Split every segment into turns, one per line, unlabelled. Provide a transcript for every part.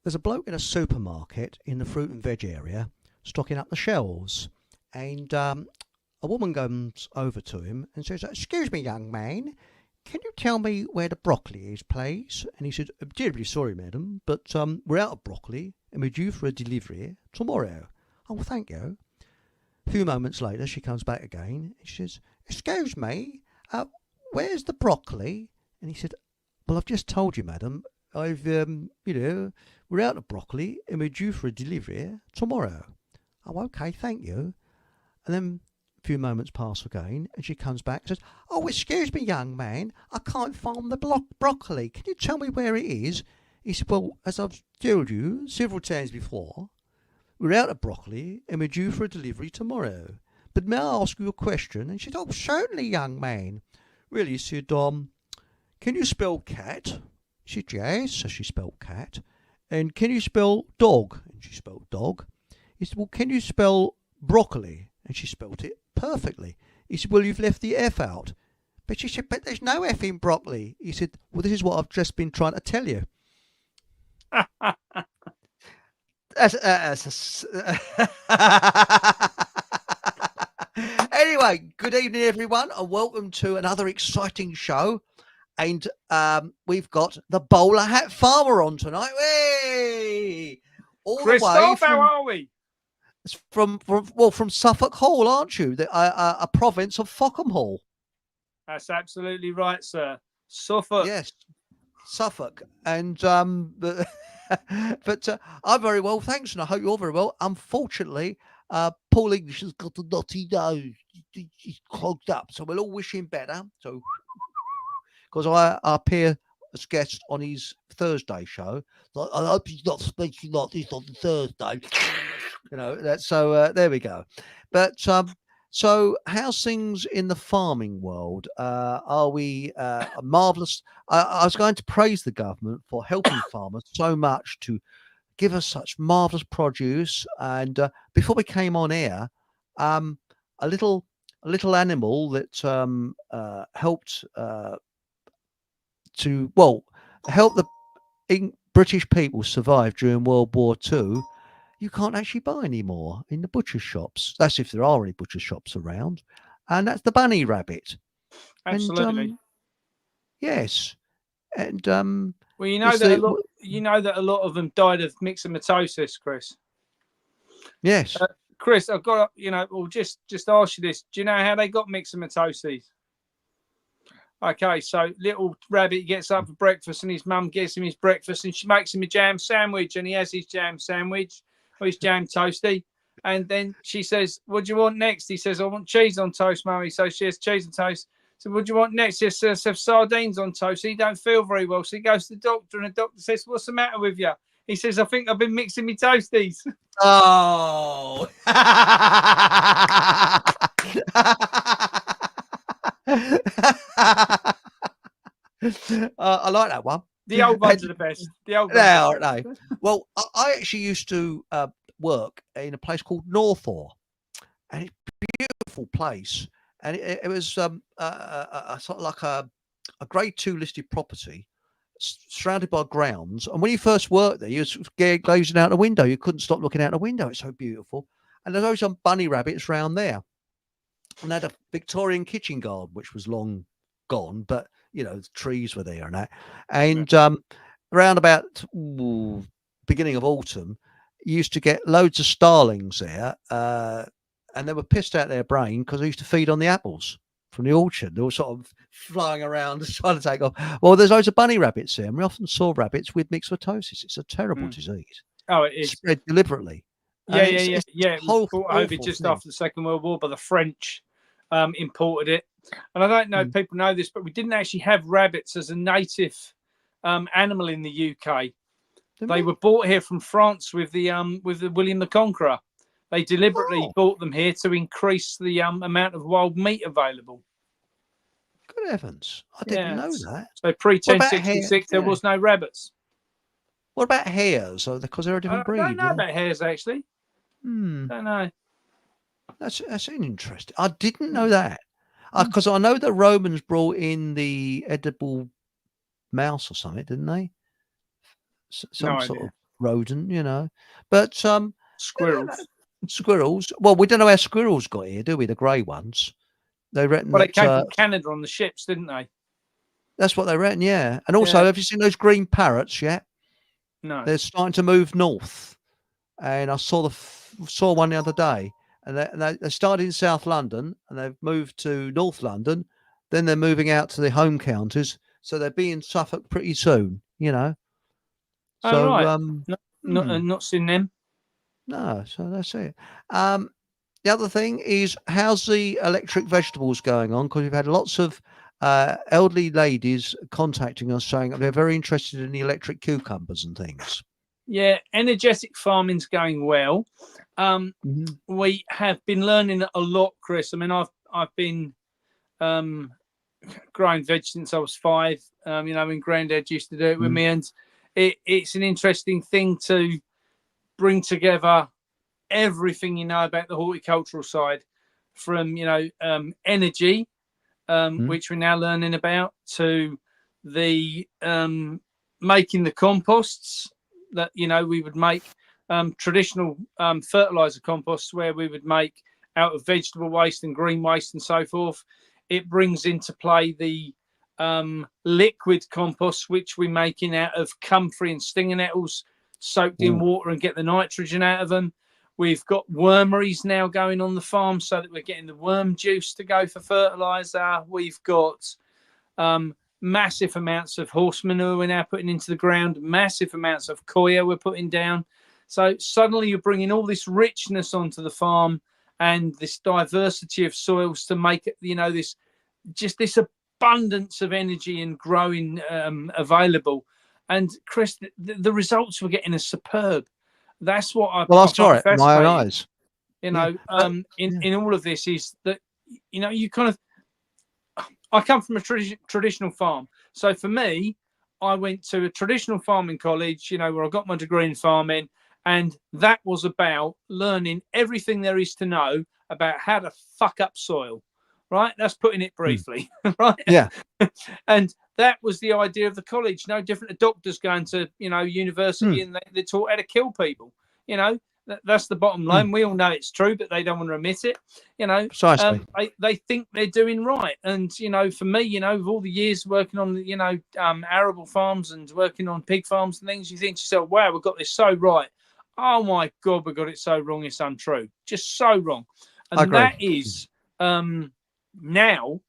there's a bloke in a supermarket in the fruit and veg area stocking up the shelves, and a woman comes over to him and says, "Excuse me, young man, can you tell me where the broccoli is, please?" And he said, "I'm terribly sorry, madam, but we're out of broccoli and we're due for a delivery tomorrow." "Oh, well, thank you." A few moments later, she comes back again and she says, "Excuse me, where's the broccoli?" And he said, "Well, I've just told you, madam. We're out of broccoli and we're due for a delivery tomorrow." "Oh, okay, thank you." And then a few moments pass again, and she comes back and says, "Oh, excuse me, young man, I can't find the broccoli. Can you tell me where it is?" He said, "Well, as I've told you several times before, we're out of broccoli and we're due for a delivery tomorrow. But may I ask you a question?" And she said, "Oh, certainly, young man." "Really," he said, "can you spell cat?" She said, "Yes." So she spelled cat. "And can you spell dog?" And she spelled dog. He said, "Well, can you spell broccoli?" And she spelt it perfectly. He said, "Well, you've left the F out." But she said, "But there's no F in broccoli." He said, "Well, this is what I've just been trying to tell you." Anyway, good evening, everyone, and welcome to another exciting show. And we've got the bowler hat farmer on tonight. Hey! All
Christoph,
the way
how are we?
From Suffolk Hall, aren't you? A province of Fockham Hall.
That's absolutely right, sir. Suffolk.
Yes, Suffolk. And but I'm very well, thanks, and I hope you're very well. Unfortunately, Paul English has got a knotty nose. He's clogged up, so we'll all wish him better. So, because I appear as guest on his Thursday show, I hope he's not speaking like this on the Thursday. That's so. There we go. But so how's things in the farming world? Are we marvelous? I was going to praise the government for helping farmers so much to give us such marvelous produce. And before we came on air, a little animal that helped help the British people survive during World War II. You can't actually buy anymore in the butcher shops. That's if there are any butcher shops around. And that's the bunny rabbit.
Absolutely.
And, yes. And
well, you know that a lot of them died of myxomatosis, Chris.
Yes.
Chris, I've got just ask you this. Do you know how they got myxomatosis? Okay, so little rabbit gets up for breakfast and his mum gives him his breakfast and she makes him a jam sandwich and he has his jam sandwich or his jam toasty. And then she says, "What do you want next?" He says, "I want cheese on toast, mummy." So she has cheese on toast. So what do you want next? She says, "Have sardines on toast." He don't feel very well. So he goes to the doctor and the doctor says, "What's the matter with you?" He says, "I think I've been mixing my toasties."
Oh. I like that one.
The old ones are the best. The old ones
aren't they? Well, I actually used to work in a place called Northaw, and it's a beautiful place. And it was sort of like a grade 2 listed property surrounded by grounds. And when you first worked there, you were gazing out the window. You couldn't stop looking out the window. It's so beautiful. And there's always some bunny rabbits around there. And they had a Victorian kitchen garden, which was long gone, but the trees were there and that. And around about beginning of autumn, you used to get loads of starlings there, and they were pissed out their brain because they used to feed on the apples from the orchard. They were sort of flying around trying to take off. Well, there's loads of bunny rabbits there, and we often saw rabbits with myxomatosis. It's a terrible disease.
Oh, it is.
Spread deliberately.
Yeah. It was brought over just after the Second World War by the French. Imported it, and I don't know if people know this, but we didn't actually have rabbits as a native animal in the UK. They were brought here from France with the William the Conqueror. They deliberately brought them here to increase the amount of wild meat available.
Good heavens, I didn't know that.
So pre-1066, there was no rabbits.
What about hares? Because they're a different breed.
I don't know about hares actually.
Don't
know.
That's interesting. I didn't know that, because I know the Romans brought in the edible mouse or something, didn't they? Some sort of rodent, you know. But
Squirrels.
squirrels. Well, we don't know how squirrels got here, do we? The grey ones. They reckon
Well, they
that
came from Canada on the ships, didn't they?
that's what they reckon. Yeah. And also,
Yeah.
have you seen those green parrots yet?
No.
They're starting to move north. And I saw one the other day, and they started in South London, and they've moved to North London. Then they're moving out to the home counties, so they'll be in Suffolk pretty soon. You know.
Oh,
So
right. Not seen them.
no, so that's it. The other thing is, how's the electric vegetables going on? Because we've had lots of elderly ladies contacting us saying that they're very interested in the electric cucumbers and things.
Yeah, energetic farming's going well. We have been learning a lot, Chris. I mean, I've been growing veg since I was 5. You know, when Granddad used to do it with me, and it's an interesting thing to bring together everything you know about the horticultural side, from energy, which we're now learning about, to the making the composts that we would make, traditional fertilizer composts where we would make out of vegetable waste and green waste and so forth. It brings into play the liquid compost, which we're making out of comfrey and stinger nettles soaked in water and get the nitrogen out of them. We've got wormeries now going on the farm so that we're getting the worm juice to go for fertilizer. We've got massive amounts of horse manure we're now putting into the ground, massive amounts of coir we're putting down. So suddenly you're bringing all this richness onto the farm and this diversity of soils to make it, this abundance of energy and growing available. And Chris, the results we're getting are superb. That's what I
saw it with my own eyes.
In all of this is that you kind of. I come from a traditional farm, so for me, I went to a traditional farming college, where I got my degree in farming, and that was about learning everything there is to know about how to fuck up soil. Right, that's putting it briefly. Right,
yeah.
And that was the idea of the college. No different to doctors going to university and they're taught how to kill people. That's the bottom line. We all know it's true, but they don't want to admit it.
Precisely.
They think they're doing right. And for me, with all the years working on the arable farms and working on pig farms and things, you think to yourself, wow, we've got this so right. Oh my God, we got it so wrong. It's untrue. Just so wrong. And that is now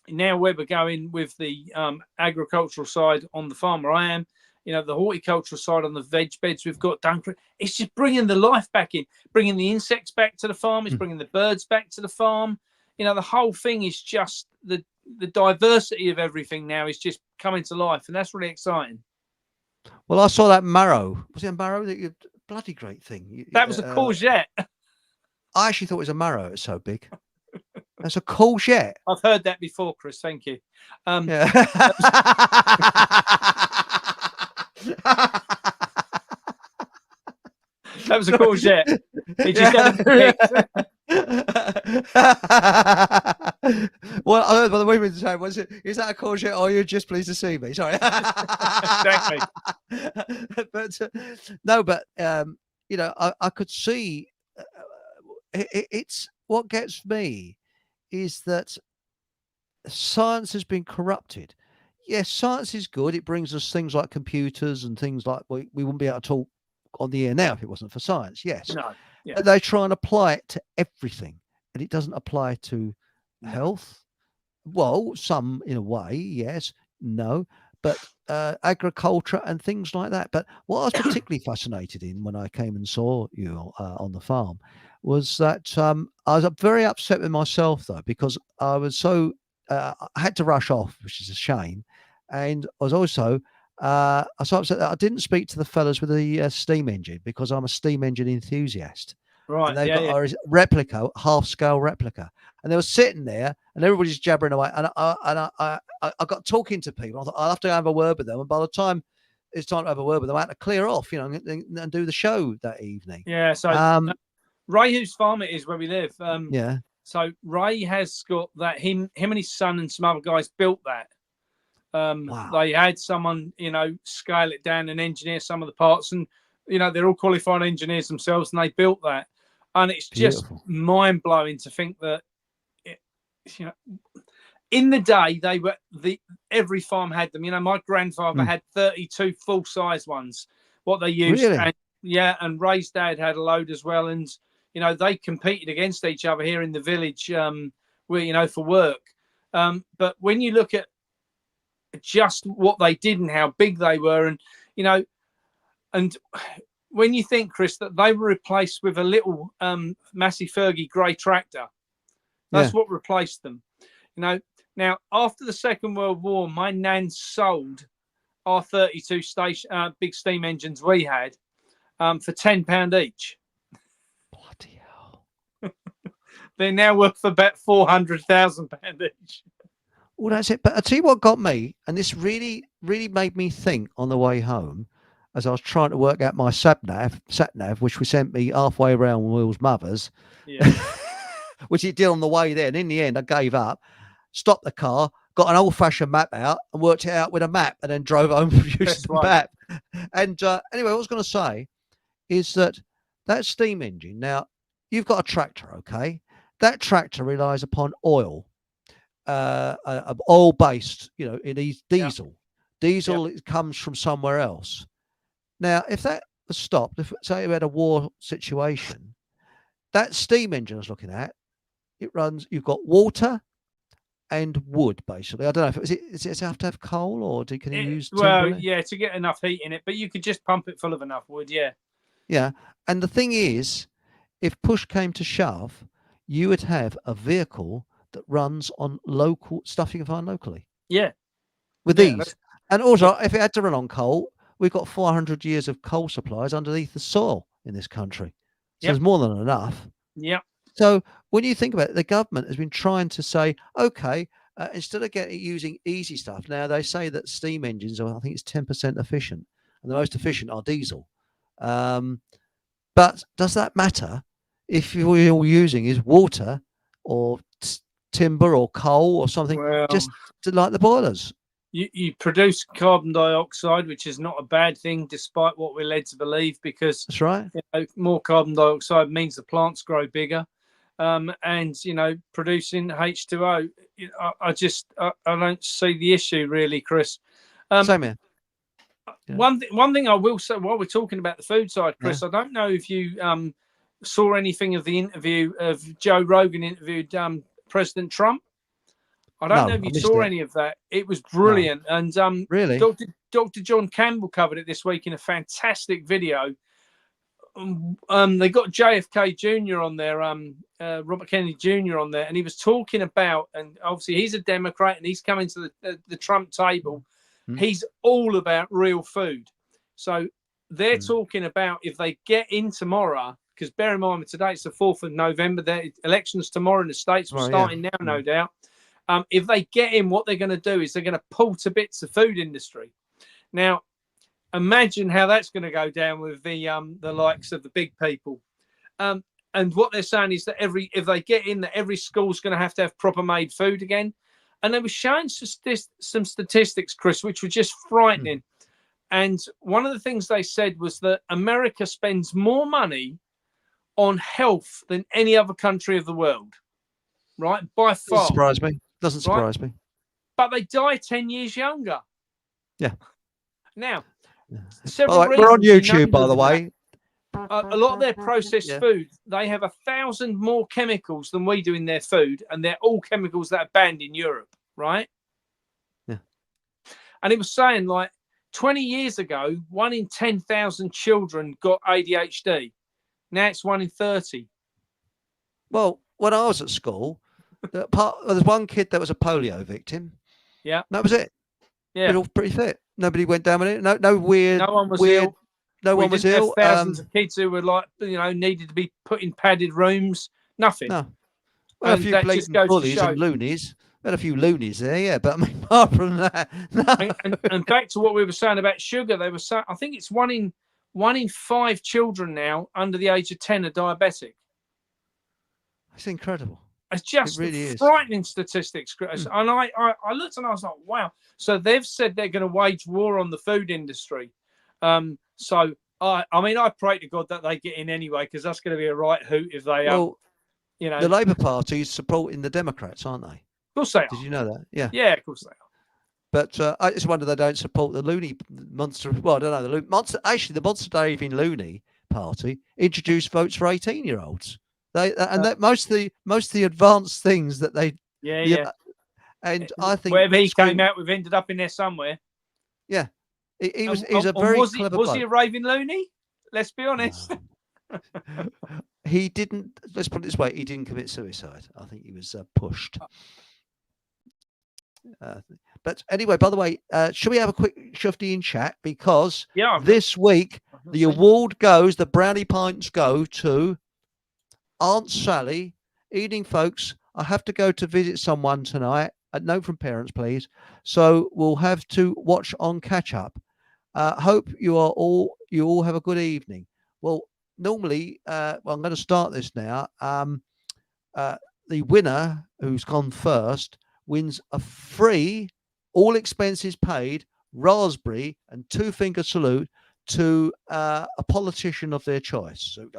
where we're going with the agricultural side on the farm where I am. The horticultural side on the veg beds we've got done. It's just bringing the life back in, bringing the insects back to the farm. It's bringing the birds back to the farm. The whole thing is just the diversity of everything now is just coming to life, and that's really exciting.
Well, I saw that marrow. Was it a marrow? Bloody great thing.
That was a courgette.
I actually thought it was a marrow. It's so big. That's a courgette.
I've heard that before, Chris. Thank you.
Yeah.
That was a courgette. It just hadn't picked.
Well, I heard by the women saying, is that a courgette or you're just pleased to see me? Sorry.
Exactly.
But no, but I could see it's what gets me is that science has been corrupted. Yes, science is good. It brings us things like computers and things like we wouldn't be able to talk on the air now if it wasn't for science. Yes.
No. Yeah.
But they try and apply it to everything, and it doesn't apply to health. Well, some in a way, yes, no, but agriculture and things like that. But what I was particularly fascinated in when I came and saw you on the farm was that I was very upset with myself though, because I was so I had to rush off, which is a shame, and I was also I was so upset that I didn't speak to the fellas with the steam engine, because I'm a steam engine enthusiast.
Right.
And they've got a replica, half-scale replica, and they were sitting there, and everybody's jabbering away. And I got talking to people. I thought I'll have to have a word with them. And by the time it's time to have a word with them, I had to clear off, and do the show that evening.
Yeah. So Ray, whose farm it is where we live.
Yeah.
So Ray has got that. Him and his son and some other guys built that.
Wow.
They had someone, scale it down and engineer some of the parts, and they're all qualified engineers themselves, and they built that. And it's just mind blowing to think that, in the day every farm had them. My grandfather had 32 full size ones. What they used,
really?
and Ray's dad had a load as well, and they competed against each other here in the village, where for work. But when you look at just what they did and how big they were, and when you think, Chris, that they were replaced with a little Massey Fergie grey tractor, that's what replaced them. Now after the Second World War, my nan sold our 32 big steam engines we had for £10 each.
Bloody hell!
They're now worth about £400,000 each.
Well, that's it. But I tell you what got me, and this really, really made me think on the way home, as I was trying to work out my sat nav, which was sent me halfway around Will's mother's, which it did on the way there. And in the end, I gave up, stopped the car, got an old-fashioned map out, and worked it out with a map, and then drove home using the map. And anyway, what I was going to say is that steam engine. Now, you've got a tractor, okay? That tractor relies upon oil. Oil-based, it needs diesel. Diesel it comes from somewhere else. Now, if that was stopped, if say we had a war situation, that steam engine I was looking at, it runs. You've got water and wood, basically. I don't know if does it have to have coal, or can you use timber?
Well, yeah, to get enough heat in it, but you could just pump it full of enough wood.
Yeah, and the thing is, if push came to shove, you would have a vehicle that runs on local stuff you can find locally. With these. And also, if it had to run on coal, we've got 400 years of coal supplies underneath the soil in this country. So there's more than enough. So when you think about it, the government has been trying to say, okay, instead of using easy stuff, now they say that steam engines are, I think it's 10% efficient, and the most efficient are diesel. But does that matter if you're all using is water or timber or coal or something, just to light the boilers?
You produce carbon dioxide, which is not a bad thing, despite what we're led to believe, because
that's right.
More carbon dioxide means the plants grow bigger, and producing H2O. I don't see the issue really, Chris.
Same here.
One thing I will say while we're talking about the food side, Chris, I don't know if you saw anything of the interview of Joe Rogan interviewed President Trump. I don't know if you saw any of that. It was brilliant. No. And
really,
Dr. John Campbell covered it this week in a fantastic video. They got JFK Jr. on there, Robert Kennedy Jr. on there, and he was talking about, and obviously he's a Democrat and he's coming to the Trump table. He's all about real food. So they're talking about if they get in tomorrow, because bear in mind today it's the 4th of November, the elections tomorrow in the States, we're starting now, no doubt. If they get in, what they're going to do is they're going to pull to bits the food industry. Now, imagine how that's going to go down with the likes of the big people. And what they're saying is that if they get in, that every school's going to have proper made food again. And they were showing some statistics, Chris, which were just frightening. And one of the things they said was that America spends more money on health than any other country of the world, right? By far.
Doesn't surprise me.
But they die 10 years younger.
Yeah.
Now,
we're on YouTube, by the way.
A lot of their processed food, they have 1,000 more chemicals than we do in their food, and they're all chemicals that are banned in Europe, right?
Yeah.
And it was saying, like, 20 years ago, 1 in 10,000 children got ADHD. Now it's 1 in 30.
Well, when I was at school, there's one kid that was a polio victim.
Yeah.
That was it.
Yeah.
We're all pretty fit. Nobody went down with it. No weird.
No one was ill.
No one was ill.
Thousands of kids who were like, needed to be put in padded rooms. Nothing.
No. Well, a few blatant bullies and loonies. Had a few loonies there, yeah. But I mean, apart from that, no.
And back to what we were saying about sugar, they were saying, I think it's 1 in 5 children now under the age of 10 are diabetic.
It's incredible.
It's just
really
frightening statistics, Chris. And I looked and I was like, wow. So they've said they're going to wage war on the food industry. So I mean, I pray to God that they get in anyway, because that's going to be a right hoot if they, you know.
The Labour Party is supporting the Democrats, aren't they?
Of course they are.
Did you know that? Yeah.
Yeah, of course they are.
But I just wonder they don't support the loony monster. Well, I don't know. The monster. Actually, the Monster Daving Loony Party introduced votes for 18-year-olds. That most of the advanced things that they.
Yeah.
And I think
whatever he came out with ended up in there somewhere.
Yeah, he was a very clever.
Was he a raving loony? Let's be honest.
No. He didn't. Let's put it this way: he didn't commit suicide. I think he was pushed. But anyway, by the way, should we have a quick shufty in chat? Because this week the award goes, the brownie pints go to Aunt Sally. Evening, folks. I have to go to visit someone tonight. A note from parents, please. So we'll have to watch on catch up. Hope you all have a good evening. Well, normally, I'm going to start this now. The winner, who's gone first, wins a free, all expenses paid, raspberry and 2-finger salute to a politician of their choice. So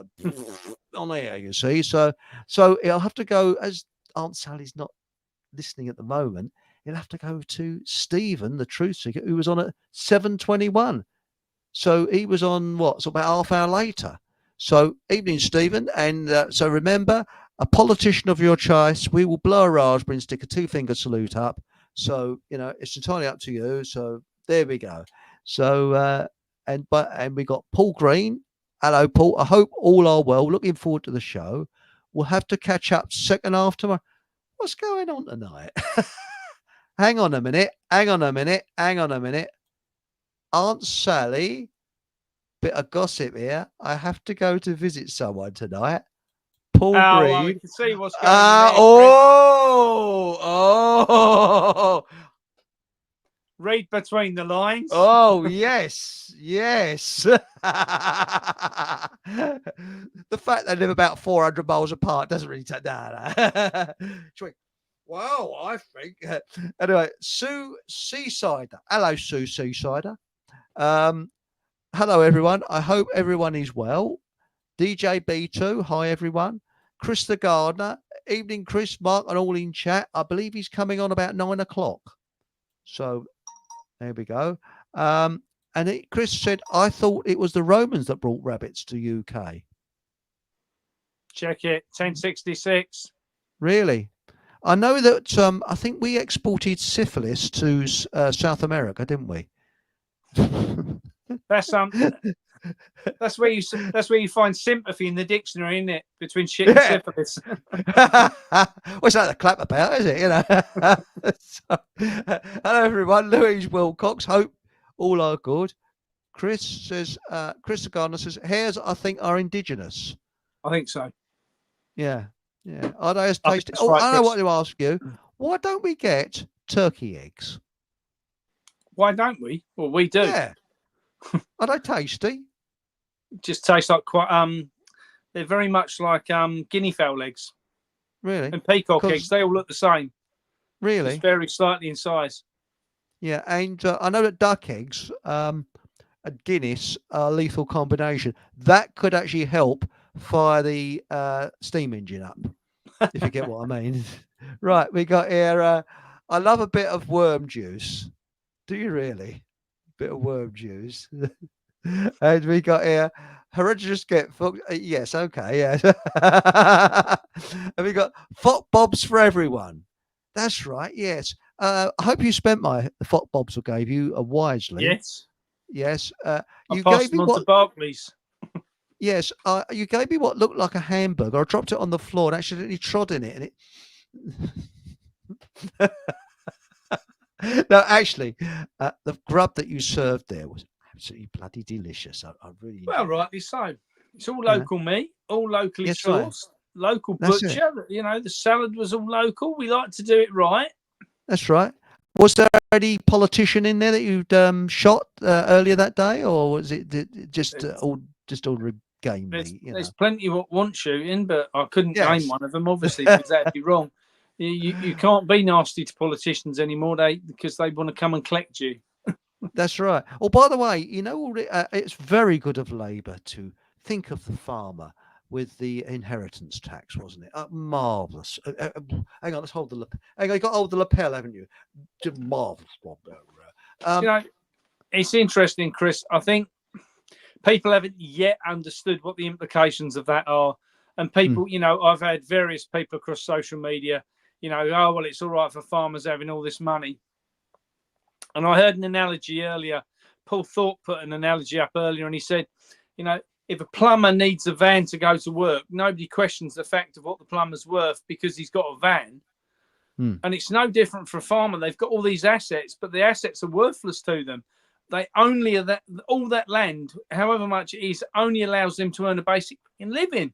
on air, you see. So it'll have to go, as Aunt Sally's not listening at the moment, it'll have to go to Stephen, the truth seeker, who was on at 7:21. So he was on so about half hour later. So evening, Stephen. And so remember, a politician of your choice, we will blow a raspberry and stick a 2-finger salute up. So, it's entirely up to you. So there we go. So, and we got Paul Green. Hello, Paul. I hope all are well. Looking forward to the show. We'll have to catch up second half tomorrow. What's going on tonight? Hang on a minute. Aunt Sally, bit of gossip here. I have to go to visit someone tonight. Paul Green.
Well, we can see what's going on.
Oh.
Read between the lines.
Oh, yes. The fact they live about 400 miles apart doesn't really take that. Wow, I think. Anyway, Sue Seasider. Hello, Sue Seasider. Hello, everyone. I hope everyone is well. DJ B2. Hi, everyone. Chris the Gardener. Evening, Chris, Mark, and all in chat. I believe he's coming on about 9 o'clock. So there we go. Chris said, I thought it was the Romans that brought rabbits to UK.
Check it. 1066.
Really? I know that I think we exported syphilis to South America, didn't we?
That's where you find sympathy in the dictionary, isn't it? Between shit and syphilis.
What's that to clap about, is it? So, hello, everyone. Louise Wilcox. Hope all are good. Chris says, Chris the Gardener says, hares, I think, are indigenous.
I think so.
Yeah. Are they as tasty?
Right,
I know what to ask you. Why don't we get turkey eggs?
Why don't we? Well, we do.
Yeah. Are they tasty?
Just taste like quite. They're very much like guinea fowl eggs.
Really?
And peacock eggs. They all look the same.
Really?
Just vary slightly in size.
Yeah, and I know that duck eggs and Guinness are a lethal combination. That could actually help fire the steam engine up, if you get what I mean. Right, we got here. I love a bit of worm juice. Do you really? Bit of worm juice. And we got here. Hereditous get fucked. Yes, okay, yes. And we got Fop Bobs for everyone. That's right, yes. I hope you spent the Fop Bobs I gave you wisely.
Yes.
Yes.
You gave me what? To Barclays.
Yes, you gave me what looked like a hamburger. I dropped it on the floor and accidentally trod in it, and it. No, actually, the grub that you served there was absolutely bloody delicious. I really.
Well, rightly so. It's all local meat, all locally sourced, local butcher. The salad was all local. We like to do it right.
That's right. Was there any politician in there that you'd shot earlier that day, or was it just all gamely.
There's plenty what want shooting, but I couldn't
Yes.
name one of them, obviously, because that'd be wrong. You can't be nasty to politicians anymore, because they want to come and collect you.
That's right. Oh, by the way, it's very good of Labour to think of the farmer with the inheritance tax, wasn't it? Marvellous. Hang on, let's hold the lapel. Hang on, you got to hold the lapel, haven't you? Marvellous, Bob.
It's interesting, Chris. I think people haven't yet understood what the implications of that are. And people, I've had various people across social media, oh, well, it's all right for farmers having all this money. And I heard an analogy earlier. Paul Thorpe put an analogy up earlier, and he said, if a plumber needs a van to go to work, nobody questions the fact of what the plumber's worth because he's got a van. And it's no different for a farmer. They've got all these assets, but the assets are worthless to them. They only all that land, however much it is, only allows them to earn a basic living.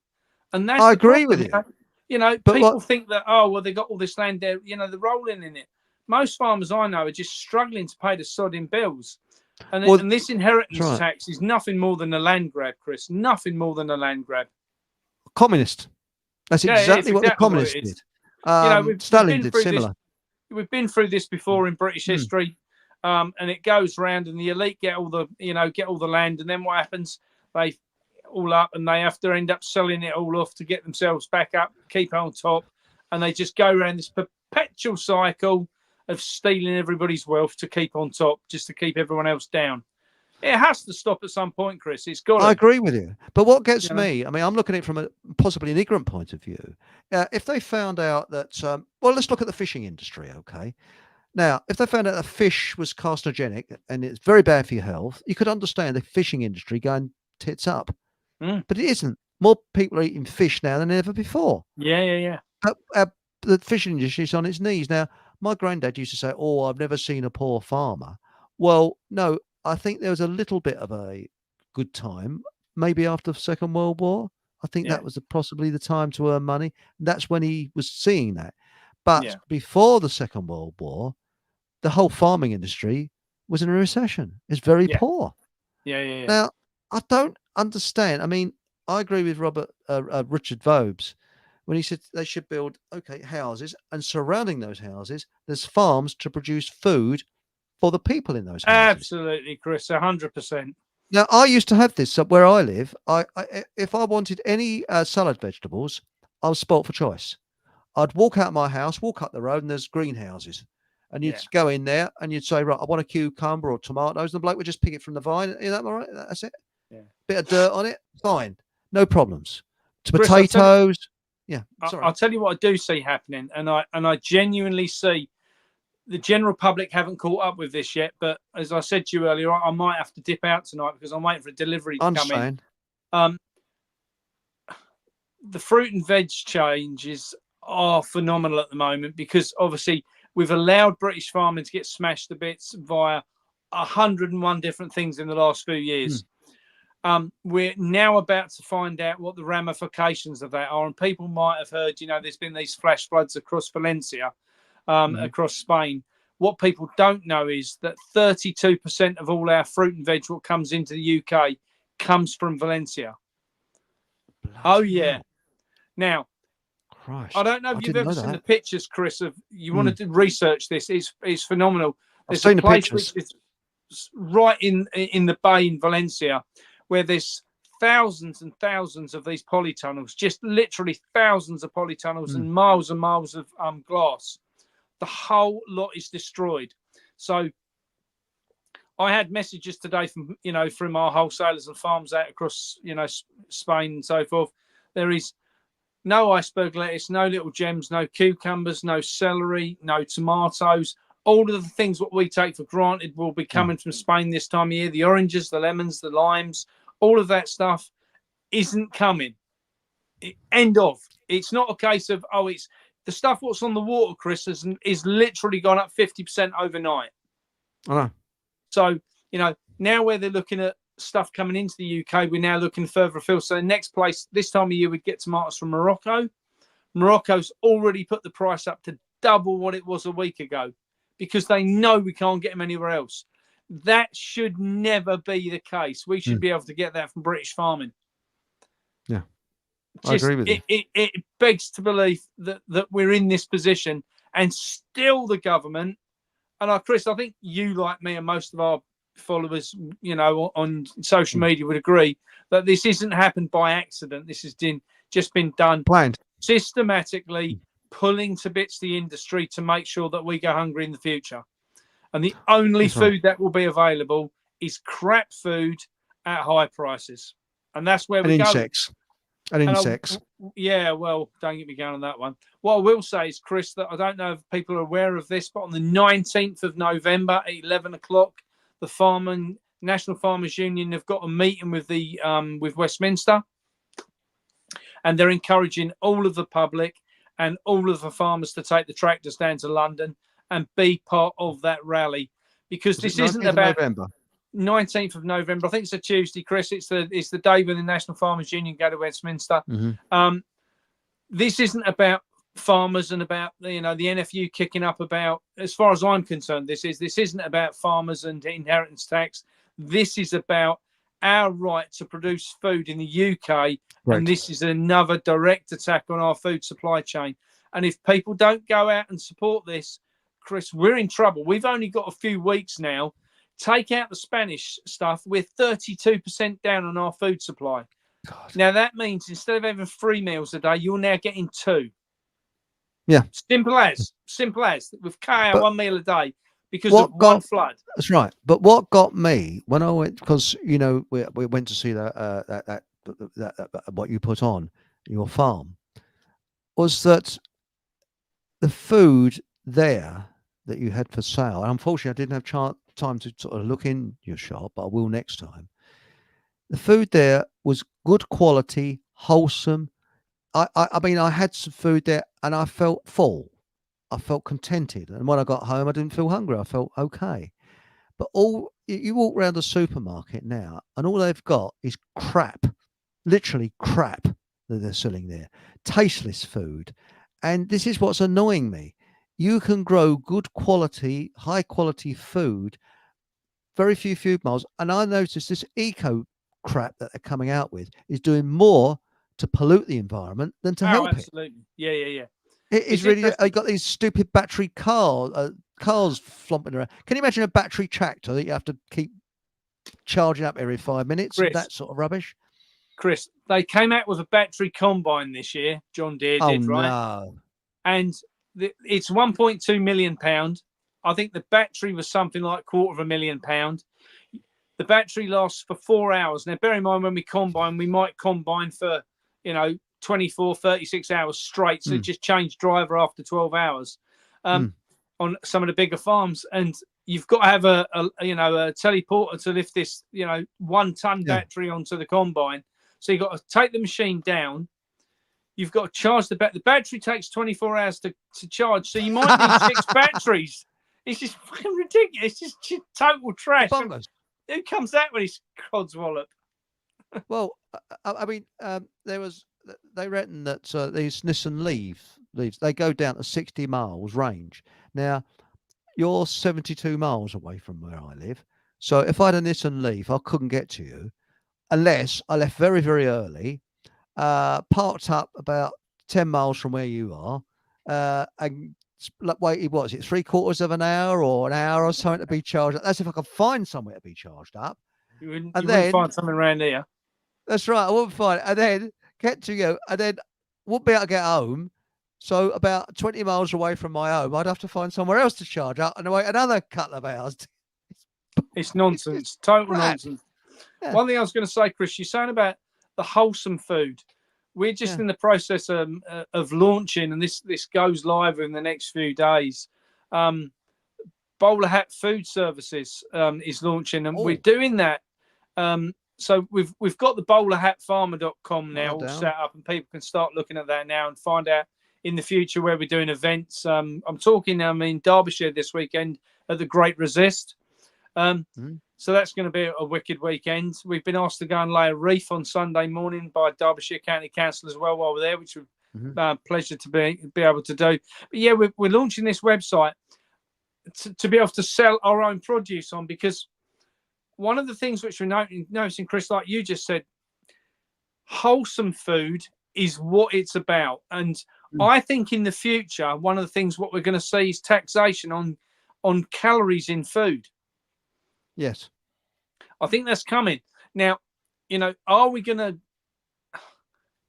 And that's
I agree with you.
But people think that, oh, well, they got all this land there, they're rolling in it. Most farmers I know are just struggling to pay the sodding bills. And this inheritance tax is nothing more than a land grab, Chris. Nothing more than a land grab.
Communist. That's exactly what the communists did. Stalin did similar.
We've been through this before in British history, and it goes round, and the elite get all the land, and then what happens? They all up, and they have to end up selling it all off to get themselves back up, keep on top, and they just go around this perpetual cycle of stealing everybody's wealth to keep on top, just to keep everyone else down. It has to stop at some point, Chris. It's got to.
I agree with you. But what gets me, I'm looking at it from a possibly an ignorant point of view. If they found out that, let's look at the fishing industry, okay? Now, if they found out that fish was carcinogenic and it's very bad for your health, you could understand the fishing industry going tits up. But it isn't. More people are eating fish now than ever before.
Yeah.
The fishing industry is on its knees. Now, my granddad used to say, oh, I've never seen a poor farmer. Well, no, I think there was a little bit of a good time, maybe after the Second World War. I think that was possibly the time to earn money. That's when he was seeing that. But before the Second World War, the whole farming industry was in a recession. It's very poor.
Yeah.
Now, I don't understand. I mean, I agree with Richard Vobes when he said they should build, houses, and surrounding those houses, there's farms to produce food for the people in those houses.
Absolutely, Chris, 100%.
Now, I used to have this where I live. If I wanted any salad vegetables, I was spoilt for choice. I'd walk out of my house, walk up the road, and there's greenhouses. And you'd go in there and you'd say, right, I want a cucumber or tomatoes. And the bloke would just pick it from the vine. Is that all right? That's it. Yeah. Bit of dirt on it. Fine. No problems. Potatoes.
I'll tell you what I do see happening. And I genuinely see the general public haven't caught up with this yet. But as I said to you earlier, I might have to dip out tonight because I'm waiting for a delivery to come in. The fruit and veg changes are phenomenal at the moment because obviously we've allowed British farming to get smashed to bits via 101 different things in the last few years. We're now about to find out what the ramifications of that are. And people might have heard, there's been these flash floods across Valencia, across Spain. What people don't know is that 32% of all our fruit and veg what comes into the UK comes from Valencia. Yeah. Now, Christ, I don't know if you've ever seen the pictures, Chris, of you wanted to research this. It's phenomenal. There's a place which is right in the bay in Valencia where there's thousands and thousands of these polytunnels, just literally thousands of polytunnels and miles of glass. The whole lot is destroyed. So I had messages today from our wholesalers and farms out across, Spain and so forth. There is no iceberg lettuce, no little gems, no cucumbers, no celery, no tomatoes. All of the things what we take for granted will be coming from Spain this time of year. The oranges, the lemons, the limes, all of that stuff isn't coming. End of. It's not a case of, it's the stuff what's on the water, Chris, is literally gone up 50% overnight. So, now where they're looking at stuff coming into the UK, we're now looking further afield. So the next place, this time of year, we'd get tomatoes from Morocco. Morocco's already put the price up to double what it was a week ago because they know we can't get them anywhere else. That should never be the case. We should be able to get that from British farming.
Yeah, I agree with you.
It begs to believe that we're in this position, and still the government. And Chris, I think you, like me, and most of our followers, on social media would agree that this isn't happened by accident. This has just been done
Planned.
Systematically, pulling to bits the industry to make sure that we go hungry in the future. And the only food that will be available is crap food at high prices. And that's where we go.
And insects.
Yeah, well, don't get me going on that one. What I will say is, Chris, that I don't know if people are aware of this, but on the 19th of November at 11 o'clock, the National Farmers Union have got a meeting with with Westminster, and they're encouraging all of the public and all of the farmers to take the tractors down to London and be part of that rally, because this isn't about
November.
19th of November. I think it's a Tuesday, Chris. It's the day when the National Farmers Union go to Westminster. This isn't about farmers and about the NFU kicking up about. As far as I'm concerned, this isn't about farmers and inheritance tax. This is about our right to produce food in the UK, right. And this is another direct attack on our food supply chain. And if people don't go out and support this, Chris, we're in trouble. We've only got a few weeks now. Take out the Spanish stuff, we're 32% down on our food supply. God. Now, that means instead of having 3 meals a day, you're now getting 2.
Yeah.
Simple as. With KO, 1 meal a day because of one flood.
That's right. But what got me when I went, because, we went to see that what you put on your farm, was that the food there that you had for sale, and unfortunately I didn't have time to sort of look in your shop, but I will next time. The food there was good quality, wholesome. I mean, I had some food there and I felt full. I felt contented. And when I got home, I didn't feel hungry. I felt okay. But you walk around the supermarket now and all they've got is crap, literally crap that they're selling there. Tasteless food. And this is what's annoying me. You can grow good quality, high quality food, very few food miles. And I noticed this eco crap that they're coming out with is doing more to pollute the environment than to help
absolutely. Yeah.
It is really. I got these stupid battery cars flomping around. Can you imagine a battery tractor that you have to keep charging up every 5 minutes? Chris, that sort of rubbish.
Chris, they came out with a battery combine this year. John Deere did, right?
No.
And it's £1.2 million. I think the battery was something like £250,000. The battery lasts for 4 hours. Now, bear in mind, when we might combine for, 24, 36 hours straight. So just change driver after 12 hours on some of the bigger farms. And you've got to have a teleporter to lift this, 1 ton battery onto the combine. So you've got to take the machine down. You've got to charge the battery. The battery takes 24 hours to charge. So you might need 6 batteries. It's just fucking ridiculous. It's just total trash. Who comes out with his codswallop?
Well, I mean, they reckon that these Nissan leaves, they go down to 60 miles range. Now, you're 72 miles away from where I live. So if I had a Nissan Leaf, I couldn't get to you unless I left very, very early, parked up about 10 miles from where you are, and waited, what is it, 3/4 of an hour or an hour or something to be charged up. That's if I could find somewhere to be charged up.
You wouldn't find something around here.
That's right. I wouldn't find it. And then get to you, and then wouldn't be able to get home. So about 20 miles away from my home, I'd have to find somewhere else to charge up and wait another couple of hours.
It's nonsense. Total nonsense. Yeah. One thing I was going to say, Chris, you're saying about the wholesome food. We're just in the process of launching, and this goes live in the next few days. Bowler Hat Food Services is launching, and we're doing that. So we've got the bowlerhatfarmer.com now all set up, and people can start looking at that now and find out in the future where we're doing events. I'm talking in Derbyshire this weekend at the Great Resist. So that's going to be a wicked weekend. We've been asked to go and lay a wreath on Sunday morning by Derbyshire County Council as well while we're there, which was pleasure to be able to do. But yeah, we're launching this website to be able to sell our own produce on, because one of the things which we're noticing, Chris, like you just said, wholesome food is what it's about. And I think in the future, one of the things what we're going to see is taxation on calories in food.
Yes.
I think that's coming. Now, are we going to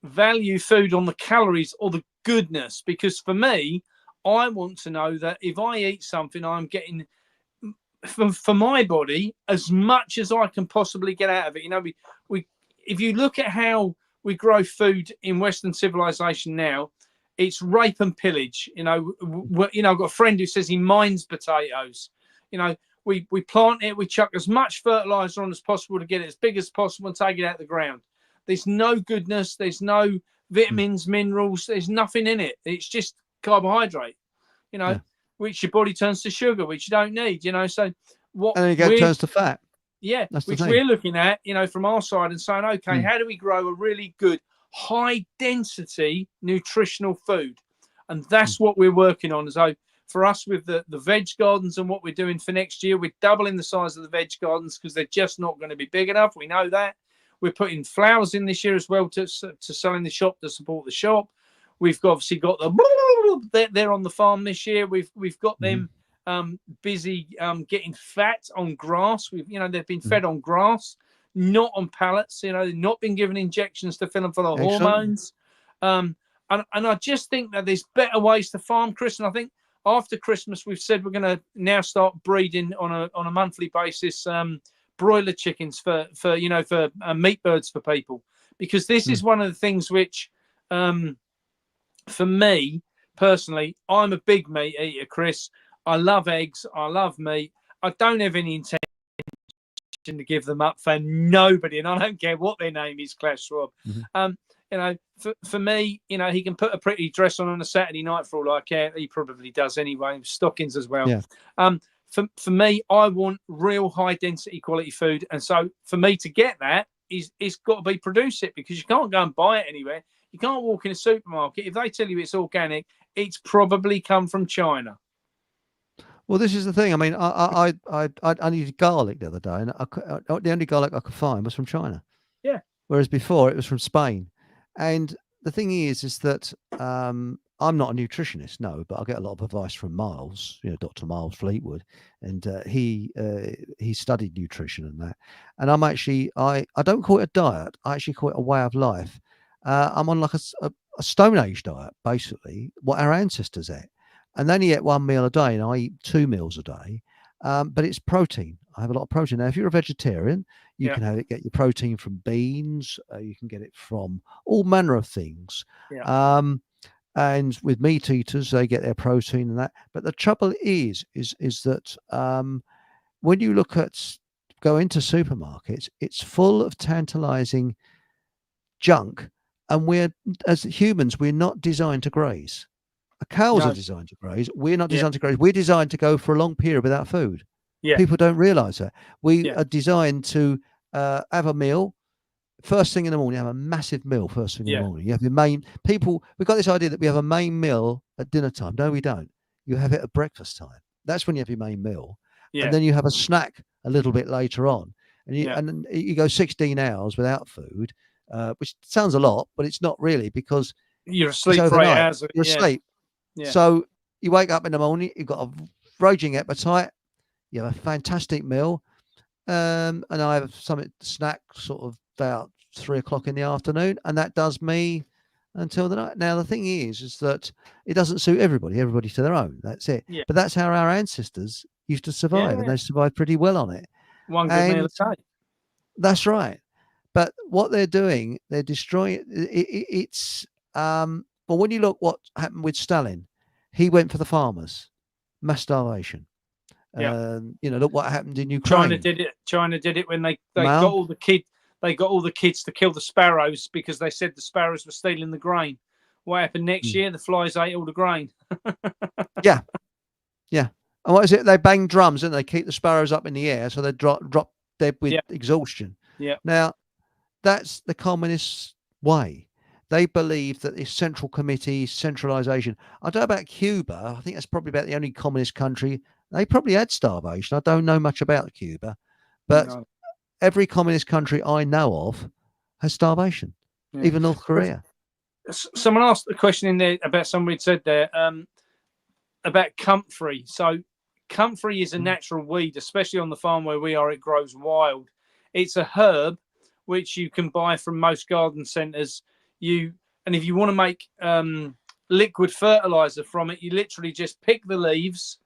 value food on the calories or the goodness? Because for me, I want to know that if I eat something, I'm getting for my body as much as I can possibly get out of it. We if you look at how we grow food in Western civilization now, it's rape and pillage. I've got a friend who says he mines potatoes. We plant it, we chuck as much fertilizer on as possible to get it as big as possible and take it out of the ground. There's no goodness, there's no vitamins, minerals, there's nothing in it. It's just carbohydrate, which your body turns to sugar, which you don't need, So what
and then it turns to fat.
Yeah,
that's
which we're looking at, from our side and saying, okay, how do we grow a really good, high density nutritional food? And that's what we're working on. So for us with the veg gardens and what we're doing for next year, we're doubling the size of the veg gardens because they're just not going to be big enough. We know that. We're putting flowers in this year as well to sell in the shop to support the shop. We've obviously got they're on the farm this year. We've got them busy getting fat on grass. They've been fed on grass, not on pallets. They've not been given injections to fill them full of hormones. And I just think that there's better ways to farm, Chris. And I think after Christmas, we've said we're going to now start breeding on a monthly basis broiler chickens for meat birds for people, because this is one of the things which, for me personally, I'm a big meat eater, Chris. I love eggs. I love meat. I don't have any intention to give them up for nobody, and I don't care what their name is, Clash Schwab. For me, he can put a pretty dress on a Saturday night for all I care. He probably does anyway, stockings as well.
Yeah.
For me, I want real high density quality food, and so for me to get that, it's got to be produce it, because you can't go and buy it anywhere. You can't walk in a supermarket. If they tell you it's organic, it's probably come from China.
Well, this is the thing. I mean, I needed garlic the other day, and the only garlic I could find was from China.
Yeah.
Whereas before it was from Spain. And the thing is that I'm not a nutritionist, no, but I get a lot of advice from Miles, Dr. Miles Fleetwood, and he studied nutrition and that. And I'm actually I don't call it a diet. I actually call it a way of life. I'm on like a Stone Age diet, basically, what our ancestors ate. And they only ate one meal a day, and I eat 2 meals a day. But it's protein. I have a lot of protein. Now, if you're a vegetarian, you can get your protein from beans. You can get it from all manner of things.
Yeah.
And with meat eaters, they get their protein and that. But the trouble is that when you go into supermarkets, it's full of tantalizing junk. And as humans, we're not designed to graze. Cows are designed to graze. We're not designed to graze. We're designed to go for a long period without food.
Yeah.
People don't realize that. We are designed to have a meal first thing in the morning, have a massive meal first thing in the morning. You have your main people. We've got this idea that we have a main meal at dinner time. No, we don't. You have it at breakfast time. That's when you have your main meal.
Yeah.
And then you have a snack a little bit later on. And then you go 16 hours without food, which sounds a lot, but it's not really, because
you're asleep for 8 hours.
You're asleep. Yeah. So you wake up in the morning, you've got a raging appetite, you have a fantastic meal, and I have some snack sort of about 3 o'clock in the afternoon, and that does me until the night. Now the thing is that it doesn't suit everybody. Everybody to their own. That's it.
Yeah.
But that's how our ancestors used to survive, and they survived pretty well on it.
One good meal a day.
That's right. But what they're doing, they're destroying it's. Well, when you look what happened with Stalin, he went for the farmers, mass starvation. Look what happened in Ukraine.
China did it when they got all the kids. They got all the kids to kill the sparrows because they said the sparrows were stealing the grain. What happened next year? The flies ate all the grain.
Yeah. And what is it? They bang drums and they keep the sparrows up in the air, so they drop dead with exhaustion.
Yeah.
Now, that's the communist way. They believe that this central committee, centralization. I don't know about Cuba. I think that's probably about the only communist country. They probably had starvation. I don't know much about Cuba, but every communist country I know of has starvation.
Yeah.
even North Korea.
Someone asked a question in there about somebody said there about comfrey. So comfrey is a natural weed, especially on the farm where we are. It grows wild. It's a herb which you can buy from most garden centres. And if you want to make liquid fertilizer from it, you literally just pick the leaves,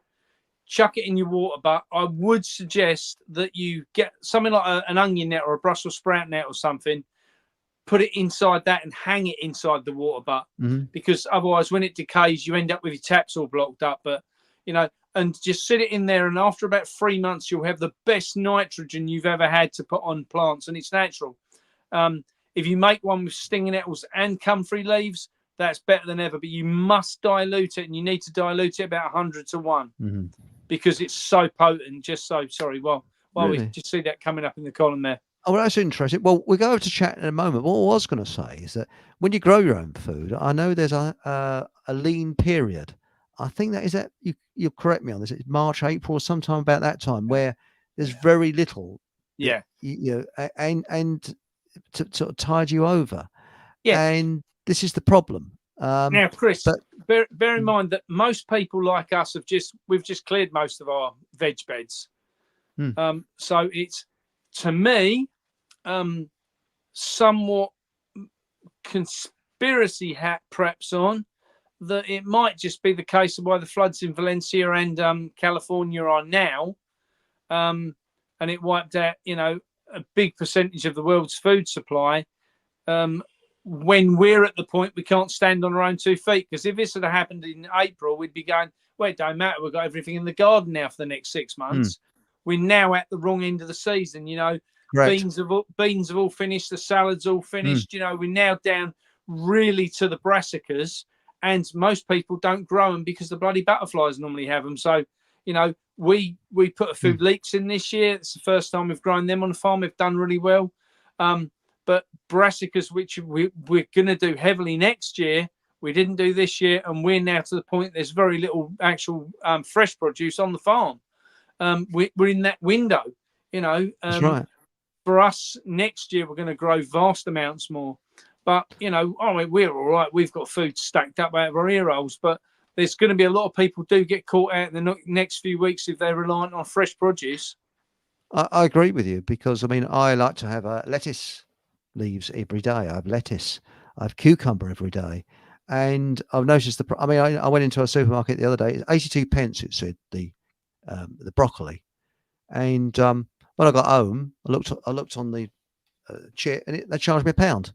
chuck it in your water butt. I would suggest that you get something like an onion net or a Brussels sprout net or something, put it inside that and hang it inside the water butt, because otherwise when it decays you end up with your taps all blocked up. But and just sit it in there, and after about 3 months you'll have the best nitrogen you've ever had to put on plants, and it's natural. If you make one with stinging nettles and comfrey leaves, that's better than ever, but you must dilute it, and you need to dilute it about 100 to 1 because it's so potent. Just so sorry, well
Really?
we just see that coming up in the column there.
Oh, well, that's interesting. Well, we'll go over to chat in a moment. What I was going to say is that when you grow your own food, I know there's a lean period. I think that you'll correct me on this. It's March, April, sometime about that time where there's very little.
Yeah.
And to sort of tide you over.
Yeah.
And this is the problem.
Now, Chris, bear in mind that most people like us we've just cleared most of our veg beds. So it's, to me, somewhat conspiracy hat perhaps on that it might just be the case of why the floods in Valencia and California are now, and it wiped out a big percentage of the world's food supply, when we're at the point we can't stand on our own 2 feet. Because if this had happened in April, we'd be going, well, it don't matter, we've got everything in the garden now for the next 6 months. We're now at the wrong end of the season. Beans have all finished, the salads all finished. We're now down really to the brassicas, and most people don't grow them because the bloody butterflies normally have them. So we put a few leeks in this year. It's the first time we've grown them on the farm. We've done really well. But brassicas, which we're going to do heavily next year, we didn't do this year, and we're now to the point there's very little actual fresh produce on the farm. We're in that window,
That's right.
For us next year, we're going to grow vast amounts more. But, we're all right. We've got food stacked up out of our ear holes, but there's going to be a lot of people do get caught out in the next few weeks if they're reliant on fresh produce.
I agree with you, because, I like to have lettuce leaves every day. I have lettuce. I have cucumber every day. And I've noticed I went into a supermarket the other day. It's 82 pence, it said, the broccoli. And when I got home, I looked on the chit, and they charged me £1.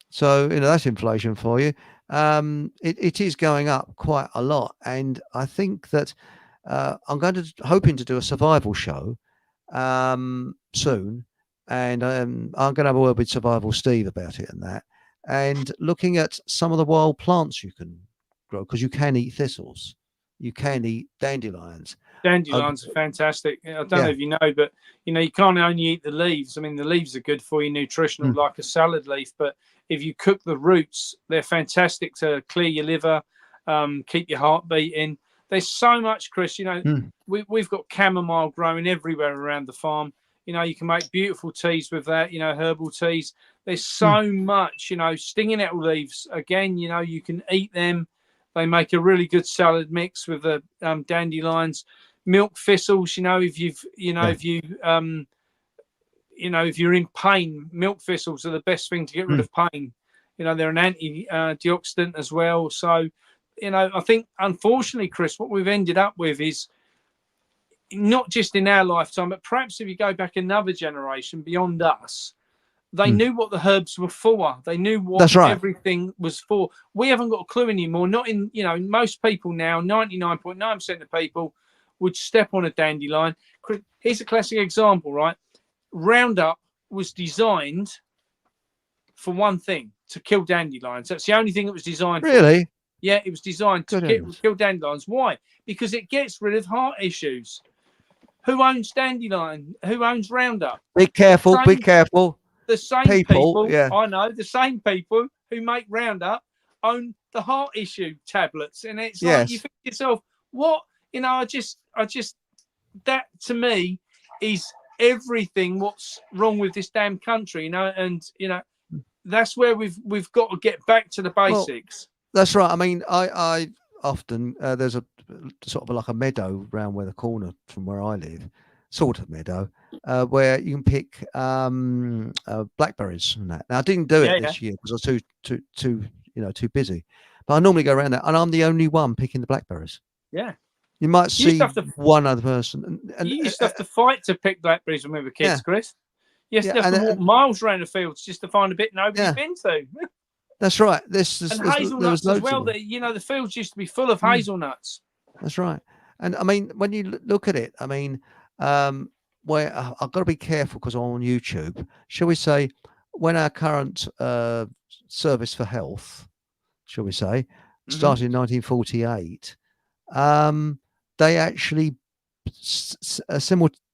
So that's inflation for you. It is going up quite a lot, and I think that I'm hoping to do a survival show soon, and I'm going to have a word with Survival Steve about it and looking at some of the wild plants you can grow, because you can eat thistles, you can eat dandelions.
Dandelions are fantastic. I don't know if you know, but you can't only eat the leaves. The leaves are good for you, nutritional, like a salad leaf. But if you cook the roots, they're fantastic to clear your liver, keep your heart beating. There's so much, Chris. We've got chamomile growing everywhere around the farm. You can make beautiful teas with that. Herbal teas. There's so much. Stinging nettle leaves. Again, you can eat them. They make a really good salad mix with the dandelions. Milk thistles, if you're in pain, milk thistles are the best thing to get rid of pain. They're an antioxidant as well. So, I think, unfortunately, Chris, what we've ended up with is, not just in our lifetime, but perhaps if you go back another generation beyond us, they knew what the herbs were for. They knew what everything was for. We haven't got a clue anymore. Not in, most people now, 99.9% of people would step on a dandelion. Here's a classic example, right? Roundup was designed for one thing, to kill dandelions. That's the only thing it was designed for.
Really?
Yeah, it was designed to kill dandelions. Why? Because it gets rid of heart issues. Who owns dandelion? Who owns Roundup?
Be careful, be careful.
The same people, I know, the same people who make Roundup own the heart issue tablets. And it's like, you think to yourself, what? I just, that to me is everything what's wrong with this damn country, and, that's where we've got to get back to the
Well,
basics.
that's right. I mean, I often there's a sort of like a meadow round where the corner from where I live, sort of meadow, where you can pick blackberries and that. Now I didn't do it
Yeah,
this year because I was too too busy. But I normally go around there, and I'm the only one picking the blackberries.
yeah.
You might
You used to
see
have to
one other person, and
you used to have to fight to pick blackberries when we were
yeah,
kids, Chris. You used
yeah,
to have to walk miles around the fields just to find a bit nobody's
yeah,
been to.
that's right. This is
And
there was
hazelnuts as
loads of
well.
them.
That the fields used to be full of
Mm.
hazelnuts.
That's right. And I mean, when you look at it, I mean, where I've got to be careful because I'm on YouTube. Shall we say, when our current service for health, shall we say, started in 1948, they actually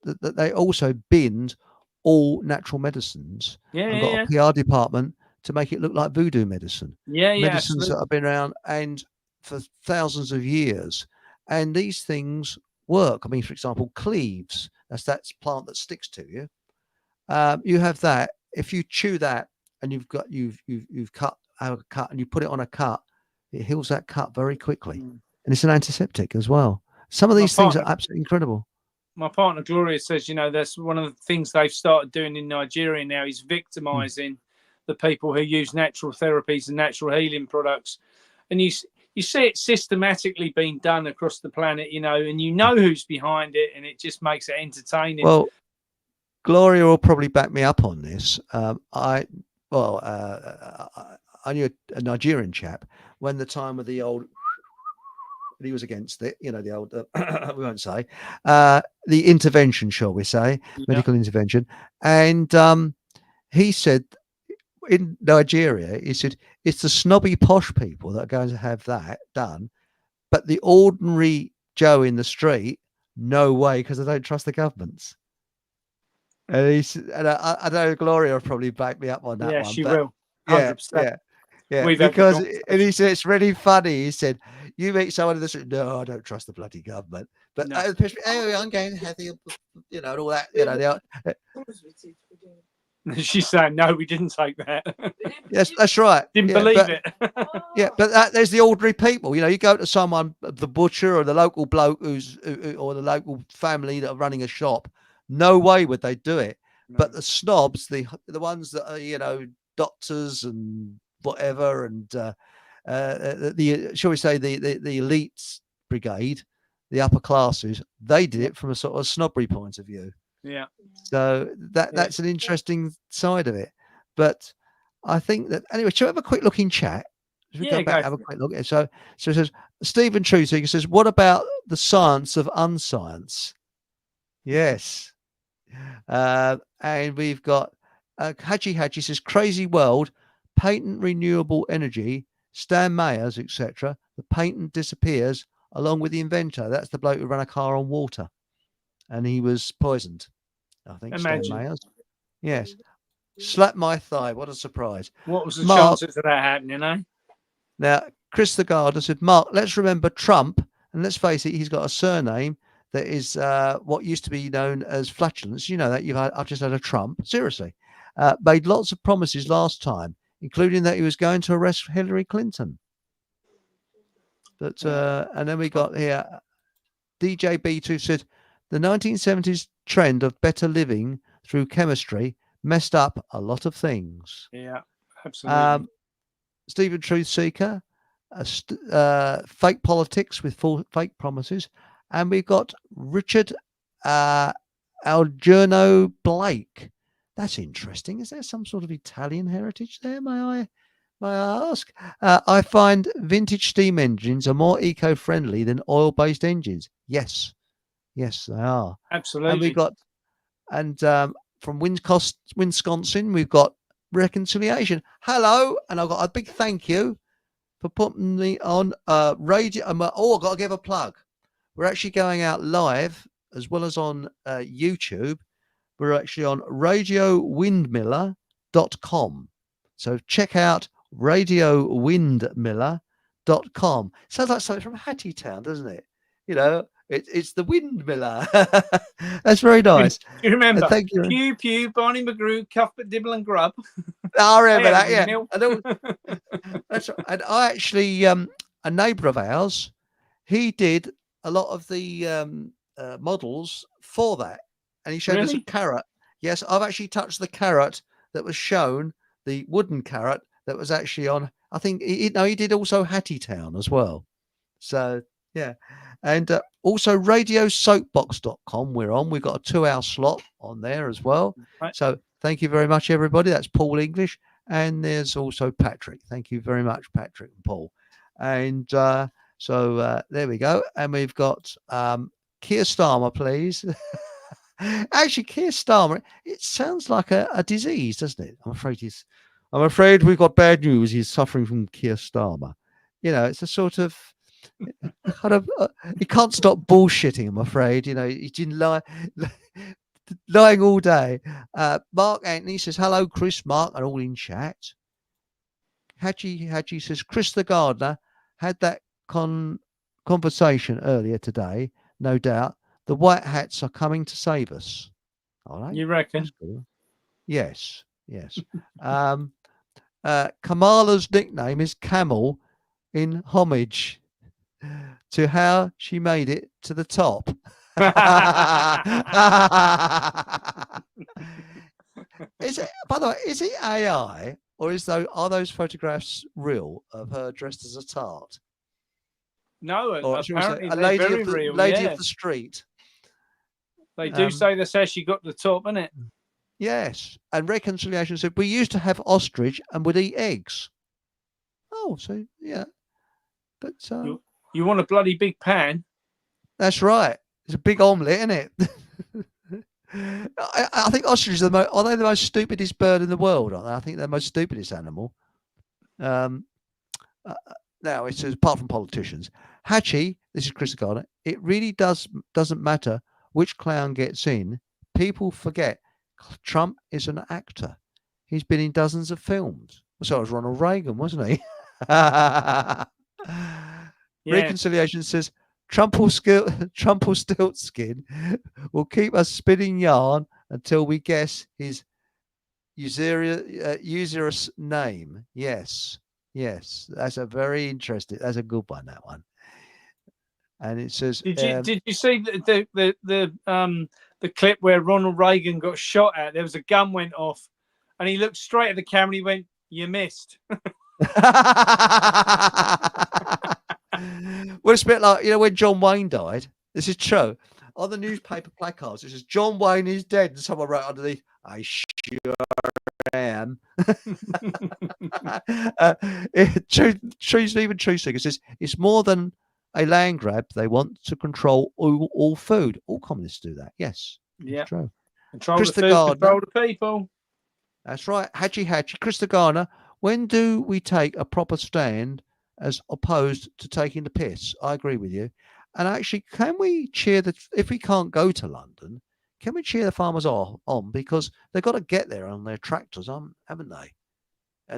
they also binned all natural medicines
Yeah,
and got
yeah,
a PR department to make it look like voodoo medicine.
yeah, yeah,
Medicines that
absolutely.
have been around and for thousands of years, and these things work. I mean, for example, cleaves. That plant that sticks to you. You have that. If you chew that and you've cut a cut and you put it on a cut, it heals that cut very quickly,
Mm.
and it's an antiseptic as well. Some of
My
these things are
partner,
absolutely incredible.
my partner Gloria says, that's one of the things they've started doing in Nigeria now is
Mm.
victimizing the people who use natural therapies and natural healing products, and you see it systematically being done across the planet, and who's behind it, and it just makes it entertaining.
Well, Gloria will probably back me up on this. I knew a Nigerian chap when the time of the old. He was against it, the old. We won't say the intervention, shall we say,
Yeah,
medical intervention, and he said in Nigeria, he said it's the snobby posh people that are going to have that done, but the ordinary Joe in the street, no way, because they don't trust the governments. And I know Gloria will probably back me up on that
yeah,
one,
she
but
will,
yeah,
100%.
yeah, yeah,
We've had the
because and
conversation.
he said it's really funny. He said, "You meet someone in the street, no, I don't trust the bloody government." But
No,
anyway, I'm going to have the, and all that,
she's saying no, we didn't take that.
yes, that's right.
Didn't
Yeah,
believe
but
it.
yeah, but there's the ordinary people. You go to someone, the butcher or the local bloke or the local family that are running a shop. No way would they do it.
No.
But the snobs, the ones that are doctors and whatever, and the shall we say the elites brigade, the upper classes, they did it from a sort of snobbery point of view.
Yeah.
So that's an interesting side of it. But I think that anyway, shall we have a quick look in chat? Should we
Yeah,
go back
go
and have a
for it.
quick look? So it says Stephen Truseeker says, what about the science of unscience? Yes. And we've got Haji says, crazy world, patent renewable energy, Stan Mayers, etc. The patent disappears along with the inventor. That's the bloke who ran a car on water. And he was poisoned. I think Stan
Imagine.
Mayers. Yes. Slap my thigh. What a surprise.
What was the
Mark,
chances of that happening, eh?
now, Chris the Gardener said, Mark, let's remember Trump. And let's face it, he's got a surname that is what used to be known as flatulence. You know that I've just had a Trump. Seriously. Made lots of promises last time, including that he was going to arrest Hillary Clinton. But and then we got here DJ B2 said the 1970s trend of better living through chemistry messed up a lot of things.
Yeah, absolutely.
Stephen Truth Seeker, fake politics with fake promises, and we've got Richard Algerno Blake. That's interesting. Is there some sort of Italian heritage there? May I ask? I find vintage steam engines are more eco-friendly than oil-based engines. Yes, they are.
Absolutely.
And we got, from Wisconsin, we've got Reconciliation. Hello, and I've got a big thank you for putting me on radio. I've got to give a plug. We're actually going out live as well as on YouTube. We're actually on radiowindmiller.com. So check out radiowindmiller.com. Sounds like something from Hattie Town, doesn't it? It's the windmiller. That's very
Do
nice.
you remember?
Thank you.
Pew pew, Barney McGrew, Cuthbert Dibble and Grub.
I remember
They had
that.
a
Yeah,
windmill.
that's right. And I actually, a neighbour of ours, he did a lot of the models for that, and he showed us a
Really?
carrot. Yes, I've actually touched the carrot that was shown, the wooden carrot that was actually on. I think he did also Hattie Town as well. So yeah, and also radiosoapbox.com. We're on. We've got a 2-hour slot on there as well.
Right.
So thank you very much, everybody. That's Paul English, and there's also Patrick. Thank you very much, Patrick and Paul. And so there we go. And we've got Keir Starmer, please. Actually, Keir Starmer. It sounds like a disease, doesn't it? I'm afraid we've got bad news. He's suffering from Keir Starmer. It's a sort of kind of he can't stop bullshitting. I'm afraid. He's been lying all day. Mark Anthony says hello, Chris, Mark, and all in chat. Hadji says Chris the gardener had that conversation earlier today. No doubt the white hats are coming to save us. All right,
You reckon?
that's cool. Yes. Kamala's nickname is Camel, in homage to how she made it to the top. Is it, by the way, is it AI or are those photographs real of her dressed as a tart?
No,
Or
apparently
a
they're
lady
very
of the
real.
lady
Yeah.
of the street.
They do say that's how she got to the top, isn't it?
Yes. And Reconciliation said we used to have ostrich and would eat eggs. Oh, so yeah. But
You want a bloody big pan?
that's right. It's a big omelette, isn't it? I think ostriches are are they the most stupidest bird in the world? Aren't they? I think they're the most stupidest animal. Now it says apart from politicians, Hatchie. This is Chris Gardner. It really doesn't matter which clown gets in. People forget Trump is an actor. He's been in dozens of films. So was Ronald Reagan, wasn't he? Reconciliation says Trumpelstiltskin will keep us spinning yarn until we guess his usurious name. Yes, that's a very interesting. That's a good one. That one. And it says,
Did you see the clip where Ronald Reagan got shot at? There was a gun went off, and he looked straight at the camera. And he went, "You missed."
Well, it's a bit like when John Wayne died. This is true. On the newspaper placards, it says John Wayne is dead, and someone wrote underneath, "I sure am." Stephen Truesinger says it's more than a land grab. They want to control all food. All communists do that. Yes,
yeah,
true.
Control the food, control the people.
That's right. Hatchie. Chris the Gardener. When do we take a proper stand as opposed to taking the piss? I agree with you. And actually, can we cheer if we can't go to London, can we cheer the farmers on because they've got to get there on their tractors, haven't they?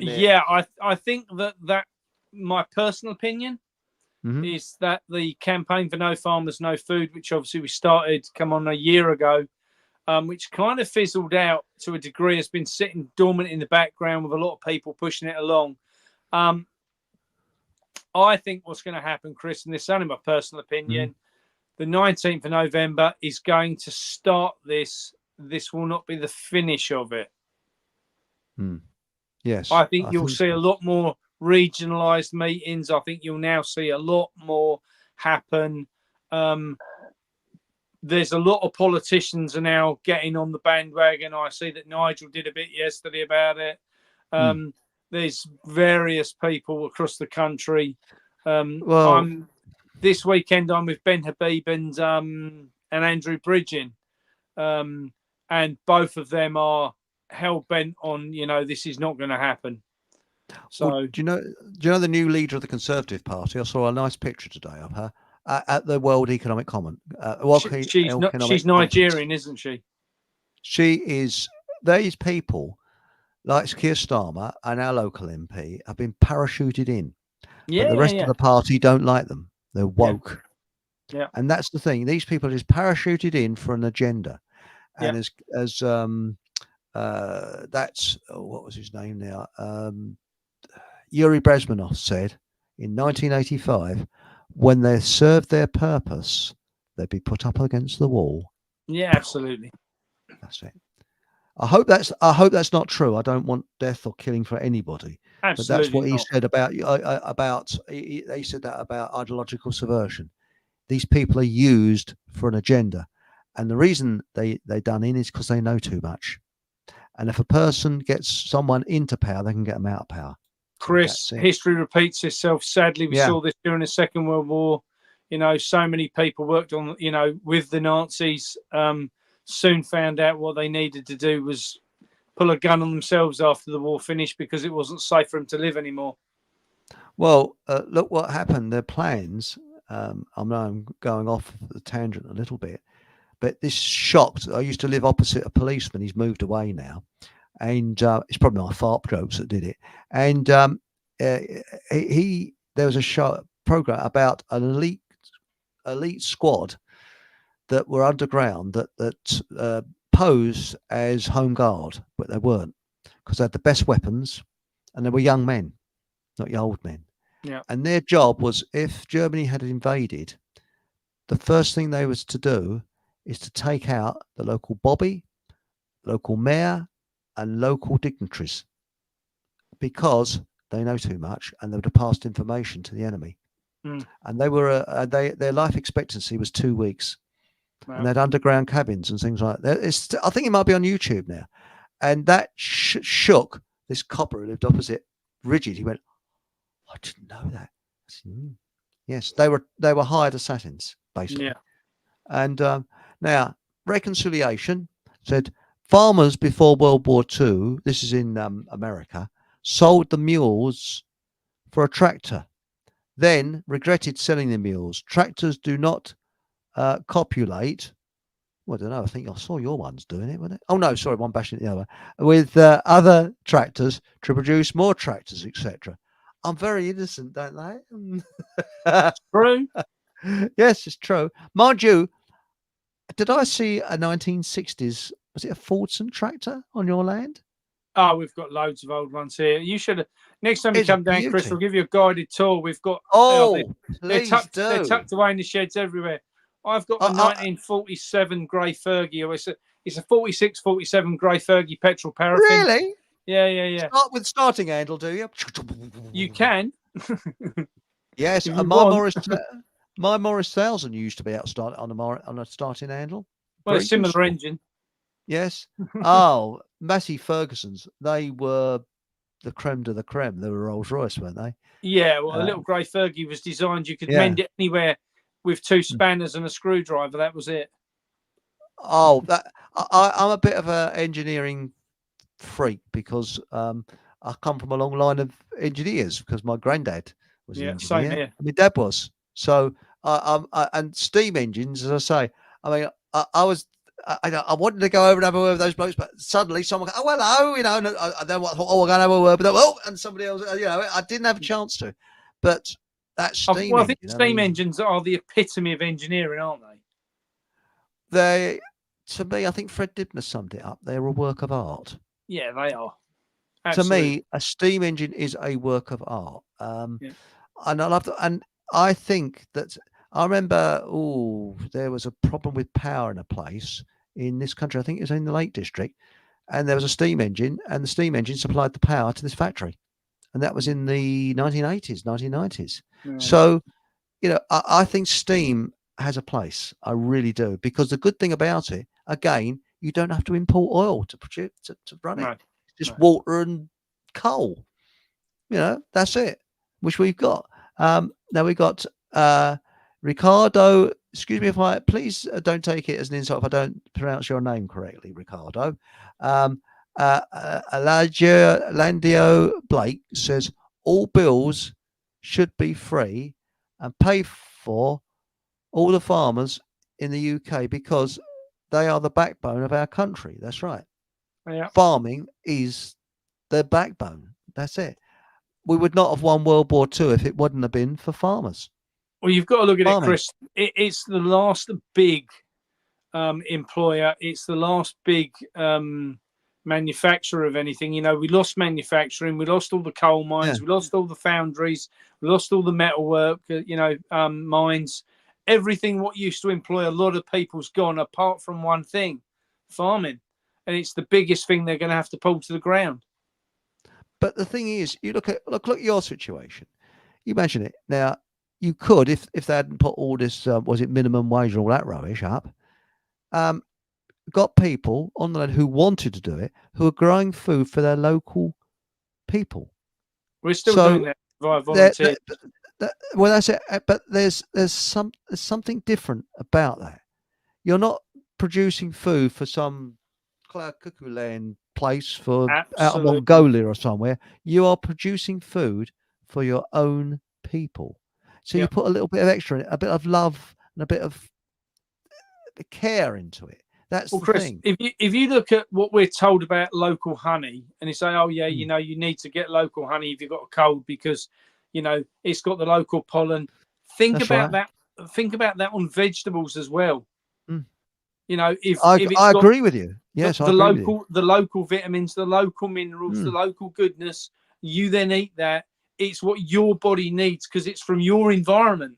Yeah, I think that my personal opinion is that the campaign for No Farmers, No Food, which obviously we started come on a year ago, which kind of fizzled out to a degree, has been sitting dormant in the background with a lot of people pushing it along. I think what's going to happen, Chris, and this is only my personal opinion, the 19th of November is going to start this. This will not be the finish of it.
Yes.
I think you'll see a lot more regionalised meetings. I think you'll now see a lot more happen. There's a lot of politicians are now getting on the bandwagon. I see that Nigel did a bit yesterday about it. There's various people across the country. This weekend I'm with Ben Habib and Andrew Bridgen, and both of them are hell bent on this is not going to happen. So
do you know the new leader of the Conservative Party? I saw a nice picture today of her at the World Economic Common.
She's Nigerian, isn't she?
She is. These people, like Keir Starmer and our local MP, have been parachuted in.
Yeah,
but the rest of the party don't like them. They're woke.
Yeah.
And that's the thing. These people are just parachuted in for an agenda.
Yeah.
And as that's what was his name now? Yuri Bezmenov said in 1985, when they served their purpose, they'd be put up against the wall.
Yeah. Absolutely.
That's it. I hope that's not true. I don't want death or killing for anybody. But that's
Absolutely
what he
not.
said about. They said that about ideological subversion. These people are used for an agenda, and the reason they done in is because they know too much. And if a person gets someone into power, they can get them out of power.
Chris,
That's it.
history repeats itself. Sadly, we
Yeah.
saw this during the Second World War. So many people worked on, with the Nazis, soon found out what they needed to do was pull a gun on themselves after the war finished because it wasn't safe for them to live anymore.
Well, look what happened. Their plans. I know I'm going off the tangent a little bit, but this shocked. I used to live opposite a policeman. He's moved away now, and it's probably my fart jokes that did it. And uh, there was a show program about an elite squad that were underground that posed as home guard, but they weren't because they had the best weapons and they were young men, not young old men.
Yeah.
And their job was, if Germany had invaded, the first thing they was to do is to take out the local bobby, local mayor, and local dignitaries because they know too much and they would have passed information to the enemy.
Mm.
And their life expectancy was 2 weeks, and
Wow.
they had underground cabins and things like that. I think it might be on YouTube now, and that shook this copper who lived opposite Rigid. He went, "I didn't know that." I said, yes, they were hired assassins basically.
Yeah.
And now reconciliation said farmers before World War II. This is in America. Sold the mules for a tractor, then regretted selling the mules. Tractors do not copulate. Well, I don't know. I think I saw your ones doing it, wasn't it? Oh no, sorry, one bashing the other. With other tractors to produce more tractors, etc. I'm very innocent, don't they?
True.
Yes, it's true. Mind you, did I see a 1960s? Was it a Fordson tractor on your land?
Oh, we've got loads of old ones here. You should. Next time you
It's a
come down, Chris,
beauty.
we'll give you a guided tour. We've got.
Oh,
They're
please
tucked. They're
do.
tucked away in the sheds everywhere. I've got a
I,
1947 grey Fergie. Or it's a 46, 47 grey Fergie petrol paraffin.
really?
Yeah.
Start with starting handle, do you?
You can.
Yes,
if you
my
want.
Morris 1000 used to be out on a starting handle.
Well, a
Very
similar
useful.
engine.
Yes. Oh, Massey Ferguson's. They were the creme de la creme. They were Rolls Royce, weren't they?
Yeah, well, a little grey Fergie was designed. You could
Yeah.
mend it anywhere with 2 spanners and a screwdriver. That was it.
Oh, I'm a bit of an engineering freak because I come from a long line of engineers because my granddad was an
Same
engineer.
here.
And my dad was. So and steam engines, as I say. I mean, I wanted to go over and have a word with those blokes, but suddenly someone goes, "Oh, hello," and then I thought, "Oh, we're going to have a word with them." Oh, and somebody else, I didn't have a chance to. But that steam
I
engine,
think steam engines are the epitome of engineering, aren't
they? To me, I think Fred Dibner summed it up. They're a work of art.
Yeah, they are. Absolutely.
To me, a steam engine is a work of art.
Yeah.
And I love that. And I think that I remember, there was a problem with power in a place in this country. I think it was in the Lake District. And there was a steam engine, and the steam engine supplied the power to this factory. And that was in the 1980s, 1990s.
Yeah.
So, I think steam has a place. I really do. Because the good thing about it, again, you don't have to import oil to produce to run it. Just water and coal. That's it, which we've got. Now we've got Ricardo. Excuse me if please don't take it as an insult if I don't pronounce your name correctly, Ricardo. Elijah Landio Blake says all bills should be free and pay for all the farmers in the UK because they are the backbone of our country. That's right.
Yeah.
Farming is the backbone. That's it. We would not have won World War II if it wouldn't have been for farmers.
Well, you've got to look at it,
farming.
Chris. It's the last big employer. It's the last big manufacturer of anything. You know, we lost manufacturing. We lost all the coal mines.
Yeah.
We lost all the foundries. We lost all the metalwork. Mines. Everything what used to employ a lot of people's gone, apart from one thing, farming, and it's the biggest thing they're going to have to pull to the ground.
But the thing is, you look at your situation. You imagine it now. You could, if they hadn't put all this, was it minimum wage and all that rubbish up, got people on the land who wanted to do it, who are growing food for their local people.
We're still doing that via volunteers.
Well, that's it. But there's something different about that. You're not producing food for some cloud cuckoo land place for out of Mongolia or somewhere. You are producing food for your own people. So you put a little bit of extra in it, a bit of love and a bit of care into it. That's the
Chris,
thing.
If you look at what we're told about local honey, and you say, oh yeah, you know, you need to get local honey if you've got a cold because, you know, it's got the local pollen. Think about that. Think about that on vegetables as well. You know, if it's
I agree with you. Yes,
the local vitamins, the local minerals, the local goodness, you then eat that. It's what your body needs because it's from your environment.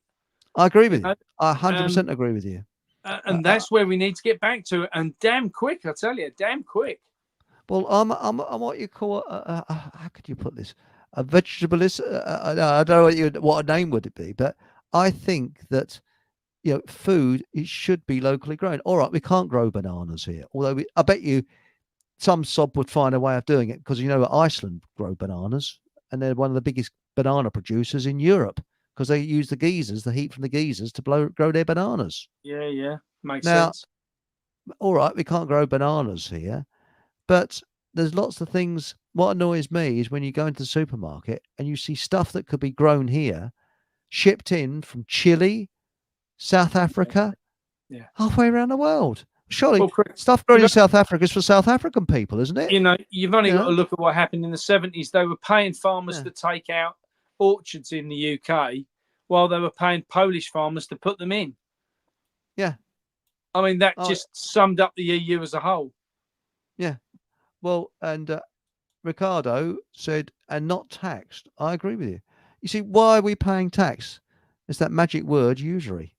I agree with you. I 100% agree with you.
And that's where we need to get back to it, and damn quick, I tell you, damn quick.
Well, I'm what you call how could you put this? A vegetalist. I don't know what a name would it be, but I think that food it should be locally grown. All right, we can't grow bananas here, although I bet you some sob would find a way of doing it because Iceland grow bananas and they're one of the biggest banana producers in Europe. Because they use the heat from the geysers to grow their bananas.
Yeah, makes sense.
All right, we can't grow bananas here, but there's lots of things. What annoys me is when you go into the supermarket and you see stuff that could be grown here, shipped in from Chile, South Africa, halfway around the world. Surely stuff grown in South Africa is for South African people, isn't it?
You know, you've only got to look at what happened in the 70s. They were paying farmers to take out orchards in the UK while they were paying Polish farmers to put them in.
Yeah.
I mean, that just summed up the EU as a whole.
Yeah. Well, and Ricardo said, and not taxed. I agree with you. You see, why are we paying tax? It's that magic word, usury,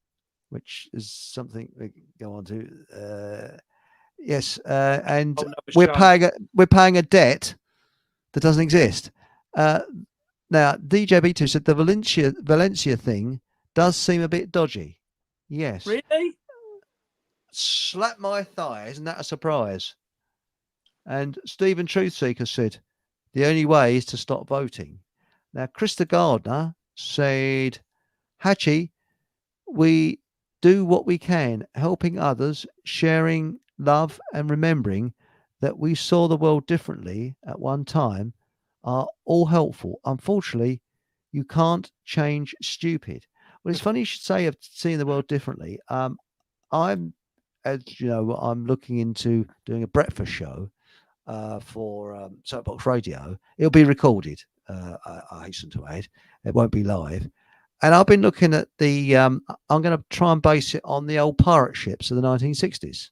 which is something we go on to. Yes. And we're paying a debt that doesn't exist. Now, DJB2 said the Valencia thing does seem a bit dodgy. Yes.
Really?
Slap my thigh. Isn't that a surprise? And Stephen Truthseeker said, the only way is to stop voting. Now, Krista Gardner said, Hachi, we do what we can, helping others, sharing love and remembering that we saw the world differently at one time are all helpful. Unfortunately, you can't change stupid. Well, it's funny you should say of seeing the world differently. I'm, as you know, I'm looking into doing a breakfast show for Soapbox Radio. It'll be recorded, I hasten to add. It won't be live. And I've been looking at I'm going to try and base it on the old pirate ships of the 1960s,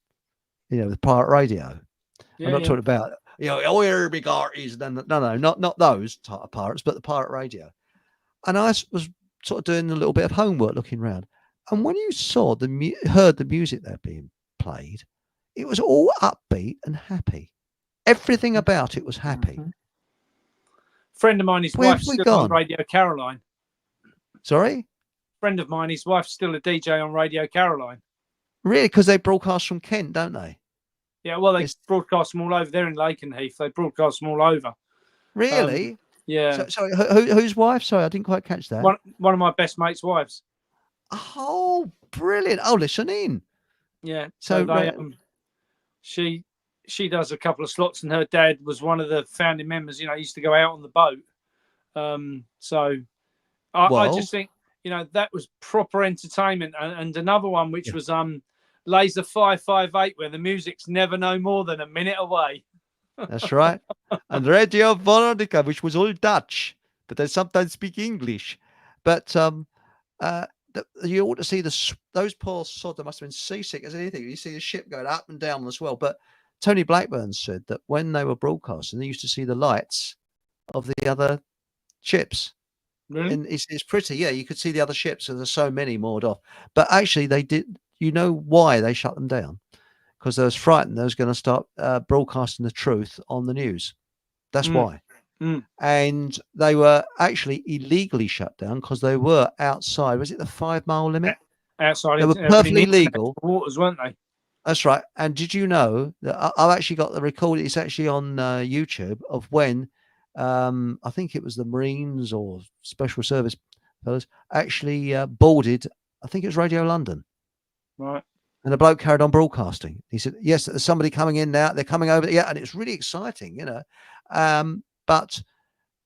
with pirate radio. I'm not talking about, oh, big arties. No, not those type of pirates, but the pirate radio. And I was sort of doing a little bit of homework looking around. And when you heard the music that being played, it was all upbeat and happy. Everything about it was happy.
Friend of mine, his wife's still on Radio Caroline.
Sorry?
Friend of mine, his wife's still a DJ on Radio Caroline.
Really? Because they broadcast from Kent, don't they?
Yeah, well, they broadcast them all over. They're in Lakenheath. They broadcast them all over.
Really?
Yeah.
Sorry, whose wife? Sorry, I didn't quite catch that.
One of my best mates' wives.
Oh, brilliant. Oh, listen in.
Yeah. So they, she does a couple of slots, and her dad was one of the founding members. He used to go out on the boat. So I just think, that was proper entertainment. And another one, which was Laser 558, where the music's never no more than a minute away.
That's right. And Radio Veronica, which was all Dutch, but they sometimes speak English. But you ought to see those poor sod. They must have been seasick as anything. You see the ship going up and down as well. But Tony Blackburn said that when they were broadcasting, they used to see the lights of the other ships.
Really?
And it's pretty. Yeah, you could see the other ships, and there's so many moored off. But actually, they did. You know why they shut them down? Because they was frightened they was going to start broadcasting the truth on the news. That's why. And they were actually illegally shut down because they were outside. Was it the 5 mile limit?
Outside.
They were perfectly legal.
Waters, weren't they?
That's right. And did you know that I've actually got the recording? It's actually on YouTube of when I think it was the Marines or Special Service fellas actually boarded. I think it was Radio London.
Right.
And the bloke carried on broadcasting. He said, "Yes, there's somebody coming in now. They're coming over." Yeah, and it's really exciting, you know. But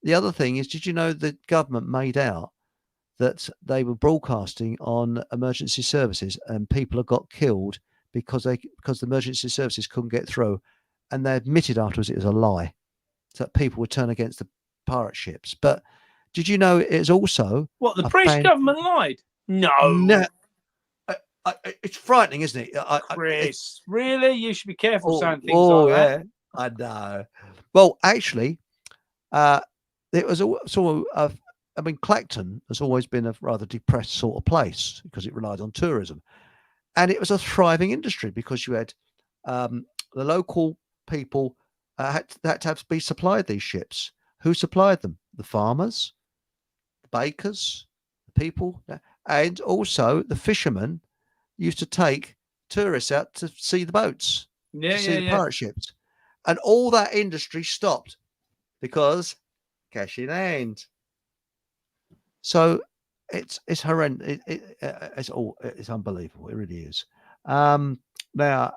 the other thing is, did you know the government made out that they were broadcasting on emergency services and people have got killed because the emergency services couldn't get through, and they admitted afterwards it was a lie, so that people would turn against the pirate ships. But did you know it's also
what the British government lied?
No. It's frightening, isn't it?
Chris, really? You should be careful saying things like that.
I know. Well, actually, it was sort of. I mean, Clacton has always been a rather depressed sort of place because it relied on tourism, and it was a thriving industry because you had the local people had to have to be supplied these ships. Who supplied them? The farmers, the bakers, the people, and also the fishermen used to take tourists out to see the boats, to see the pirate ships, and all that industry stopped because cash in hand. So it's horrendous. It's unbelievable. It really is. Now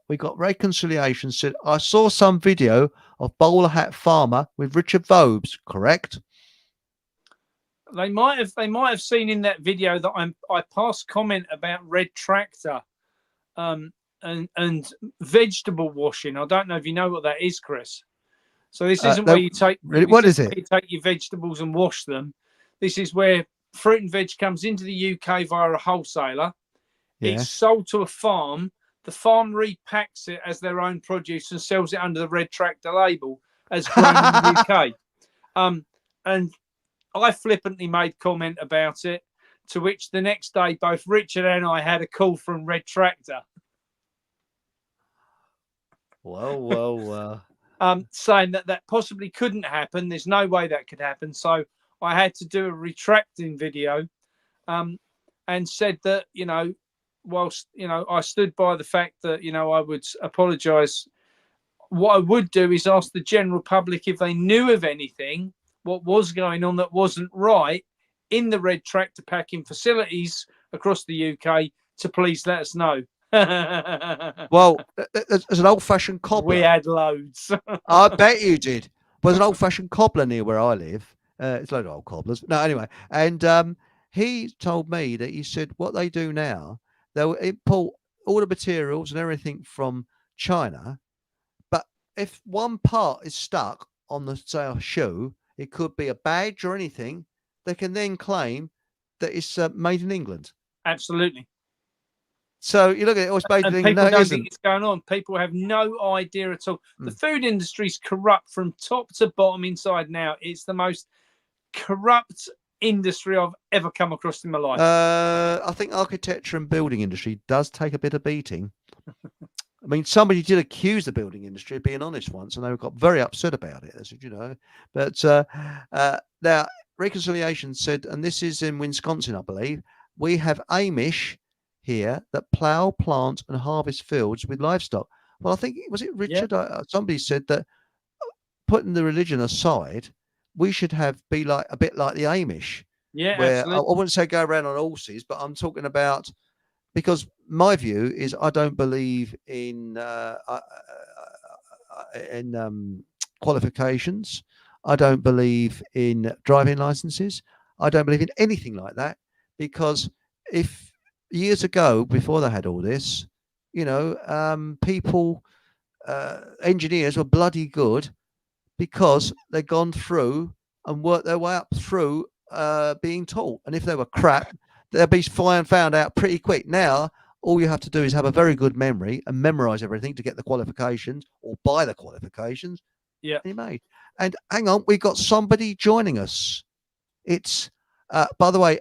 we got reconciliation. Said I saw some video of bowler hat farmer with Richard Vobes. Correct.
They might have seen in that video that I passed comment about red tractor, and vegetable washing. I don't know if you know what that is, Chris. So this isn't where you take.
Really, what is it?
You take your vegetables and wash them. This is where fruit and veg comes into the UK via a wholesaler. Yeah. It's sold to a farm. The farm repacks it as their own produce and sells it under the red tractor label as grown in the UK. And I flippantly made comment about it, to which the next day both Richard and I had a call from Red Tractor.
Whoa.
Saying that possibly couldn't happen. There's no way that could happen. So I had to do a retracting video, and said that, you know, whilst, you know, I stood by the fact that, you know, I would apologise. What I would do is ask the general public if they knew of anything, what was going on that wasn't right in the red tractor packing facilities across the UK, to please let us know.
Well, there's an old-fashioned cobbler.
We had loads.
I bet you did. There's an old-fashioned cobbler near where I live. It's a load of old cobblers. No, anyway. And he told me that he said what they do now, they'll import all the materials and everything from China. But if one part is stuck on the, say, a shoe, it could be a badge or anything, they can then claim that it's made in England.
Absolutely.
So you look at it, it's made in England.
People
no,
don't
isn't.
think it's going on. People have no idea at all. The food industry's corrupt from top to bottom, inside and out. It's the most corrupt industry I've ever come across in my life.
I think architecture and building industry does take a bit of beating. I mean, somebody did accuse the building industry of being honest once, and they got very upset about it, as you know. But now, Reconciliation said, and this is in Wisconsin, I believe, we have Amish here that plough, plant, and harvest fields with livestock. Well, I think, was it Richard? Yeah. Somebody said that putting the religion aside, we should be like a bit like the Amish.
Yeah,
where
absolutely.
I wouldn't say go around on horses, but I'm talking about, because my view is I don't believe in qualifications. I don't believe in driving licenses. I don't believe in anything like that, because if years ago, before they had all this, you know, people, engineers were bloody good because they'd gone through and worked their way up through being taught. And if they were crap, they'll be found out pretty quick. Now, all you have to do is have a very good memory and memorize everything to get the qualifications or buy the qualifications.
Yeah.
And you're made. And hang on, we've got somebody joining us. It's, by the way,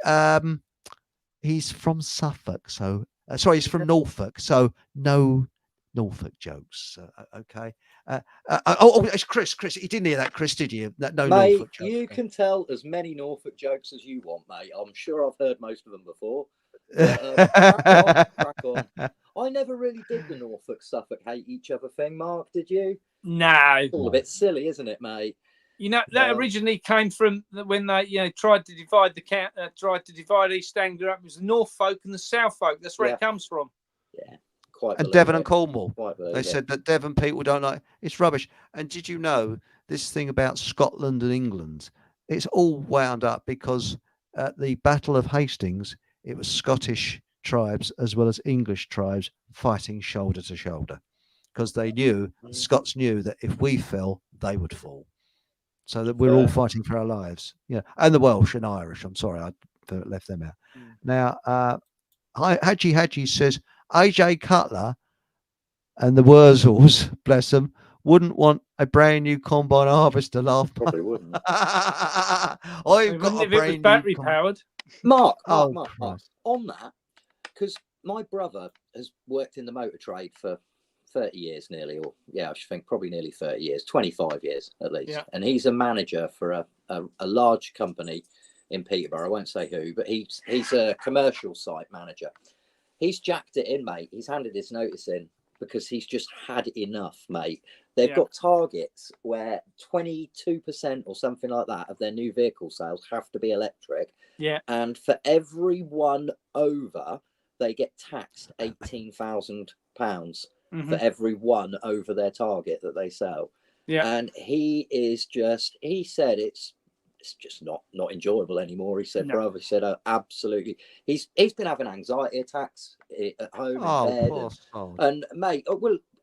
he's from Suffolk. So, sorry, he's from Norfolk. So, no Norfolk jokes. Okay. It's Chris. Chris, you didn't hear that, Chris, did you? No
Mate,
Norfolk jokes.
you can tell as many Norfolk jokes as you want, mate. I'm sure I've heard most of them before. But, crack on. I never really did the Norfolk Suffolk hate each other thing, Mark. Did you?
No.
It's all a bit silly, isn't it, mate?
You know, that originally came from when they, tried to divide East Anglia up. It was the North Folk and the South Folk. That's where it comes from.
Yeah, quite.
And Devon and Cornwall.
They
said that Devon people don't like it's rubbish. And did you know this thing about Scotland and England? It's all wound up because at the Battle of Hastings, it was Scottish tribes as well as English tribes fighting shoulder to shoulder because they knew, the Scots knew that if we fell, they would fall. So that we're all fighting for our lives. Yeah. And the Welsh and Irish. I'm sorry, I left them out. Now, Hadji says AJ Cutler and the Wurzels, bless them, wouldn't want a brand new combine harvester. Laugh.
Probably wouldn't.
I've got a brand new
battery powered.
Mark,
on
that, because my brother has worked in the motor trade for 30 years nearly, or I should think probably nearly 30 years, 25 years at least. Yeah. And he's a manager for a large company in Peterborough. I won't say who, but he's a commercial site manager. He's jacked it in, mate. He's handed his notice in because he's just had enough, mate. They've got targets where 22% or something like that of their new vehicle sales have to be electric.
Yeah.
And for every one over, they get taxed £18,000 for every one over their target that they sell. Yeah. And he said it's just not enjoyable anymore. He said, brother, he said, absolutely. He's been having anxiety attacks at home in bed. And mate,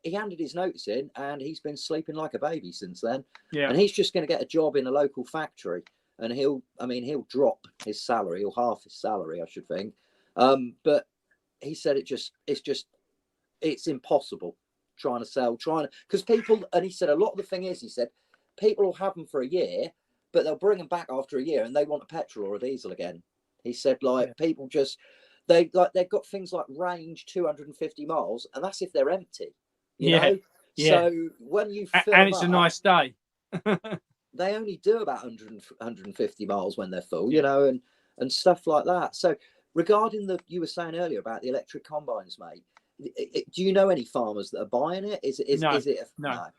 he handed his notice in and he's been sleeping like a baby since then. Yeah. And he's just going to get a job in a local factory and he'll drop his salary or half his salary, I should think. But he said it's impossible because people, and he said a lot of the thing is, he said, people will have them for a year, but they'll bring them back after a year and they want a petrol or a diesel again. He said, people just, they've got things like range 250 miles and that's if they're empty, you know? Yeah. So when you fill
and it's a nice day.
They only do about 150 miles when they're full, you know, and stuff like that. So regarding you were saying earlier about the electric combines, mate, do you know any farmers that are buying it? No,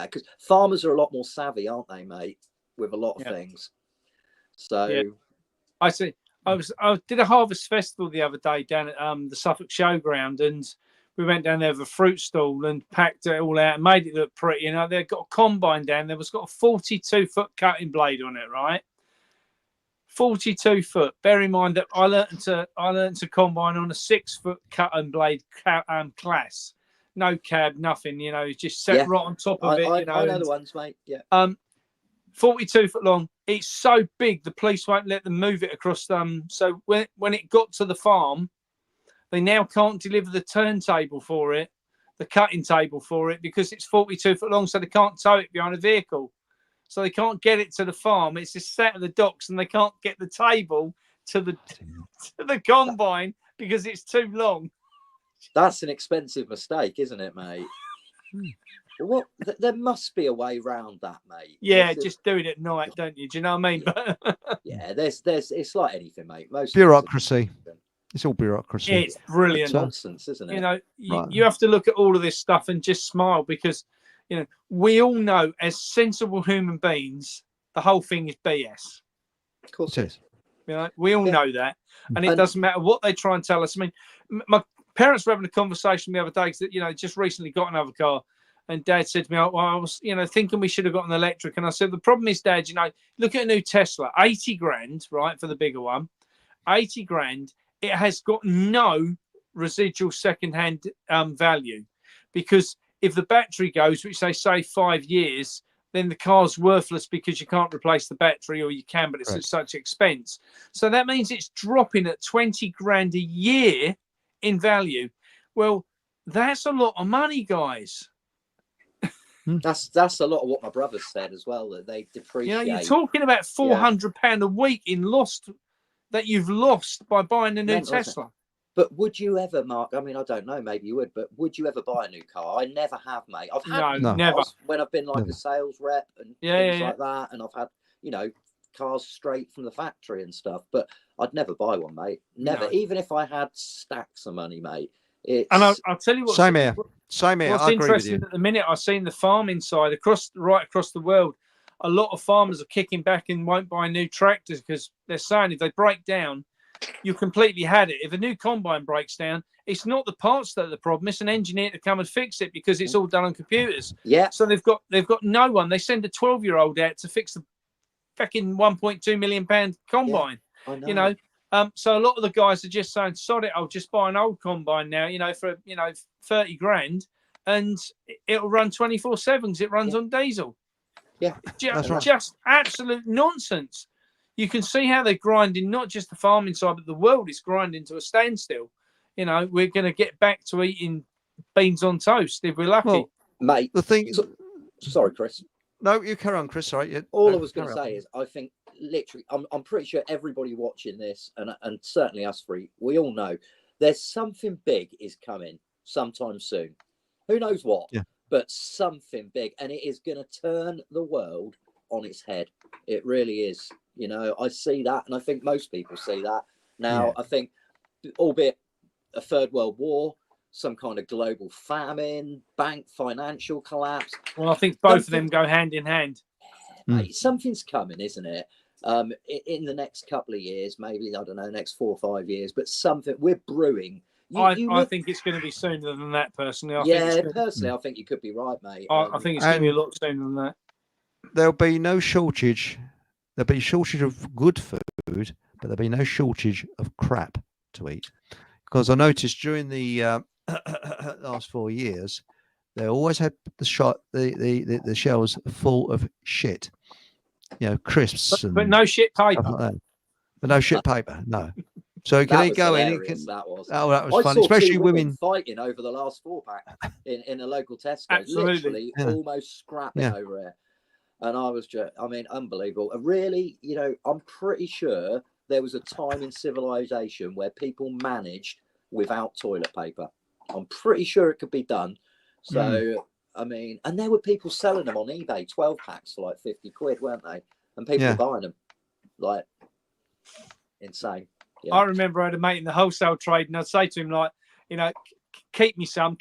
because farmers are a lot more savvy, aren't they, mate, with a lot of things. So
I see. I did a harvest festival the other day down at the Suffolk Showground, and we went down there with a fruit stall and packed it all out and made it look pretty. You know, they've got a combine down there. It's got a 42-foot cutting blade on it, right? 42 foot. Bear in mind that I learned to combine on a 6-foot cutting blade class. No cab, nothing. You know, just set right on top of it.
I know the ones, mate. Yeah.
42 foot long. It's so big the police won't let them move it across. So when it got to the farm, they now can't deliver the turntable for it, the cutting table for it, because it's 42 foot long. So they can't tow it behind a vehicle. So they can't get it to the farm. It's just sat at the docks, and they can't get the table to the combine because it's too long.
That's an expensive mistake, isn't it, mate? Well, there must be a way around that, mate.
Yeah, just do it at night, don't you? Do you know what I mean?
Yeah, there's it's like anything, mate. Most
bureaucracy. It's all bureaucracy.
It's brilliant.
It's nonsense, isn't it?
You know, you have to look at all of this stuff and just smile because, you know, we all know as sensible human beings, the whole thing is BS.
Of course it is.
You know, we all know that. And it doesn't matter what they try and tell us. I mean, my parents were having a conversation the other day that, you know, just recently got another car. And Dad said to me, I was, you know, thinking we should have got an electric. And I said, the problem is, Dad, you know, look at a new Tesla, 80 grand, right, for the bigger one, 80 grand. It has got no residual secondhand value because if the battery goes, which they say 5 years, then the car's worthless because you can't replace the battery, or you can, but it's at such expense. So that means it's dropping at 20 grand a year in value. Well, that's a lot of money, guys.
That's a lot of what my brother said as well, that they depreciate.
You're talking about £400 a week in lost that you've lost by buying a new Tesla.
But would you ever, Mark? I mean, I don't know, maybe you would, but would you ever buy a new car? I never have, mate. I've had
never.
When I've been like a sales rep and things like that, and I've had, cars straight from the factory and stuff, but I'd never buy one, mate. Never. Even if I had stacks of money, mate.
And I'll tell you what.
Same here. What's
interesting at the minute, I've seen the farming side right across the world. A lot of farmers are kicking back and won't buy new tractors because they're saying if they break down, you completely had it. If a new combine breaks down, it's not the parts that are the problem. It's an engineer to come and fix it because it's all done on computers.
Yeah.
So they've got no one. They send a 12-year-old out to fix the fucking £1.2 million combine.
Yeah, I know.
So a lot of the guys are just saying, sod it, I'll just buy an old combine now, for 30 grand, and it'll run 24/7 because it runs on diesel.
Yeah,
just absolute nonsense. You can see how they're grinding, not just the farming side, but the world is grinding to a standstill. We're going to get back to eating beans on toast if we're lucky.
Well, mate,
the thing.
Sorry, Chris.
No, you carry on, Chris. Sorry.
All I was going to say is, I think literally, I'm pretty sure everybody watching this, and certainly us three, we all know there's something big is coming sometime soon. Who knows what?
Yeah.
But something big, and it is going to turn the world on its head. It really is. I see that, and I think most people see that now. Yeah. I think, albeit a third world war, some kind of global famine, bank financial collapse.
Well, I think both of them go hand in hand.
Mate, something's coming, isn't it? In the next couple of years, maybe, I don't know, next 4 or 5 years, but something we're brewing.
I think it's going to be sooner than that, personally.
I think you could be right, mate.
I think it's going to be a lot sooner than that.
There'll be no shortage. There'll be a shortage of good food, but there'll be no shortage of crap to eat. Because I noticed during the last 4 years, they always had the shelves full of shit. Crisps.
But no shit paper.
Like but no shit paper, no. So can he go in?
That was
fun, especially women
fighting over the last 4-pack in a local Tesco.
Absolutely.
Literally almost scrapping over it. And I was just, unbelievable. Really, I'm pretty sure there was a time in civilization where people managed without toilet paper. I'm pretty sure it could be done. So, and there were people selling them on eBay, 12 packs for like 50 quid, weren't they? And people were buying them. Like, insane. Yeah.
I remember I had a mate in the wholesale trade, and I'd say to him, keep me some.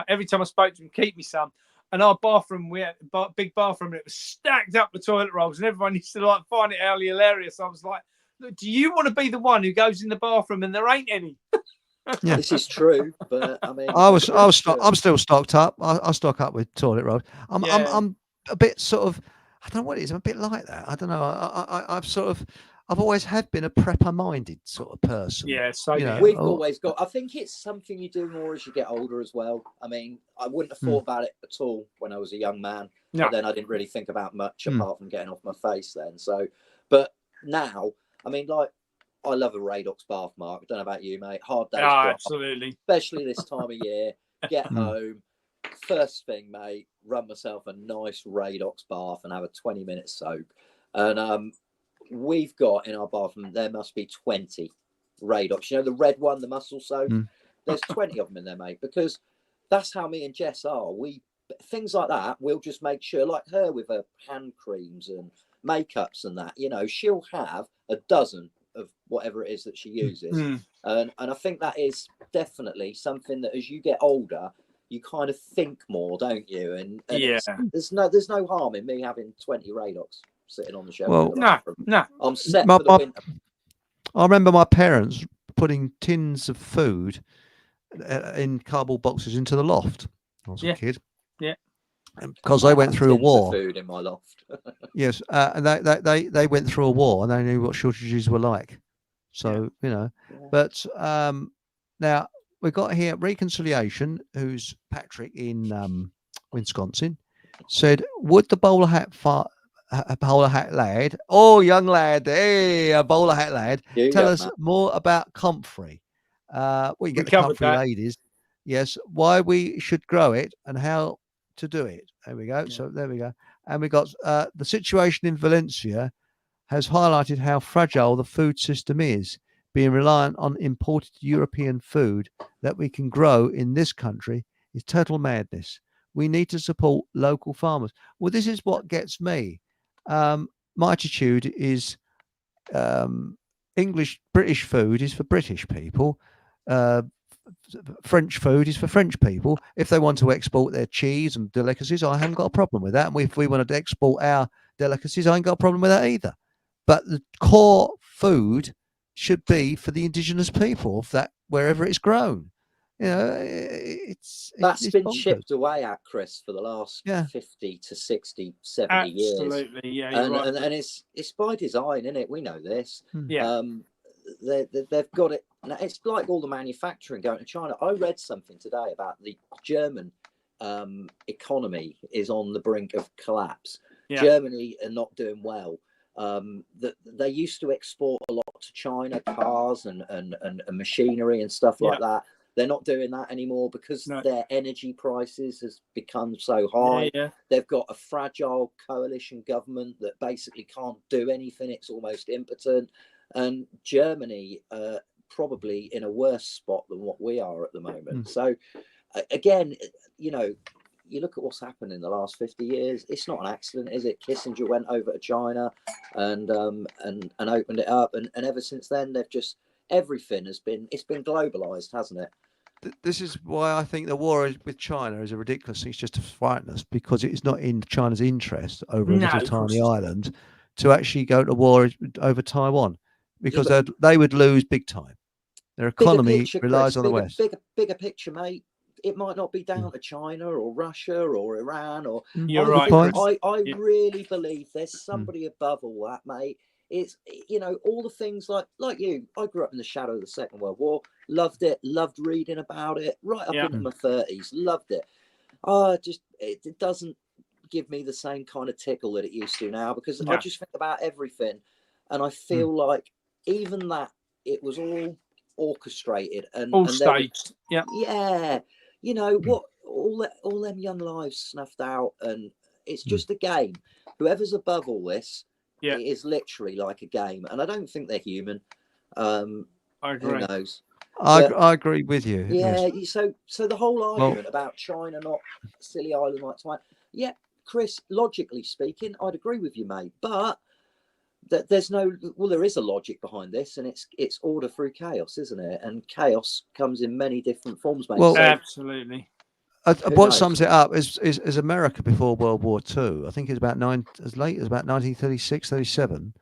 Every time I spoke to him, keep me some. And our bathroom, we had a big bathroom, and it was stacked up with toilet rolls, and everyone used to find it highly hilarious. I was like, look, do you want to be the one who goes in the bathroom and there ain't any?
Yeah. This is true, but
I'm still stocked up. I stock up with toilet rolls. I'm a bit sort of, I don't know what it is. I'm a bit like that. I don't know. I've always had been a prepper-minded sort of person.
Yeah, so
we've always got. I think it's something you do more as you get older as well. I wouldn't have thought about it at all when I was a young man. No. But then I didn't really think about much apart from getting off my face then. So, but now, I love a Radox bath, Mark. I don't know about you, mate. Hard days.
Absolutely.
Especially this time of year. Get home. First thing, mate, run myself a nice Radox bath and have a 20-minute soak. And we've got in our bathroom, there must be 20 Radox. The red one, the muscle soap. There's 20 of them in there, mate, because that's how me and Jess are. Things like that, we'll just make sure, like her with her hand creams and makeups and that, she'll have a dozen of whatever it is that she uses. And I think that is definitely something that as you get older, you kind of think more, don't you? And there's no harm in me having 20 Radox sitting on the shelf.
Well,
no.
I'm set for the winter.
I remember my parents putting tins of food in cardboard boxes into the loft. I was a kid.
Yeah.
Because they went through a war.
Food in my loft.
Yes, and they went through a war and they knew what shortages were like. So but now we've got here Reconciliation, who's Patrick in Wisconsin. said, would the bowler hat lad, oh, young lad, hey, a bowler hat lad, tell us more about comfrey. Well, you get the comfrey ladies. Yes, why we should grow it and how to do it. There we go. Yeah. So there we go. And we got the situation in Valencia has highlighted how fragile the food system is, being reliant on imported European food that we can grow in this country is total madness. We need to support local farmers. Well, this is what gets me. My attitude is British food is for British people. French food is for French people. If they want to export their cheese and delicacies, I haven't got a problem with that. And if we want to export our delicacies, I ain't got a problem with that either. But the core food should be for the indigenous people of that wherever it's grown. You know,
that's been
bonkers.
chipped away at, Chris, for the last 50 to 60, 70 years.
Absolutely, yeah.
And it's by design, isn't it? We know this.
Yeah.
They've got it. It's like all the manufacturing going to China. I read something today about the German economy is on the brink of collapse. Yeah. Germany are not doing well. That they used to export a lot to China, cars and machinery and stuff like that. They're not doing that anymore because their energy prices has become so high. Yeah. They've got a fragile coalition government that basically can't do anything. It's almost impotent. And Germany probably in a worse spot than what we are at the moment. So again, you know, you look at what's happened in the last 50 years. It's not an accident, is it? Kissinger went over to China and opened it up, and ever since then they've just everything has been globalized, hasn't it?
This is why I think the war with China is a ridiculous thing. It's just to frighten us because it is not in China's interest over a little tiny island to actually go to war over Taiwan, because they would lose big time. Their economy relies on the West.
Bigger picture, mate. It might not be down to China or Russia or Iran or.
You're right.
I really believe there's somebody above all that, mate. It's, you know, all the things like you. I grew up in the shadow of the Second World War. Loved it. Loved reading about it. Right up into my 30s. Loved it. It doesn't give me the same kind of tickle that it used to now, because I just think about everything, and I feel like even that it was all orchestrated and
all staged.
Yeah. You know what? All them young lives snuffed out, and it's just a game. Whoever's above all this, it is literally like a game, and I don't think they're human.
I agree.
Who knows?
I agree with you.
Yeah. Yes. So the whole argument about China not a silly island like Taiwan. Yeah, Chris. Logically speaking, I'd agree with you, mate. But there's no. Well, there is a logic behind this, and it's order through chaos, isn't it? And chaos comes in many different forms, mate.
Well,
absolutely.
What sums it up is America before World War II. I think it's about as late as about 1936, 37.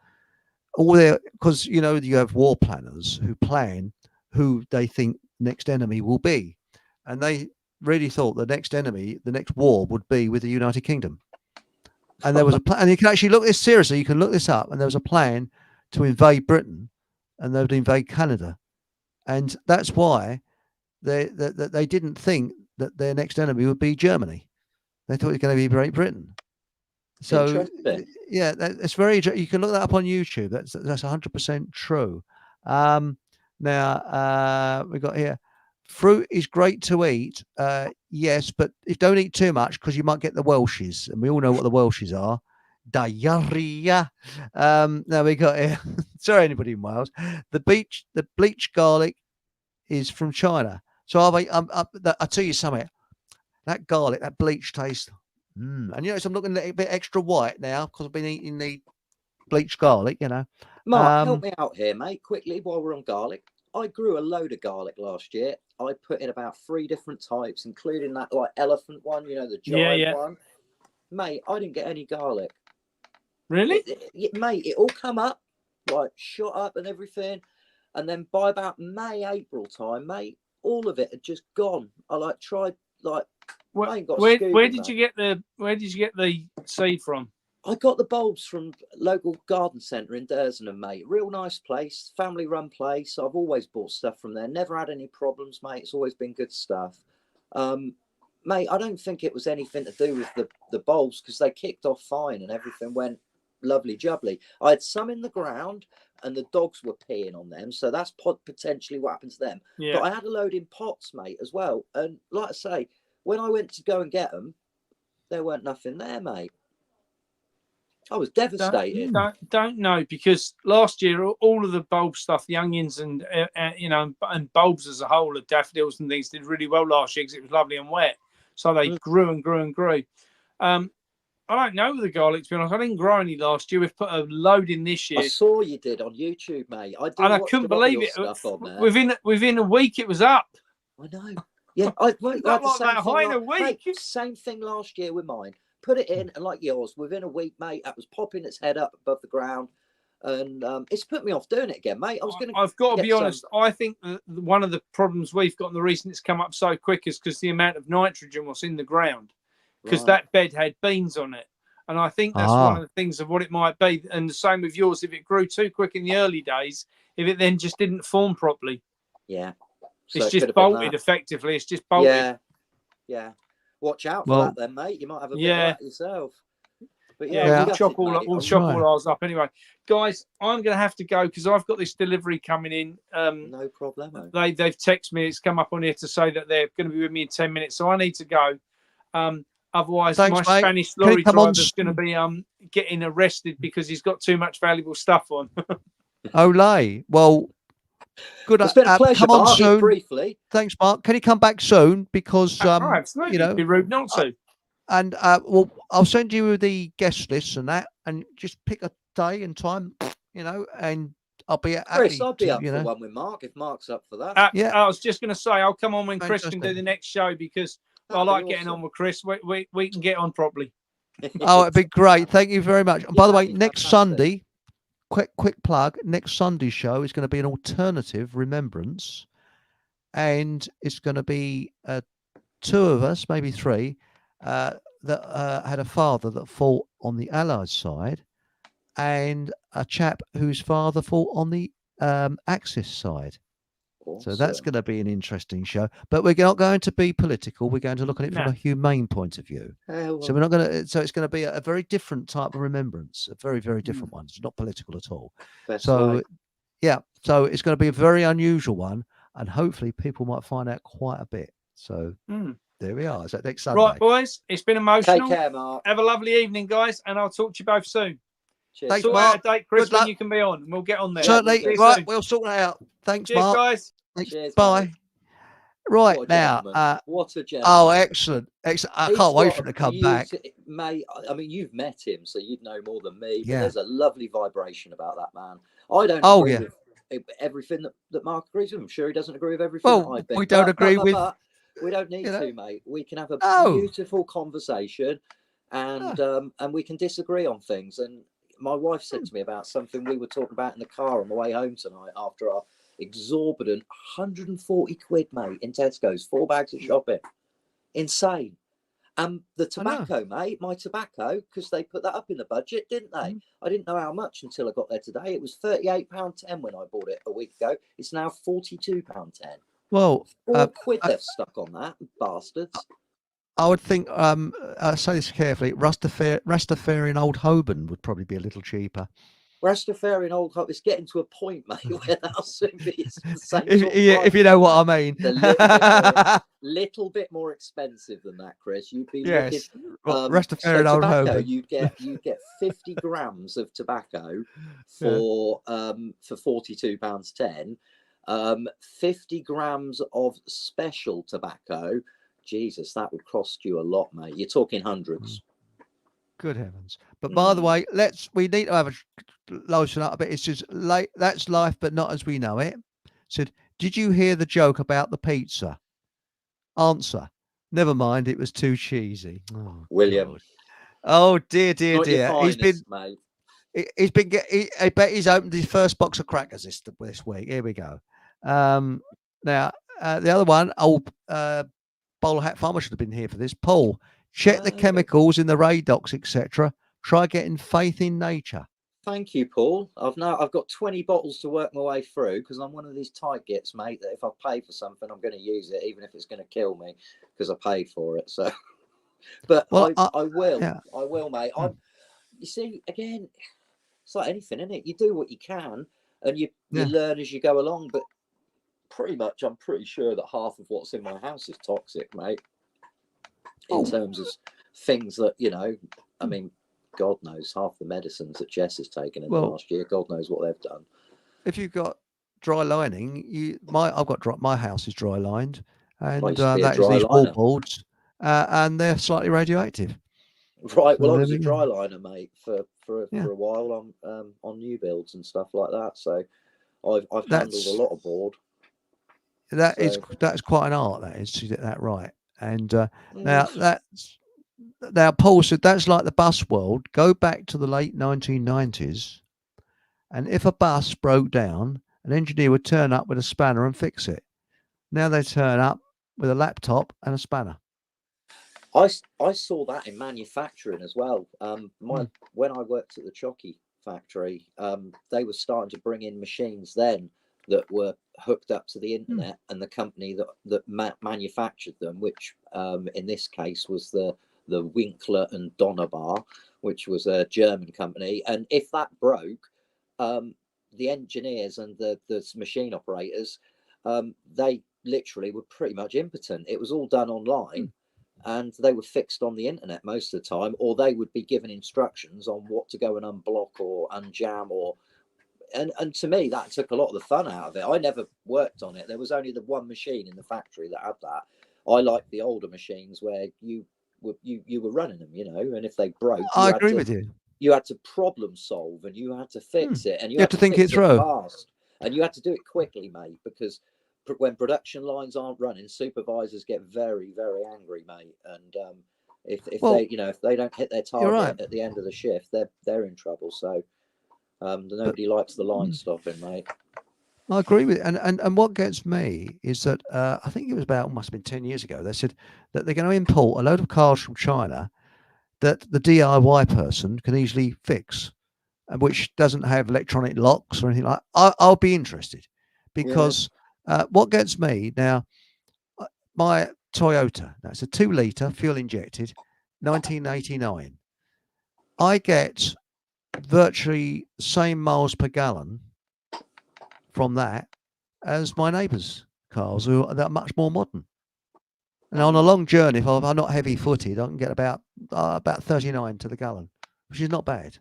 All there, because you know you have war planners who plan who they think next enemy will be, and they really thought the next enemy, the next war, would be with the United Kingdom. And there was a plan, and you can actually look this seriously. You can look this up, and there was a plan to invade Britain, and they would invade Canada, and that's why they didn't think that their next enemy would be Germany. They thought it was going to be Great Britain. So yeah, it's very. You can look that up on YouTube. That's 100% true. Now we got here. Fruit is great to eat. Yes, but don't eat too much because you might get the Welshes, and we all know what the Welshes are. Diarrhea. Now we got here. Sorry, anybody in Wales. The bleached garlic is from China. So I'll tell you something. That garlic, that bleach taste. And you know, so I'm looking a bit extra white now because I've been eating the bleached garlic. You know,
Mark, help me out here, mate. Quickly, while we're on garlic, I grew a load of garlic last year. I put in about 3 different types, including that like elephant one. You know, the giant one. Mate, I didn't get any garlic.
Really?
Mate, it all come up, like shot up and everything, and then by about May, April time, mate, all of it had just gone. I tried. I ain't got
where did you get the seed from?
I got the bulbs from local garden centre in Dursenham, mate. Real nice place, family run place. I've always bought stuff from there. Never had any problems, mate. It's always been good stuff. mate, I don't think it was anything to do with the bulbs, because they kicked off fine and everything went lovely jubbly. I had some in the ground and the dogs were peeing on them, so that's potentially what happened to them.
Yeah.
But I had a load in pots, mate, as well. And like I say, when I went to go and get them, there weren't nothing there, mate. I was devastated.
Don't know, because last year all of the bulb stuff, the onions and and bulbs as a whole, of daffodils and things, did really well last year because it was lovely and wet. So they grew and grew and grew. I don't know the garlic, to be honest. I didn't grow any last year. We've put a load in this year.
I saw you did on YouTube, mate.
I couldn't believe it. Within a week, it was up.
I know. Yeah, I like
that high in a week.
Mate, same thing last year with mine. Put it in, and like yours, within a week, mate, that was popping its head up above the ground, and it's put me off doing it again, mate.
I've got to be honest. I think one of the problems we've got, and the reason it's come up so quick, is because the amount of nitrogen was in the ground, because that bed had beans on it, and I think that's one of the things of what it might be. And the same with yours. If it grew too quick in the early days, if it then just didn't form properly,
so
it's just bolted effectively. It's just bolted.
Yeah. Watch out for that then, mate. You might have a bit of that yourself. But
we'll chop all ours up anyway. Guys, I'm going to have to go because I've got this delivery coming in.
No problem.
They've texted me. It's come up on here to say that they're going to be with me in 10 minutes. So I need to go. Otherwise, my Spanish lorry driver's going to be getting arrested because he's got too much valuable stuff on.
Olay. Well, good.
It's been a pleasure,
come on
Mark,
soon.
Briefly.
Thanks, Mark. Can you come back soon? Because
absolutely. It'd be rude not to.
And well, I'll send you the guest lists and that, and just pick a day and time, and I'll be happy.
Chris, I'll be up for one with Mark if Mark's up for that.
I was just going to say, I'll come on when Chris can do the next show, because I like getting on with Chris. We can get on properly.
Oh, it'd be great. Thank you very much. And by the way, next Sunday, quick plug, next Sunday's show is going to be an alternative remembrance, and it's going to be two of us, maybe three, that had a father that fought on the Allied side, and a chap whose father fought on the Axis side. Awesome. So that's going to be an interesting show. But we're not going to be political. We're going to look at it from a humane point of view. So we're not going to. So it's going to be a very different type of remembrance, a very, very different one. It's not political at all. So it's going to be a very unusual one, and hopefully people might find out quite a bit. So there we are. Is that next Sunday?
Right, boys. It's been emotional.
Take care, Mark.
Have a lovely evening, guys, and I'll talk to you both soon.
Cheers. Thanks,
sort
Mark.
out a date, Chris, when you can be on, and we'll get on there.
Certainly. Right, we'll sort that out. Thanks,
Cheers,
Mark.
Guys.
Thanks.
Cheers,
bye.
Mate.
Right now,
what a gentleman.
Oh, excellent. I can't wait for him to come back.
Mate, I mean, you've met him, so you'd know more than me. But there's a lovely vibration about that man. I don't agree with everything that Mark agrees with. I'm sure he doesn't agree with everything.
Well, we don't agree with.
We don't need to, mate. We can have a beautiful conversation, and we can disagree on things. And my wife said to me about something we were talking about in the car on the way home tonight after our exorbitant 140 quid, mate, in Tesco's, 4 bags of shopping. Insane. The tobacco, mate, my tobacco, because they put that up in the budget, didn't they? I didn't know how much until I got there today. It was £38.10 when I bought it a week ago. It's now £42.10.
Well,
4 quid they've stuck on that, bastards.
I would think, I say this carefully, Rastafarian Old Holborn would probably be a little cheaper.
Rastafarian Old Holborn, it's getting to a point, mate, where that'll soon be the same
if you know what I mean.
A little bit more expensive than that, Chris. You'd be looking,
Rastafarian Old Holborn.
You'd get 50 grams of tobacco for £42.10. 50 grams of special tobacco. Jesus, that would cost you a lot, mate. You're talking hundreds.
Good heavens. But by the way, we need to have a loosen up a bit. It's just that's life, but not as we know it. Said, did you hear the joke about the pizza? Answer, never mind, it was too cheesy. Oh,
William.
God. Oh dear.
Finest,
he's been I bet he's opened his first box of crackers this week. Here we go. Now the other one, old Bowler Hat Farmer should have been here for this. Paul, check the chemicals in the radox, etc. Try getting faith in nature.
Thank you, Paul. I've got 20 bottles to work my way through because I'm one of these tight gits, mate, that if I pay for something, I'm going to use it, even if it's going to kill me because I paid for it. So, but
Well,
I will,
yeah.
I will, mate. You see, again, it's like anything, isn't it? You do what you can and you learn as you go along. But pretty much, I'm pretty sure that half of what's in my house is toxic, mate. In terms of things that, you know, I mean, God knows half the medicines that Jess has taken in the last year. God knows what they've done.
If you've got dry lining, my house is dry lined, and that is these wallboards, and they're slightly radioactive.
Right. Well, I was a dry liner, mate, for a while on new builds and stuff like that. So I've handled a lot of board.
That's quite an art, that is, to get that right. And now Paul said that's like the bus world. Go back to the late 1990s, and if a bus broke down, an engineer would turn up with a spanner and fix it. Now they turn up with a laptop and a spanner.
I saw that in manufacturing as well. When I worked at the Chocky factory, they were starting to bring in machines then that were hooked up to the internet, and the company that manufactured them, which in this case was the Winkler and Donnerbar, which was a German company. And if that broke, the engineers and the machine operators, they literally were pretty much impotent. It was all done online. And they were fixed on the internet most of the time, or they would be given instructions on what to go and unblock or unjam, and to me that took a lot of the fun out of it. I never worked on it. There was only the one machine in the factory that had that. I liked the older machines where you were running them, you know, and if they broke,
I agree with you.
You had to problem solve and you had to fix it, and you had to
think it through
fast, and you had to do it quickly, mate, because when production lines aren't running, supervisors get very, very angry, mate. And if they don't hit their target at the end of the shift, they're in trouble. So nobody likes the line stopping, mate.
I agree with it. And what gets me is that I think it was must have been 10 years ago, they said that they're going to import a load of cars from China that the DIY person can easily fix, which doesn't have electronic locks or anything like that. I'll be interested, because what gets me now, my Toyota, that's a 2-litre fuel injected, 1989. I get virtually the same miles per gallon from that as my neighbours' cars, who are much more modern. And on a long journey, if I'm not heavy-footed, I can get about 39 to the gallon, which is not bad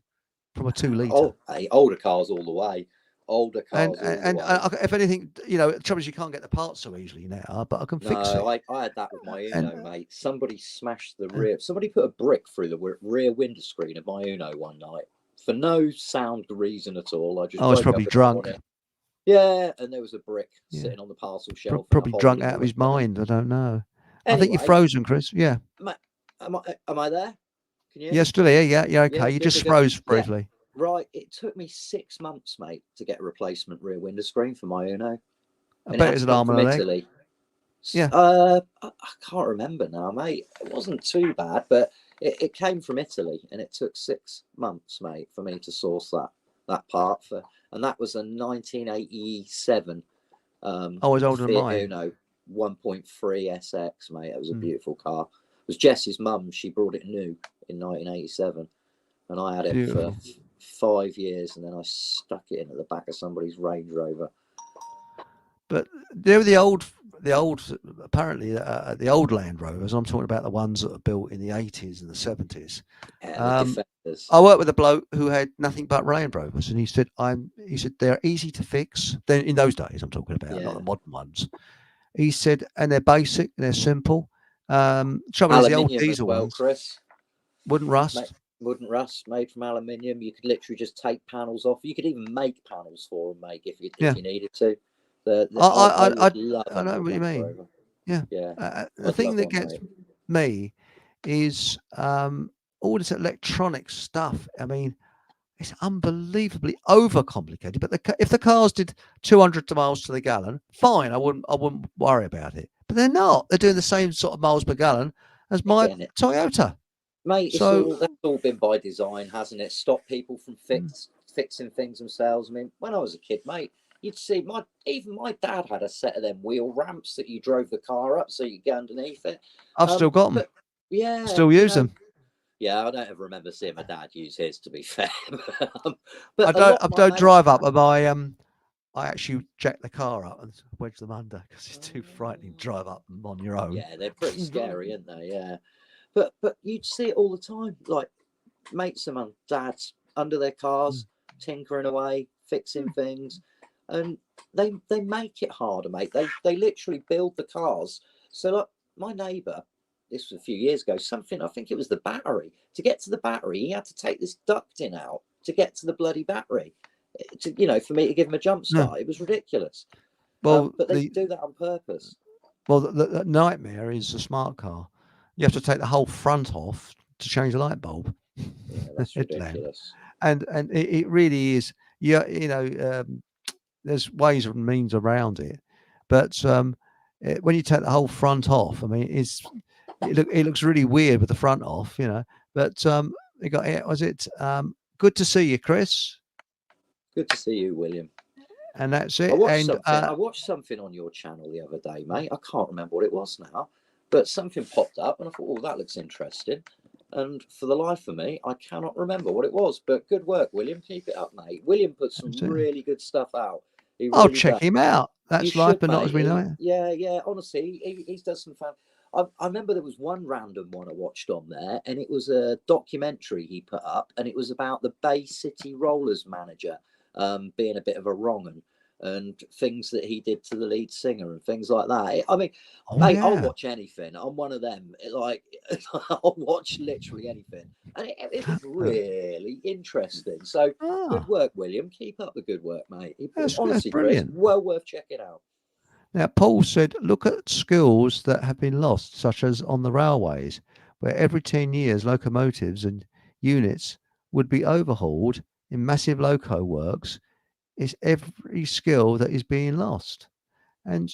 from a 2-litre.
Oh, hey, older cars all the way. Older cars
and if anything, you know, the trouble is you can't get the parts so easily now, but I can fix it.
I had that with my Uno, mate. Somebody smashed the rear. Somebody put a brick through the rear window screen of my Uno one night for no sound reason at all. I was
probably drunk.
Yeah, and there was a brick sitting on the parcel shelf.
Probably drunk out of his mind. I don't know.
Anyway,
I think you're frozen, Chris. Yeah.
Am I there? Can you?
Yeah, still here. Yeah, okay.
Yeah,
you just froze briefly.
Yeah. Right, it took me 6 months, mate, to get a replacement rear window screen for my Uno.
I bet it's an arm and a leg.
Italy.
Yeah.
I can't remember now, mate. It wasn't too bad, but it came from Italy, and it took 6 months, mate, for me to source that part and that was a 1987.
I was older than mine.
Uno 1.3 SX, mate. It was a beautiful car. It was Jess's mum. She brought it new in 1987, and I had it for 5 years, and then I stuck it in at the back of somebody's Range Rover.
But there were the old apparently the old Land Rovers. I'm talking about the ones that were built in the 80s and the 70s. I worked with a bloke who had nothing but Land Rovers, and he said they're easy to fix. Then in those days, I'm talking about, not the modern ones. He said, and they're basic, they're simple. Trouble is the old diesel ones,
Chris,
wouldn't rust.
Wouldn't rust, made from aluminium. You could literally just take panels off. You could even make panels for them, mate, if you needed to. I know what you mean. Yeah. The thing that gets me is all this electronic stuff. I mean, it's unbelievably overcomplicated. But if the cars did 200 miles to the gallon, fine, I wouldn't worry about it. But they're not. They're doing the same sort of miles per gallon as my Toyota. Mate, that's all been by design, hasn't it? Stop people from fixing things themselves. I mean, when I was a kid, mate, you'd see even my dad had a set of them wheel ramps that you drove the car up so you go underneath it.
I've still got them.
Yeah,
still use them.
Yeah, I don't ever remember seeing my dad use his, to be fair. But
I don't drive up, and I actually jack the car up and wedge them under because it's too frightening to drive up them on your own.
Yeah, they're pretty scary, aren't they? Yeah, but you'd see it all the time, like mates and dads under their cars, tinkering away, fixing things, and they make it harder, mate. They literally build the cars. So like my neighbour, this was a few years ago, I think it was the battery. To get to the battery, he had to take this ducting out to get to the bloody battery. For me to give him a jump start. It was ridiculous. Well, but they do that on purpose.
Well, the nightmare is a smart car. You have to take the whole front off to change the light bulb.
Yeah, that's ridiculous.
And it really is. Yeah, there's ways and means around it, but when you take the whole front off, I mean, it looks really weird with the front off, But good to see you, Chris.
Good to see you, William.
And that's it.
I watched something on your channel the other day, mate. I can't remember what it was now, but something popped up and I thought, oh, that looks interesting. And for the life of me, I cannot remember what it was. But good work, William. Keep it up, mate. William puts some really good stuff out.
I'll check him out. That's life, but not as we know it.
Yeah. Honestly, he does some fun. I remember there was one random one I watched on there, and it was a documentary he put up, and it was about the Bay City Rollers manager being a bit of a wrong and things that he did to the lead singer and things like that. I mean, mate, I'll watch anything. I'm one of them. I'll watch literally anything, and it was really interesting. So good work, William. Keep up the good work, mate. Honestly, brilliant. Chris, well worth checking out.
Now, Paul said, look at skills that have been lost, such as on the railways, where every 10 years locomotives and units would be overhauled in massive loco works. It's every skill that is being lost. And,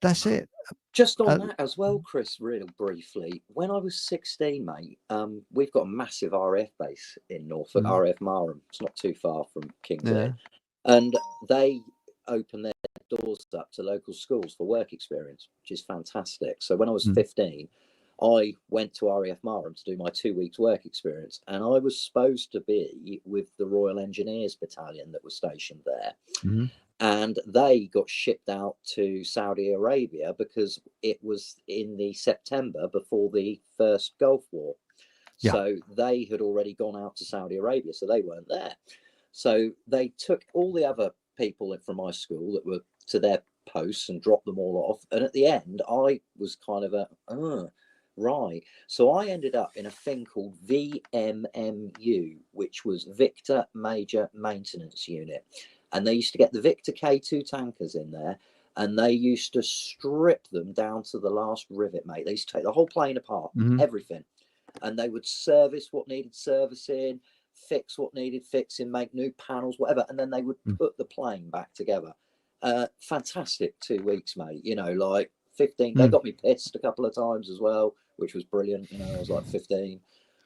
that's it.
Just on that as well, Chris, really briefly, when I was 16, mate, we've got a massive RAF base in Norfolk, RAF Marham. It's not too far from King's Head. And they open their doors up to local schools for work experience, which is fantastic. So when I was 15, I went to RAF Marham to do my 2 weeks work experience, and I was supposed to be with the Royal Engineers Battalion that was stationed there. And they got shipped out to Saudi Arabia because it was in the September before the first Gulf War. So they had already gone out to Saudi Arabia, so they weren't there. So they took all the other people from my school that were to their posts and dropped them all off. And at the end, I was kind of right. So I ended up in a thing called VMMU, which was Victor Major Maintenance Unit. And they used to get the Victor K2 tankers in there, and they used to strip them down to the last rivet, mate. They used to take the whole plane apart, everything. And they would service what needed servicing, fix what needed fixing, make new panels, whatever. And then they would put the plane back together. Fantastic 2 weeks, mate. 15. They got me pissed a couple of times as well, which was brilliant. I was like 15.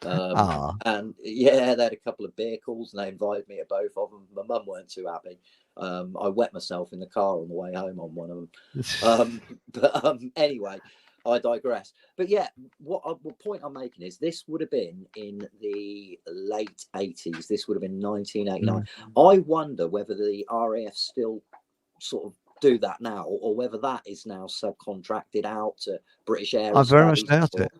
And yeah, they had a couple of beer calls and they invited me to both of them. My mum weren't too happy. I wet myself in the car on the way home on one of them. Anyway, I digress. But yeah, what point I'm making is this would have been in the late 80s. This would have been 1989. I wonder whether the RAF still sort of do that now, or whether that is now subcontracted out to British Aerospace.
I very much doubt it.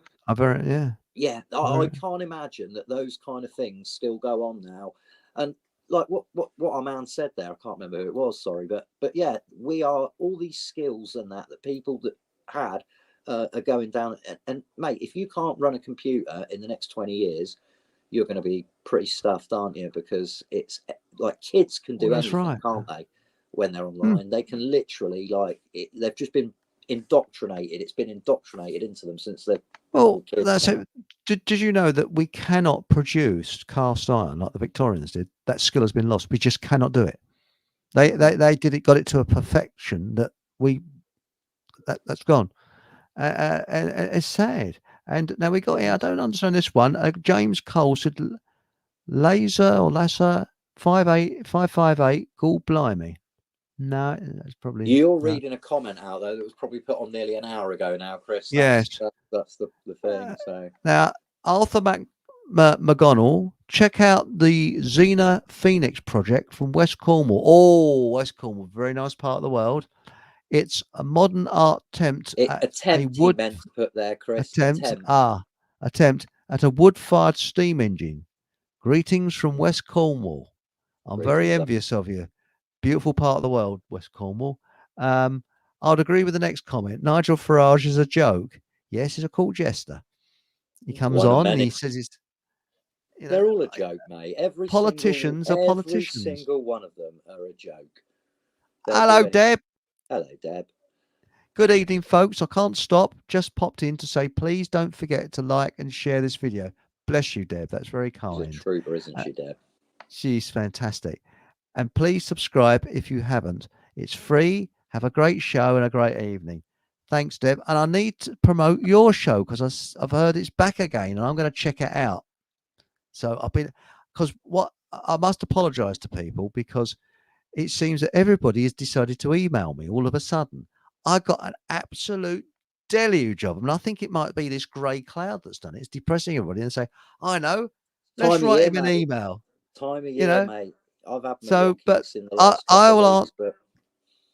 Yeah, I can't imagine that those kind of things still go on now. And like what our man said there, I can't remember who it was, sorry, but yeah, we are all these skills and that people that had are going down. And mate, if you can't run a computer in the next 20 years, you're going to be pretty stuffed, aren't you? Because it's like kids can do anything, can't they? When they're online, they can literally they've just been indoctrinated. It's been indoctrinated into them since they're kids.
That's it. Did you know that we cannot produce cast iron like the Victorians did? That skill has been lost. We just cannot do it. They got it to a perfection that that's gone. And it's sad. And now we got here. I don't understand this one. James Cole said, Laser or Lasser 58558. Gall blimey. No, that's probably.
You're
no.
reading a comment out there that was probably put on nearly an hour ago now, Chris.
Yes.
That's the thing. So
Now, Arthur McGonnell, check out the Xena Phoenix project from West Cornwall. Oh, West Cornwall, very nice part of the world. It's a modern art attempt at a wood
he meant to put there, Chris.
attempt at a wood-fired steam engine. Greetings from West Cornwall. I'm very envious of you. Beautiful part of the world, West Cornwall. I'd agree with the next comment. Nigel Farage is a joke. Yes, he's a court jester. He comes on and he says he's.
They're all a joke, mate. Every
politicians are politicians.
Every single one of them are a joke.
Hello, Deb.
Hello, Deb.
Good evening, folks. I can't stop. Just popped in to say, please don't forget to like and share this video. Bless you, Deb. That's very kind.
She's a trooper, isn't she, Deb?
She's fantastic. And please subscribe if you haven't. It's free. Have a great show and a great evening. Thanks, Deb. And I need to promote your show because I've heard it's back again and I'm going to check it out. So I must apologize to people because it seems that everybody has decided to email me all of a sudden. I got an absolute deluge of them. And I think it might be this grey cloud that's done it. It's depressing everybody and say, I know, let's write him an email.
Time of year, mate. I've had
so, but
in the last
I will
weeks, but...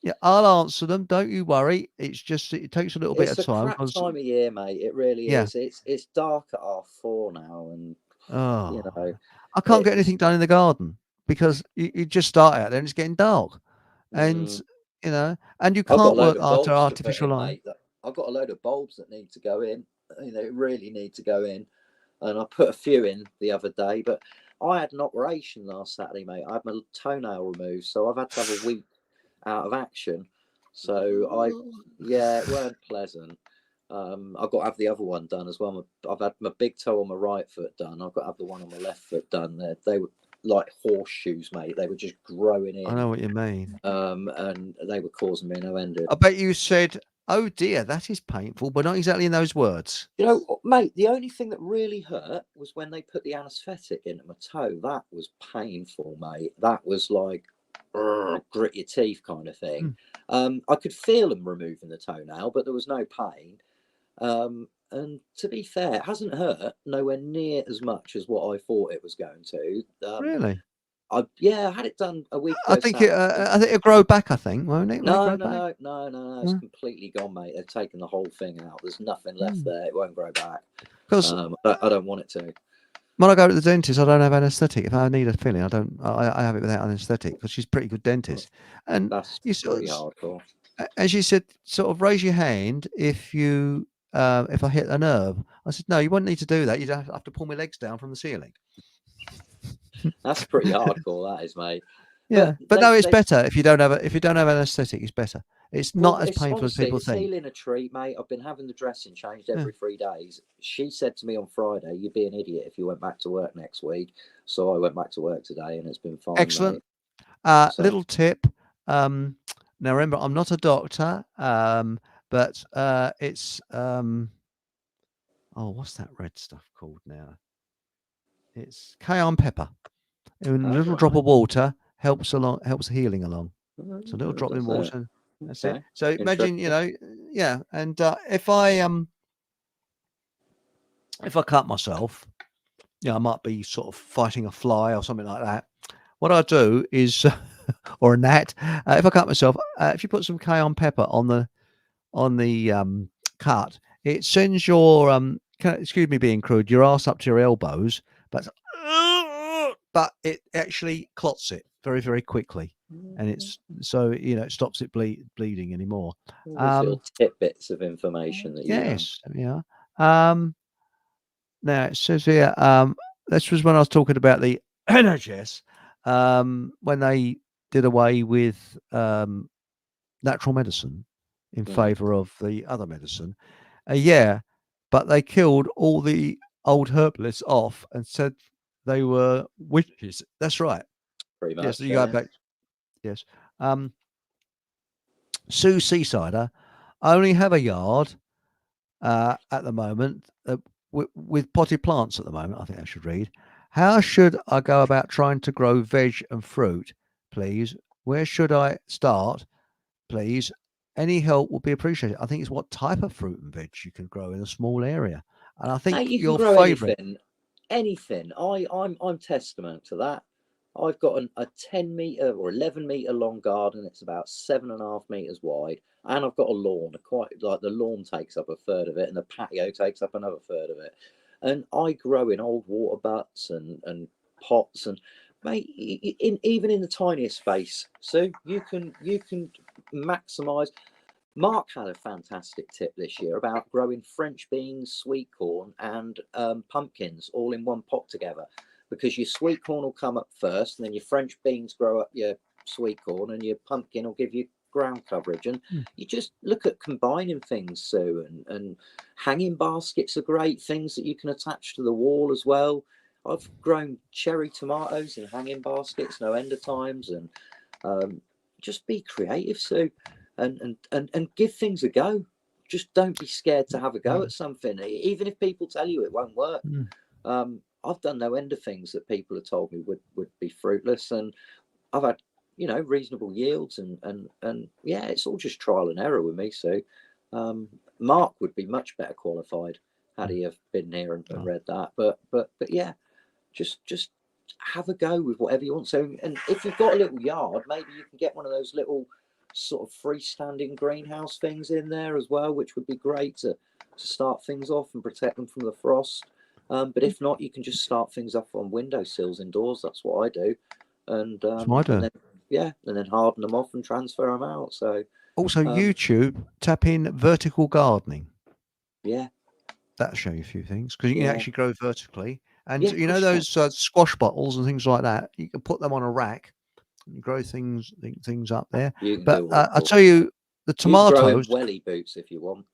Yeah, I'll answer them. Don't you worry. It's just it takes a little bit of time.
It's a crap time of year, mate. It really is. It's dark at 4:30 now, and you know,
I can't get anything done in the garden because you just start out there and it's getting dark, and you know, and you can't work after artificial light.
I've got a load of bulbs that need to go in. You know, really need to go in, and I put a few in the other day, but I had an operation last Saturday, mate. I had my toenail removed, so I've had to have a week out of action. So it weren't pleasant. I've got to have the other one done as well. I've had my big toe on my right foot done. I've got to have the one on my left foot done. They were like horseshoes, mate. They were just growing in.
I know what you mean.
And they were causing me no end.
I bet you said, "Oh dear, that is painful," but not exactly in those words.
You know, mate, the only thing that really hurt was when they put the anaesthetic into my toe. That was painful, mate. That was like grit your teeth kind of thing. I could feel them removing the toenail, but there was no pain. And to be fair, it hasn't hurt nowhere near as much as what I thought it was going to.
Really?
I had it done a week ago.
I think it'll grow back. I think, won't it?
No. It's completely gone, mate. They've taken the whole thing out. There's nothing left there. It won't grow back. Because I don't want it to.
When I go to the dentist, I don't have anaesthetic. If I need a filling, I have it without anaesthetic because she's a pretty good dentist. And
that's pretty hardcore.
And she said, sort of raise your hand if I hit a nerve. I said, no, you wouldn't need to do that. You'd have to pull my legs down from the ceiling.
That's pretty hardcore, that is, mate.
Yeah, but no, it's better if you don't have anaesthetic. It's better. It's not as painful as people think.
It's healing a treat, mate. I've been having the dressing changed every 3 days. She said to me on Friday, "You'd be an idiot if you went back to work next week." So I went back to work today, and it's been fine.
Excellent. Little tip. Now remember, I'm not a doctor, but it's what's that red stuff called now? It's cayenne pepper. In a little drop of water helps healing along. So a little drop in water. That's it. So imagine, and if I cut myself, I might be sort of fighting a fly or something like that. What I do is, or a gnat, if I cut myself, if you put some cayenne pepper on the cut, it sends your excuse me being crude, your ass up to your elbows, but it actually clots it very, very quickly, and it's so it stops it bleeding anymore.
Little tidbits of information that
now it says here, this was when I was talking about the NHS, when they did away with natural medicine in favour of the other medicine. But they killed all the old herbalists off and said they were witches. That's right.
Pretty much.
Yes, you go back. Yes. Sue Seasider, I only have a yard at the moment with potted plants at the moment. I think I should read. How should I go about trying to grow veg and fruit, please? Where should I start, please? Any help will be appreciated. I think it's what type of fruit and veg you can grow in a small area. And I think
Mate, you can
your
grow
favourite.
anything. I'm testament to that. I've got a 10 meter or 11 meter long garden. It's about 7.5 meters wide, and I've got a lawn. Quite like the lawn takes up a third of it, and the patio takes up another third of it. And I grow in old water butts and pots, and mate, even in the tiniest space. So you can maximise. Mark had a fantastic tip this year about growing French beans, sweet corn, and pumpkins all in one pot together, because your sweet corn will come up first, and then your French beans grow up your sweet corn, and your pumpkin will give you ground coverage. And you just look at combining things, Sue, and hanging baskets are great things that you can attach to the wall as well. I've grown cherry tomatoes in hanging baskets, no end of times, and just be creative, Sue. And give things a go. Just don't be scared to have a go at something, even if people tell you it won't work. I've done no end of things that people have told me would be fruitless, and I've had reasonable yields, and yeah, it's all just trial and error with me. So Mark would be much better qualified had he have been here and read that. But yeah, just have a go with whatever you want. So, and if you've got a little yard, maybe you can get one of those little sort of freestanding greenhouse things in there as well, which would be great to start things off and protect them from the frost. But if not, you can just start things off on windowsills indoors. That's what I do, and then harden them off and transfer them out. So
also YouTube, tap in vertical gardening.
Yeah,
that'll show you a few things, because you can actually grow vertically. And
Yeah,
those squash bottles and things like that, you can put them on a rack and grow things up there.
you can
But
do
I'll tell you, the
you can grow in
tomatoes.
welly boots if you want.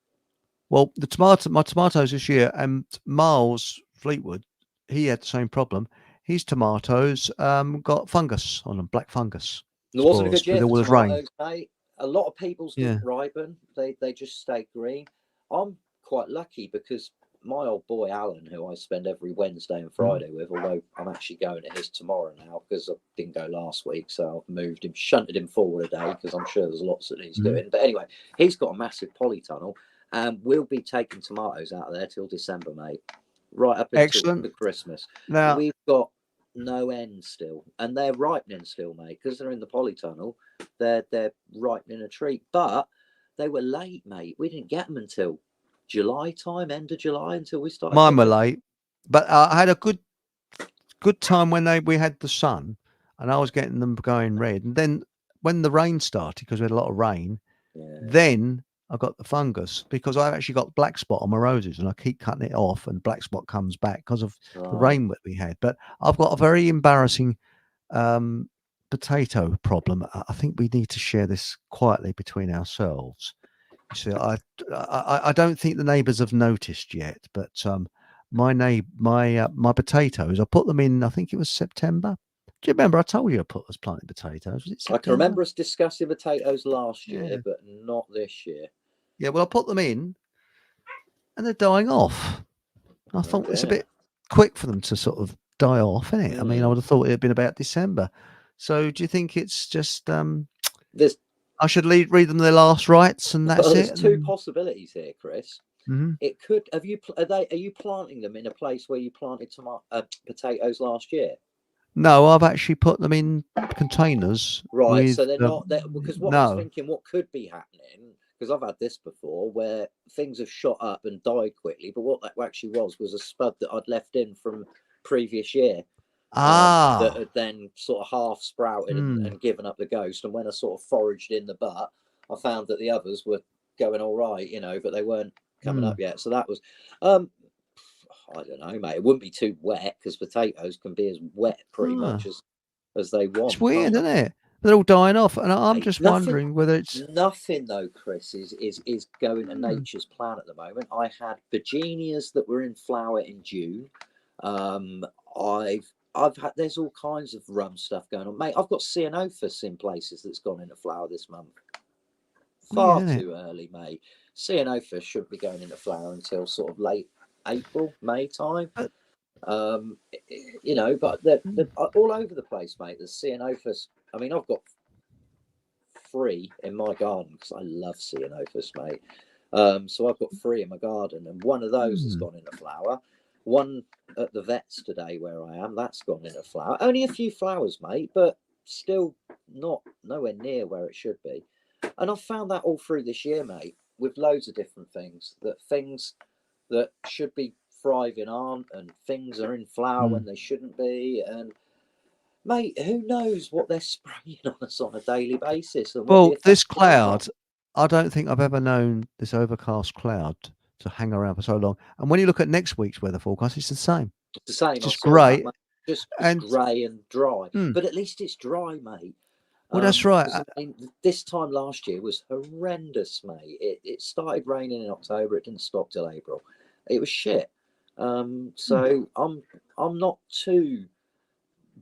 Well, my tomatoes this year, and Miles Fleetwood, he had the same problem. His tomatoes got fungus on them, black fungus.
It wasn't a good
with
year
all
for
this rain.
tomatoes, mate. A lot of people's didn't ripen. They just stayed green. I'm quite lucky because my old boy Alan, who I spend every Wednesday and Friday with, although I'm actually going to his tomorrow now because I didn't go last week, so I've moved him, shunted him forward a day because I'm sure there's lots that he's doing. But anyway, he's got a massive polytunnel, and we'll be taking tomatoes out of there till December, mate, right up until the Christmas.
Now
we've got no end still, and they're ripening still, mate, because they're in the polytunnel. They're ripening a treat, but they were late, mate. We didn't get them until July time, end of July, until we started.
Mine were late, but I had a good time when we had the sun, and I was getting them going red. And then when the rain started, because we had a lot of rain, then I got the fungus, because I've actually got black spot on my roses, and I keep cutting it off, and black spot comes back because of the rain that we had. But I've got a very embarrassing potato problem. I think we need to share this quietly between ourselves. You see, I don't think the neighbours have noticed yet, but my potatoes, I put them in, I think it was September. Do you remember I told you I was planting potatoes? Was it September?
I can remember us discussing potatoes last year, but not this year.
Yeah, well, I put them in, and they're dying off. I thought it's a bit quick for them to sort of die off, isn't it? I mean, I would have thought it had been about December. So do you think it's just I should read them their last rites, and that's
There's two possibilities here, Chris. It could are you planting them in a place where you planted potatoes last year?
No, I've actually put them in containers.
Right, so they're not there, because what I was thinking, what could be happening, because I've had this before where things have shot up and died quickly, but what that actually was a spud that I'd left in from previous year. That had then sort of half sprouted and given up the ghost. And when I sort of foraged in the butt, I found that the others were going all right, but they weren't coming up yet. So that was, I don't know, mate. It wouldn't be too wet, because potatoes can be as wet pretty much as they want.
It's weird, isn't it? They're all dying off, and I'm just wondering whether it's
nothing though. Chris is going to nature's plan at the moment. I had Virginias that were in flower in June. I've had, there's all kinds of rum stuff going on, mate. I've got Ceanothus in places that's gone into flower this month. Far too early, mate. Ceanothus should be going into flower until sort of late April, May time. You know, but they're all over the place, mate. There's Ceanothus. I mean, I've got 3 in my garden because I love Ceanothus, mate. So I've got 3 in my garden, and one of those has gone into flower. One at the vet's today where I am, that's gone into flower. Only a few flowers, mate, but still nowhere near where it should be. And I've found that all through this year, mate, with loads of different things that should be thriving aren't, and things are in flower when they shouldn't be. And mate, who knows what they're spraying on us on a daily basis? And
well, this cloud, I don't think I've ever known this overcast cloud to hang around for so long. And when you look at next week's weather forecast, it's the same.
It's the same.
It's just grey.
Just grey and dry. But at least it's dry, mate.
Well, that's right.
I mean, this time last year was horrendous, mate. It started raining in October. It didn't stop till April. It was shit. So I'm not too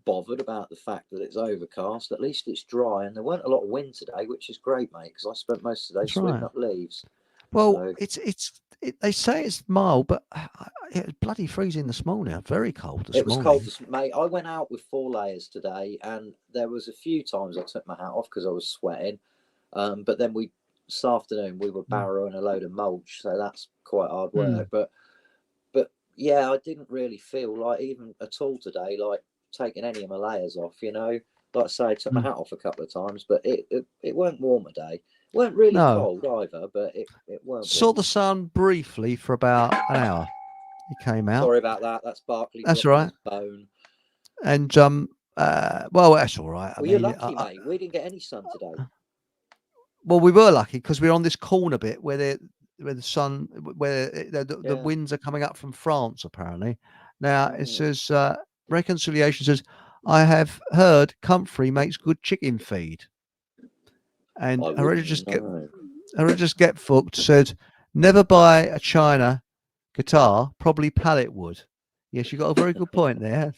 bothered about the fact that it's overcast. At least it's dry, and there weren't a lot of wind today, which is great, mate, because I spent most of the day sweeping up leaves.
Well, they say it's mild, but it was bloody freezing this morning. Very cold this morning.
It was cold, mate. I went out with 4 layers today, and there was a few times I took my hat off because I was sweating. But then this afternoon we were barrowing a load of mulch, so that's quite hard work. But yeah, I didn't really feel like even at all today, like taking any of my layers off. You know, like I say, I took my hat off a couple of times, but it weren't warm a day. Weren't really cold either, but it weren't.
Saw the sun briefly for about an hour. He came out.
Sorry about that. That's Barkley.
That's all right.
Bone.
And well, that's all right.
Well, you're lucky, mate. We didn't get any sun today.
Well, we were lucky because we're on this corner bit where the sun, where the winds are coming up from France. Apparently, now it says reconciliation says, I have heard comfrey makes good chicken feed. And Hereditous Get Fucked said, never buy a China guitar, probably pallet wood. Yes, you got a very good point there.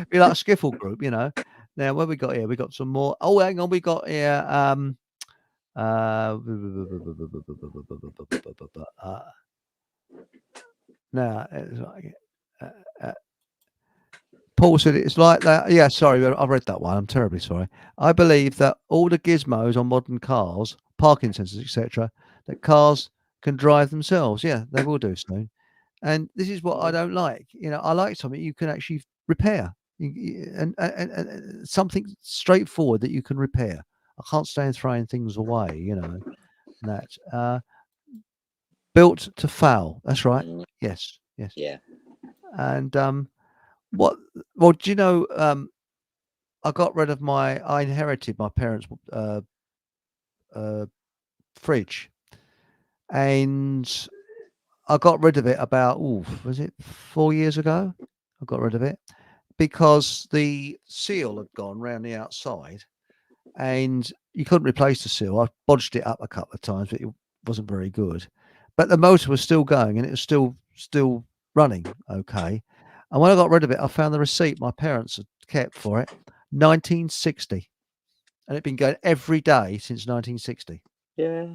Be like a skiffle group, you know. Now, what we got here? We got some more. Oh, hang on, we got here. Now, it's like, Paul said it's like that. Yeah, sorry, I read that one. I'm terribly sorry. I believe that all the gizmos on modern cars, parking sensors, etc., that cars can drive themselves. Yeah, they will do soon. And this is what I don't like. You know, I like something you can actually repair, and something straightforward that you can repair. I can't stand throwing things away. You know, that built to fail. That's right. Yes.
Yeah.
And well, do you know, I inherited my parents' fridge, and I got rid of it about, was it 4 years ago? I got rid of it because the seal had gone round the outside and you couldn't replace the seal. I bodged it up a couple of times, but it wasn't very good. But the motor was still going and it was still running okay. And when I got rid of it, I found the receipt my parents had kept for it, 1960. And it'd been going every day since 1960.
Yeah.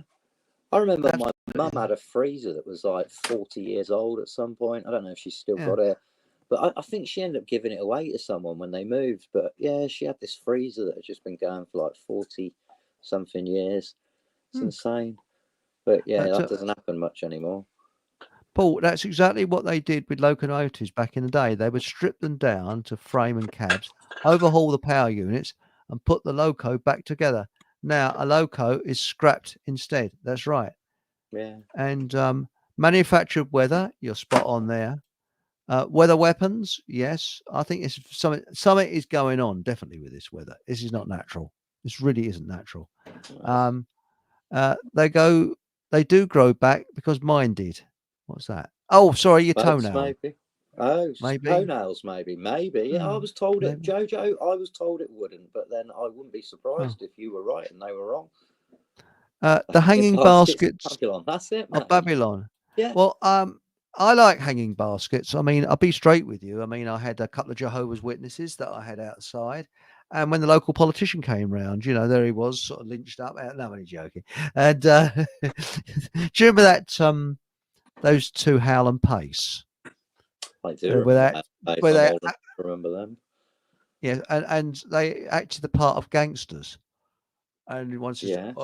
I remember my mum had a freezer that was like 40 years old at some point. I don't know if she's still got it. But I think she ended up giving it away to someone when they moved. But yeah, she had this freezer that had just been going for like 40-something years. It's insane. But yeah, that doesn't happen much anymore.
Paul, that's exactly what they did with locomotives back in the day. They would strip them down to frame and cabs, overhaul the power units, and put the loco back together. Now, a loco is scrapped instead. That's right.
Yeah.
And manufactured weather, you're spot on there. Weather weapons, yes. I think it's something is going on definitely with this weather. This is not natural. This really isn't natural. They do grow back because mine did. What's that? Oh, sorry, your toenail.
Maybe. Oh, maybe. Toenails, maybe. Yeah, I was told it, Jojo. I was told it wouldn't, but then I wouldn't be surprised if you were right and they were wrong.
The hanging baskets
of Babylon. That's it,
man. Of Babylon.
Yeah.
Well, I like hanging baskets. I mean, I'll be straight with you. I mean, I had a couple of Jehovah's Witnesses that I had outside. And when the local politician came round, you know, there he was, sort of lynched up. No, I'm only joking. And do you remember that, those two Howell and Pace?
I do
where
remember
they,
I'm old enough to remember them.
Yeah, and they acted the part of gangsters. And one says,
Yes.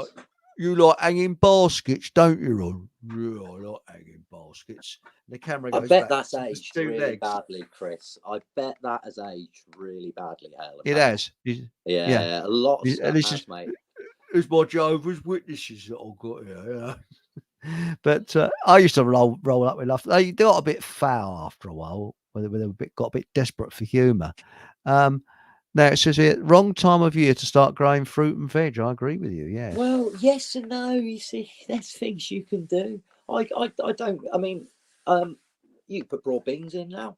"You like hanging baskets, don't you, Ron?" "Yeah, I like hanging baskets." And the camera
I
goes
bet
back.
that's
to just
aged
two
really
legs.
badly, Chris. I bet that has aged really badly, Hale.
It has.
Yeah,
Yeah.
a lot of
And
stuff
this
has, mate.
is my Jehovah's Witnesses that I've got here. You know? But I used to roll up with laughter. They got a bit foul after a while, when they got a bit desperate for humour. Now it says here, wrong time of year to start growing fruit and veg. I agree with you. Yes.
Well, yes and no. You see, there's things you can do. I don't. I mean, you can put broad beans in now.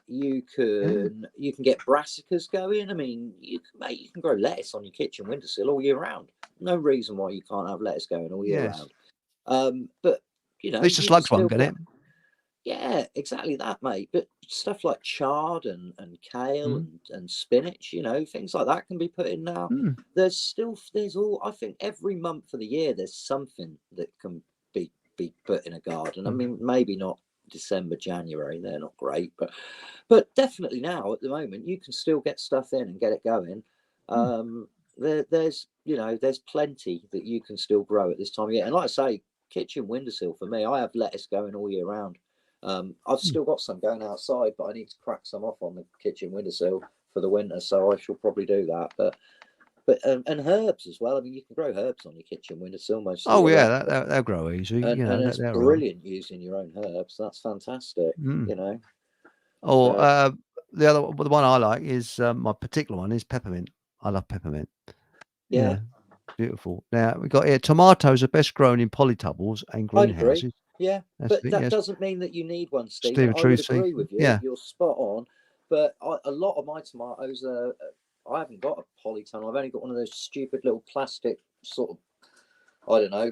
You can get brassicas going. I mean, you can grow lettuce on your kitchen windowsill all year round. No reason why you can't have lettuce going all year round. But you know,
at least the
you
slugs
still
won't get it.
Yeah, exactly that, mate. But stuff like chard and kale and spinach, you know, things like that can be put in now. There's all, I think every month of the year there's something that can be put in a garden. I mean, maybe not December, January, they're not great, but definitely now at the moment you can still get stuff in and get it going. There's plenty that you can still grow at this time of year. And like I say, kitchen windowsill for me, I have lettuce going all year round. I've still got some going outside, but I need to crack some off on the kitchen windowsill for the winter, so I shall probably do that. But and herbs as well. I mean, you can grow herbs on your kitchen windowsill most.
Oh yeah, they'll grow easy.
And,
You know,
and it's
they're
brilliant using your own herbs. That's fantastic. You know.
Or the one I like is my particular one is peppermint. I love peppermint.
Yeah.
Beautiful. Now we've got here tomatoes are best grown in polytubbles and greenhouses.
Yeah, but that doesn't mean that you need one, Stephen. I would agree with you.
Yeah.
You're spot on. But a lot of my tomatoes are. I haven't got a polytunnel. I've only got one of those stupid little plastic sort of, I don't know,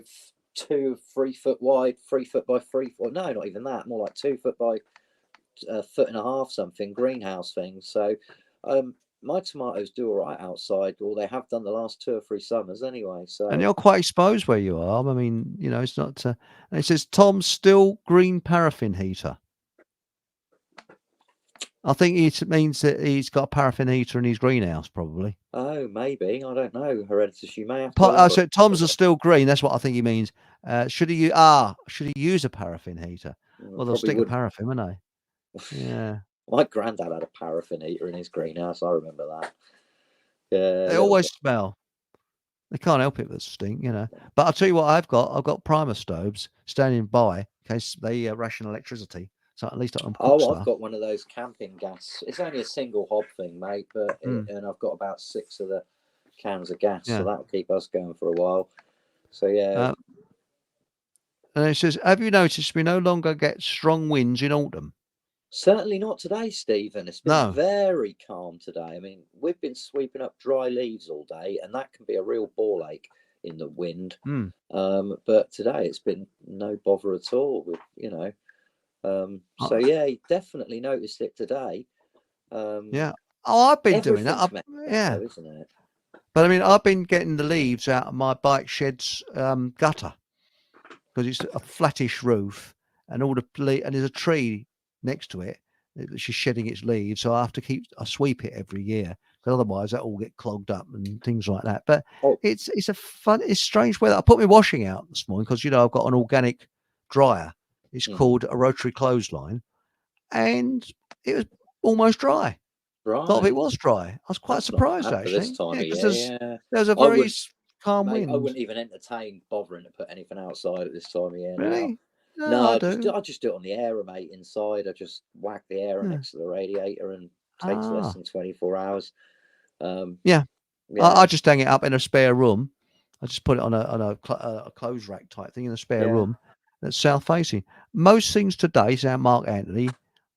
3 foot wide, 3 foot by 3 foot. No, not even that. More like 2 foot by a foot and a half something greenhouse thing. So my tomatoes do all right outside, or they have done the last 2 or 3 summers anyway. So
and you're quite exposed where you are. I mean, you know, it's not. And it says Tom's still green paraffin heater. I think it means that he's got a paraffin heater in his greenhouse, probably.
Oh, maybe. I don't know. Hereditas, you may have to.
So Tom's are still green. That's what I think he means. Should he use a paraffin heater? Well, they'll stick a paraffin, won't they? Yeah.
My granddad had a paraffin heater in his greenhouse. I remember that. Yeah.
They always smell. They can't help it but stink, you know. But I'll tell you what I've got primer stoves standing by in case they ration electricity. So at least I can cook stuff.
I've got one of those camping gas. It's only a single hob thing, mate, but and I've got about 6 of the cans of gas, so that'll keep us going for a while. So yeah.
And it says, have you noticed we no longer get strong winds in autumn?
Certainly not today, Stephen. It's been very calm today. I mean, we've been sweeping up dry leaves all day, and that can be a real ball ache in the wind. But today it's been no bother at all. With so yeah, you definitely noticed it today.
Yeah. Oh, I've been doing that.
Yeah, isn't it?
But I mean, I've been getting the leaves out of my bike shed's gutter because it's a flattish roof, and and there's a tree next to it that she's shedding its leaves. So I sweep it every year because otherwise that all get clogged up and things like that. But it's strange weather. I put my washing out this morning because I've got an organic dryer. It's called a rotary clothesline, and it was almost dry.
Right.
A lot of it was dry. I was quite surprised actually.
This time of year,
there's a very calm wind.
I wouldn't even entertain bothering to put anything outside at this time of year.
Really?
No, I just do it on the air, mate. Inside, I just whack the air next to the radiator, and it takes less than 24 hours.
I just hang it up in a spare room. I just put it on a clothes rack type thing in a spare room that's south facing. Most things today, Sam Mark Anthony,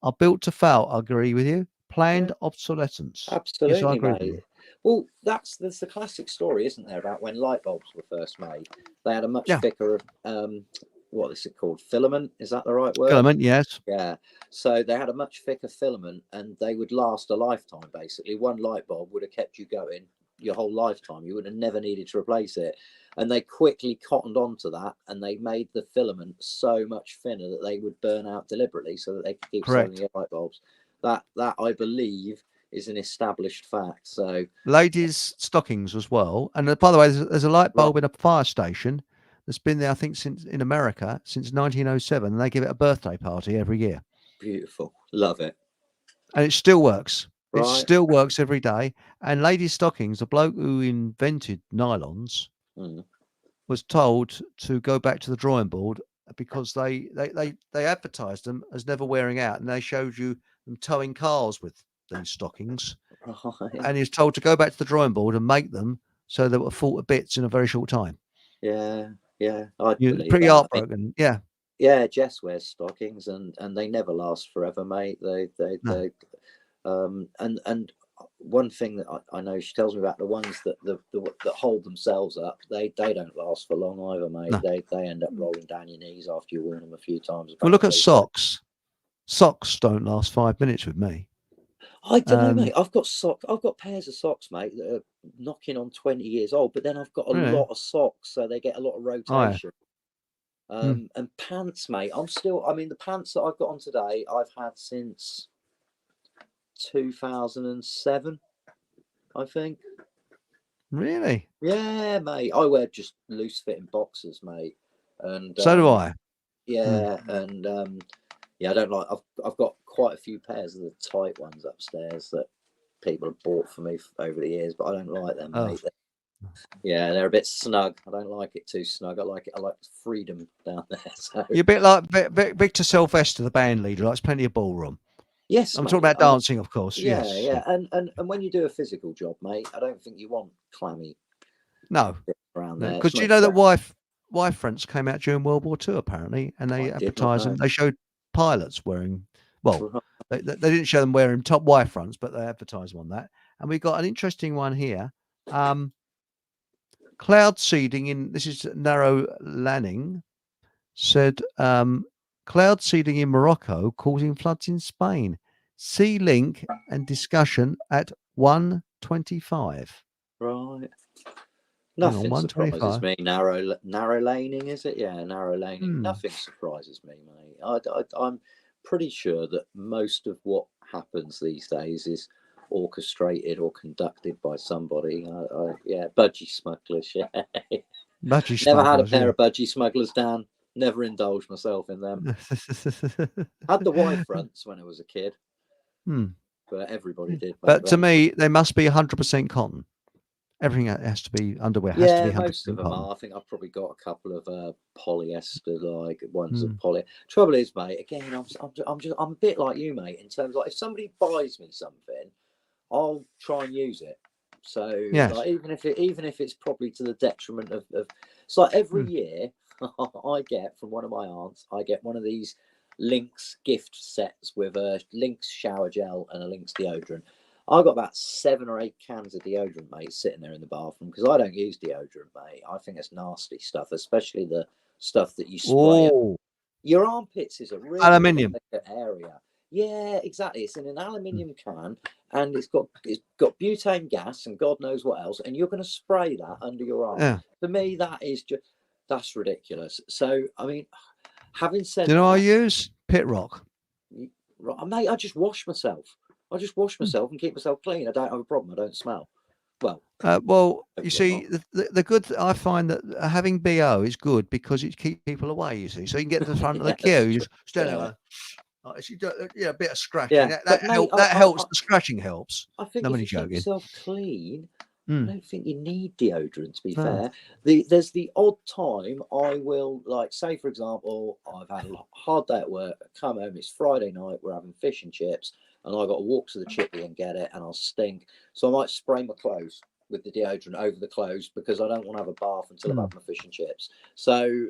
are built to fail. I agree with you. Planned obsolescence.
Absolutely,
yes, I agree
mate.
with you.
Well, there's the classic story, isn't there, about when light bulbs were first made? They had a much thicker, what is it called? Filament? Is that the right word?
Filament, yes.
Yeah. So they had a much thicker filament, and they would last a lifetime. Basically, one light bulb would have kept you going your whole lifetime. You would have never needed to replace it. And they quickly cottoned onto that, and they made the filament so much thinner that they would burn out deliberately so that they could keep selling the light bulbs. That I believe is an established fact. So
ladies' stockings as well. And by the way, there's a light bulb in a fire station that's been there, I think, in America since 1907, and they give it a birthday party every year.
Beautiful, love it,
and it still works.
Right.
It still works every day. And ladies' stockings, the bloke who invented nylons, was told to go back to the drawing board because they advertised them as never wearing out, and they showed you them towing cars with these stockings.
Right.
And he's told to go back to the drawing board and make them so they were full to bits in a very short time.
Yeah,
You're
believe
pretty
that.
heartbroken.
Yeah, Jess wears stockings, and they never last forever, mate. And one thing that I know, she tells me about the ones that that hold themselves up. They don't last for long either, mate.
No.
They end up rolling down your knees after you worn them a few times.
Well, look at socks. Socks don't last 5 minutes with me.
I don't know, mate. I've got pairs of socks, mate, that are knocking on 20 years old, but then I've got a lot of socks, so they get a lot of rotation. And pants, mate. The pants that I've got on today, I've had since 2007, I think.
Really?
Yeah, mate. I wear just loose fitting boxers, mate. And
so do I.
Yeah, and I don't like. I've got quite a few pairs of the tight ones upstairs that people have bought for me over the years, but I don't like them, mate. Yeah, they're a bit snug. I don't like it too snug. I like freedom down there. So.
You're a bit like Victor Sylvester, the band leader. Likes plenty of ballroom.
Yes,
I'm
mate.
talking about dancing, of course.
Yeah,
yes.
yeah. And when you do a physical job, mate, I don't think you want clammy.
No,
around there.
Because you know that wife fronts came out during World War II apparently, and they advertised them. They showed pilots wearing. Well, they didn't show them wearing top wife fronts, but they advertised them on that. And we got an interesting one here. Cloud seeding in, this is Narrow Lanning, said cloud seeding in Morocco causing floods in Spain. See link and discussion at 125.
Right. Nothing surprises me. Narrow laning, is it? Yeah, narrow laning. Nothing surprises me, mate. I'm pretty sure that most of what happens these days is orchestrated or conducted by somebody. Budgie smugglers. Yeah.
Budgie
Never had a pair of budgie smugglers, Dan. Never indulged myself in them. Had the wife fronts when I was a kid. But everybody did.
But to me, they must be 100% cotton. Everything has to be underwear. Has to be 100%
most of them
cotton.
are. I think I've probably got a couple of polyester like ones of poly. Trouble is, mate. Again, I'm a bit like you, mate. In terms of, like, if somebody buys me something, I'll try and use it. So like, even if it's probably to the detriment of it's like every year I get from one of my aunts, I get one of these Lynx gift sets with a Lynx shower gel and a Lynx deodorant. I've got about 7 or 8 cans of deodorant, mate, sitting there in the bathroom because I don't use deodorant, mate. I think it's nasty stuff, especially the stuff that you spray. Your armpits is a really
aluminium
area. Yeah, exactly. It's in an aluminium can, and it's got butane gas and God knows what else, and you're going to spray that under your arm.
Yeah.
For me, that's ridiculous. So, I mean, having said,
do you know what I use? Pit Rock.
Right, mate. I just wash myself. And keep myself clean. I don't have a problem. I don't smell. Well,
you see, the good I find that having BO is good because it keeps people away. You see, so you can get to the front of the queue. You just stand there. A bit of scratching.
Yeah.
That helps. The scratching helps.
I think if you keep yourself clean, I don't think you need deodorant, to be fair. There's the odd time I will, like, say, for example, I've had a hard day at work, I come home, it's Friday night, we're having fish and chips, and I got to walk to the chippy and get it, and I'll stink. So I might spray my clothes with the deodorant over the clothes because I don't want to have a bath until I've had my fish and chips. So,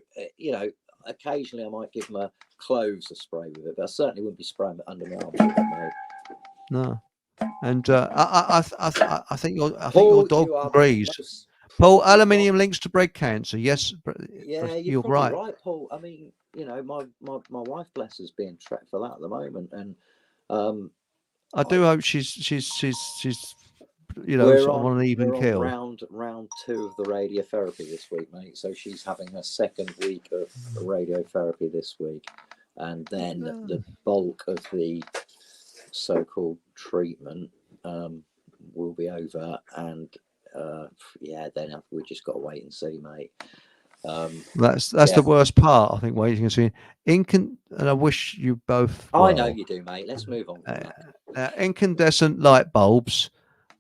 occasionally I might give my clothes a spray with it, but I certainly wouldn't be spraying it under my arms with it, mate.
No. And I think your dog agrees. Paul, aluminium links to breast cancer. Yes.
Yeah, you're right, Paul. I mean, my wife, bless her, is being tracked for that at the moment, and
I do hope she's sort of on an even keel.
Round 2 of the radiotherapy this week, mate. So she's having her second week of radiotherapy this week, and then the bulk of the so-called treatment will be over, and then we just got to wait and see, mate.
That's the worst part, I think, waiting and seeing. And I wish you both
I know you do, mate. Let's move on from that.
Incandescent light bulbs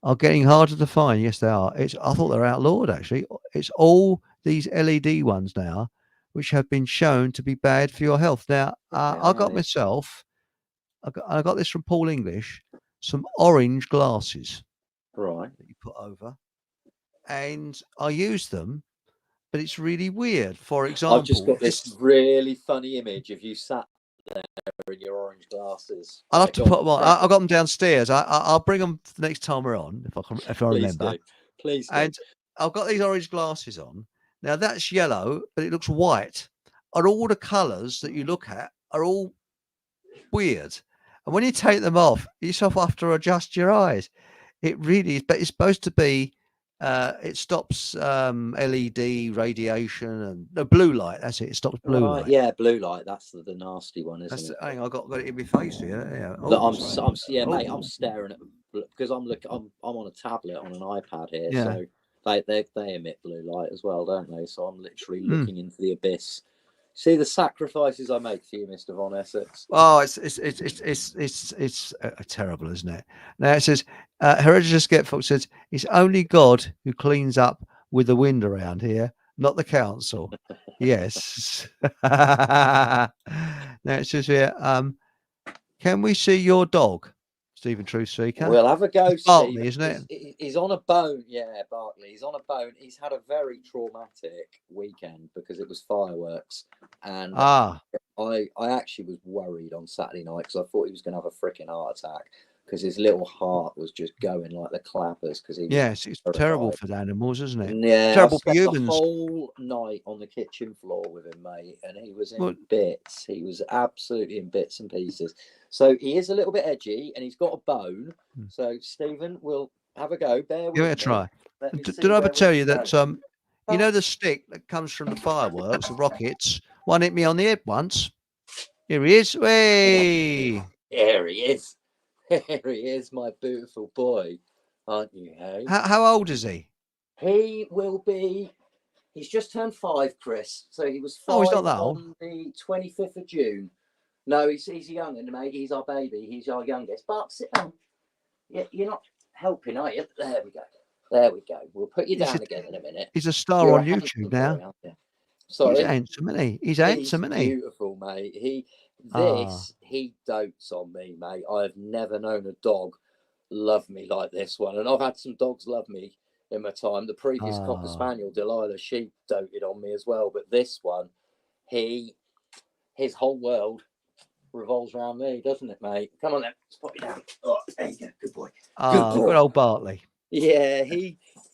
are getting harder to find. Yes, they are. I thought they were outlawed, actually. It's all these LED ones now, which have been shown to be bad for your health. Now, I got myself, I got this from Paul English, some orange glasses.
Right.
That you put over. And I use them, but it's really weird. For example,
I've just got this really funny image of you sat there in your orange glasses.
I'll have to put them on. I got them downstairs. I'll bring them the next time we're on, if I remember.
Please do.
And I've got these orange glasses on. Now that's yellow, but it looks white. And all the colours that you look at are all weird. And when you take them off, you sort of have to adjust your eyes. It really is, but it's supposed to be. It stops LED radiation and the blue light. That's it. It stops blue light.
Yeah, blue light. That's the nasty one, isn't it?
Hang on, I got it in my face here. Yeah.
Mate. I'm staring at because I'm on a tablet on an iPad here,
Yeah.
so they emit blue light as well, don't they? So I'm literally looking into the abyss. See the sacrifices I make for you, Mr. Von Essex.
Oh, it's terrible, isn't it? Now it says, Hereditary Skeptic says, it's only God who cleans up with the wind around here, not the council. Yes. Now it says here, can we see your dog, Stephen Truth Seeker?
We'll have a go,
Bartley,
Steve.
isn't it?
He's on a bone. Yeah, Bartley. He's on a bone. He's had a very traumatic weekend because it was fireworks. And I actually was worried on Saturday night because I thought he was going to have a freaking heart attack because his little heart was just going like the clappers.
Yes, it's terrible for the animals, isn't it?
Yeah,
terrible
I
for humans.
the whole night on the kitchen floor with him, mate, and he was in bits. He was absolutely in bits and pieces. So he is a little bit edgy, and he's got a bone. So Stephen, we'll have a go. Bear with me.
Give it a try. Did I ever tell you that you know the stick that comes from the fireworks, the rockets? One hit me on the head once. Here he is. Hey.
Here he is. Here he is, my beautiful boy. Aren't you, hey?
How old is he?
He will be. He's just turned 5, Chris. So he was 5
he's not that old.
On the 25th of June. No, he's young, and mate, he's our baby. He's our youngest. But sit down. You're not helping, are you? There we go. There we go. We'll put you down again in a minute.
He's a star on YouTube now.
Sorry.
He's handsome, isn't he? He's handsome, isn't he?
Beautiful, mate. He dotes on me, mate. I've never known a dog love me like this one, and I've had some dogs love me in my time. The previous Cocker Spaniel, Delilah, she doted on me as well, but this one, his whole world revolves around me, doesn't it, mate? Come on then, let's pop you down. Oh, there you go, good boy.
Good old Bartley.
Yeah,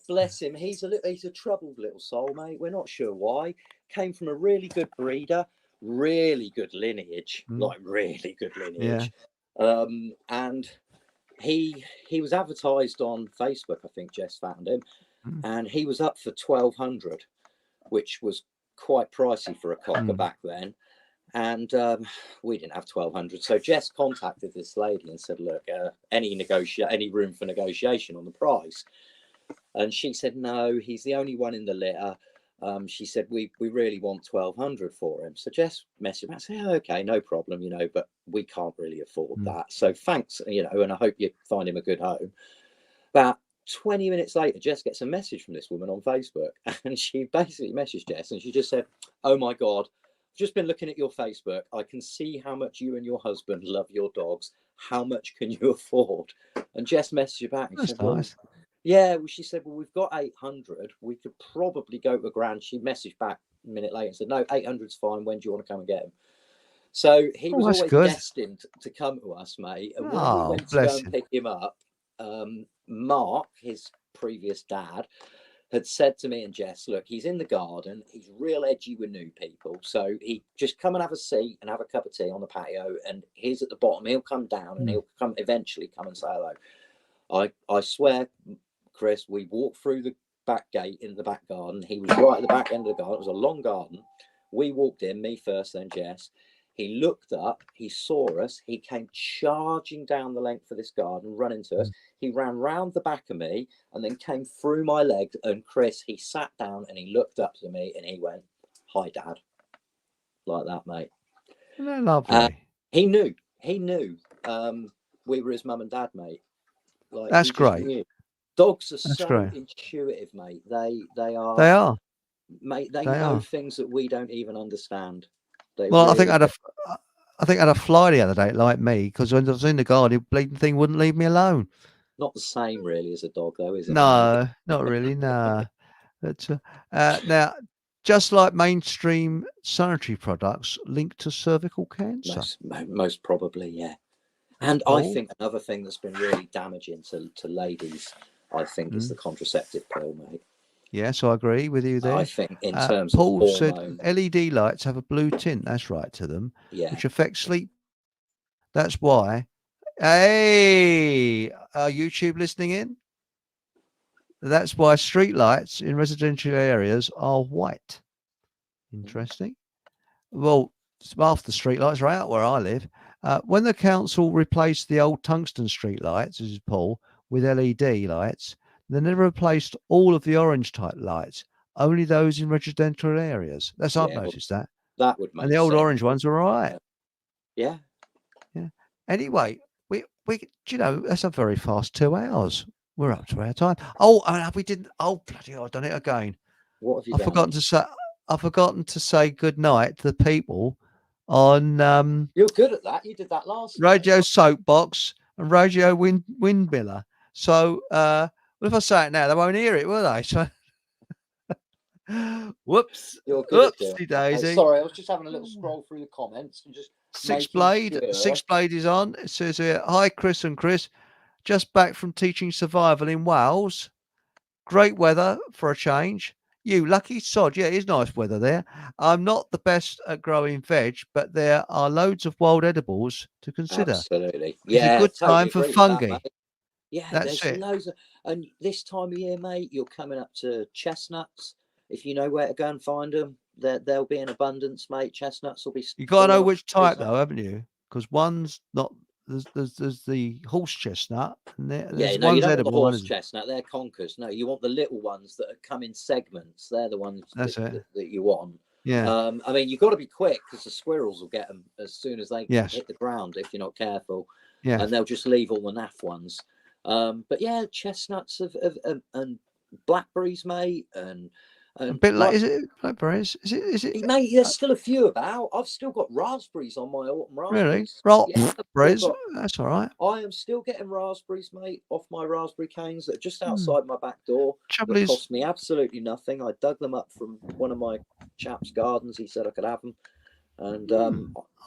bless him. He's a troubled little soul, mate. We're not sure why. Came from a really good breeder, really good lineage, like really good lineage. Yeah. And he was advertised on Facebook. I think Jess found him, and he was up for 1,200, which was quite pricey for a cocker back then. And we didn't have 1,200, so Jess contacted this lady and said, "Look, any room for negotiation on the price?" And she said, "No, he's the only one in the litter." She said, "We really want 1,200 for him." So Jess messaged me. I said, "Okay, no problem, but we can't really afford that. So thanks, and I hope you find him a good home." About 20 minutes later, Jess gets a message from this woman on Facebook, and she basically messaged Jess, and she just said, "Oh my God, just been looking at your Facebook. I can see how much you and your husband love your dogs. How much can you afford?" And Jess messaged her back and
That's
said,
nice.
She said, "Well, we've got 800. We could probably go to $1,000." She messaged back a minute later and said, "No, 800's fine. When do you want to come and get him?" So he was always destined to come to us, mate. And when we went to go and pick him up, Mark, his previous dad, had said to me and Jess, "Look, he's in the garden. He's real edgy with new people. So he just come and have a seat and have a cup of tea on the patio. And he's at the bottom. He'll come down and he'll eventually come and say hello." I swear, Chris, we walked through the back gate in the back garden. He was right at the back end of the garden. It was a long garden. We walked in, me first, then Jess. He looked up, he saw us, he came charging down the length of this garden, running to us. He ran round the back of me and then came through my legs. And Chris, he sat down and he looked up to me and he went, "Hi, Dad." Like that, mate.
Isn't that lovely?
He knew we were his mum and dad, mate. Like,
That's great.
Knew. Dogs are
That's
so
great.
intuitive, mate. They are.
They are.
Mate, they know things that we don't even understand.
Well, really I think I had a fly the other day like me, because when I was in the garden, the bleeding thing wouldn't leave me alone.
Not the same, really, as a dog, though, is it?
No, not really. No. But, now, just like mainstream sanitary products linked to cervical cancer.
Most probably, yeah. And I think another thing that's been really damaging to ladies, I think, is the contraceptive pill, mate.
Yes, I agree with you there.
I think in terms
Paul
of hormone,
said LED lights have a blue tint. That's right, to them, which affects sleep. That's why. Hey, are YouTube listening in? That's why street lights in residential areas are white. Interesting. Well, half the street lights are out where I live. When the council replaced the old tungsten street lights, this is Paul, with LED lights, they never replaced all of the orange type lights, only those in residential areas. I've noticed that.
That would make
sense. And the old orange ones were all right.
Yeah.
Anyway, we that's a very fast 2 hours. We're up to our time. Oh, we didn't. Oh, bloody hell, I've done it again.
What have you
done? I've forgotten to say good night to the people on
You're good at that. You did that last
Radio Soapbox and Radio Windmiller. So if I say it now, they won't hear it, will they? So whoops.
You're good.
Oopsie daisy.
Sorry, I was just having a little scroll through the comments and just
Six Blade is on. It says here, "Hi Chris and Chris, just back from teaching survival in Wales. Great weather for a change. You lucky sod." Yeah, it is nice weather there. "I'm not the best at growing veg, but there are loads of wild edibles to consider."
Absolutely.
It's a good time for fungi.
There's loads of, and this time of year, mate, you're coming up to chestnuts. If you know where to go and find them, they'll be in abundance, mate. Chestnuts will be.
You got to know which type, though, haven't you? Because one's not. There's the horse chestnut. And
you don't want the horse chestnut. They're conkers. No, you want the little ones that come in segments. They're the ones that you want.
Yeah.
I mean, you've got to be quick because the squirrels will get them as soon as they hit the ground if you're not careful.
Yeah.
And they'll just leave all the naff ones. But yeah, chestnuts and blackberries, mate, and
a bit like, is it blackberries? Is it?
Mate, there's still a few about. I've still got raspberries on my autumn raspberries.
Really? Raspberries? That's all right.
I am still getting raspberries, mate, off my raspberry canes that are just outside my back door.
Trouble
that cost me absolutely nothing. I dug them up from one of my chap's gardens. He said I could have them, and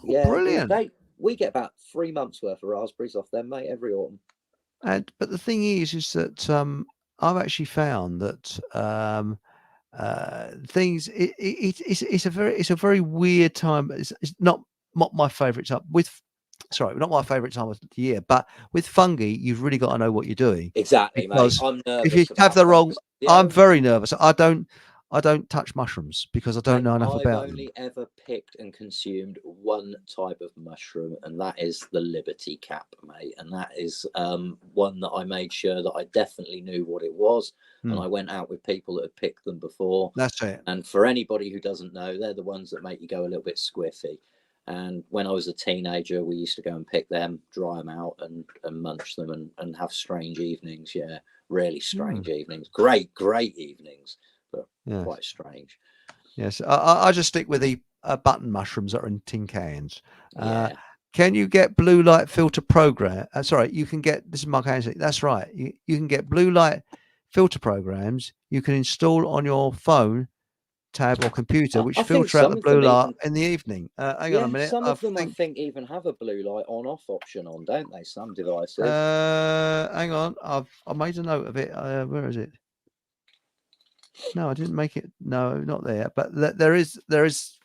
brilliant.
We get about 3 months worth of raspberries off them, mate, every autumn.
But the thing is that I've actually found that things it's a very weird time. It's not my favorite time not my favorite time of the year, but with fungi you've really got to know what you're doing.
Exactly, mate. I'm nervous.
If you have the wrong, I'm very nervous. I don't touch mushrooms because I don't know enough about them.
I've only ever picked and consumed one type of mushroom, and that is the Liberty Cap, mate. And that is one that I made sure that I definitely knew what it was. And I went out with people that had picked them before.
That's it.
And for anybody who doesn't know, they're the ones that make you go a little bit squiffy. And when I was a teenager, we used to go and pick them, dry them out and munch them and have strange evenings. Yeah, really strange evenings. Great evenings. But quite strange.
Yes, I just stick with the button mushrooms that are in tin cans. Can you get blue light filter program? You can get, this is Mark Hansley. That's right. You can get blue light filter programs you can install on your phone, tab or computer, which filter out the blue light in the evening. Hang on a minute.
Some of them I think even have a blue light on/off option on, don't they? Some devices.
Hang on. I made a note of it. Where is it? No, I didn't make it. No, not there. But there is.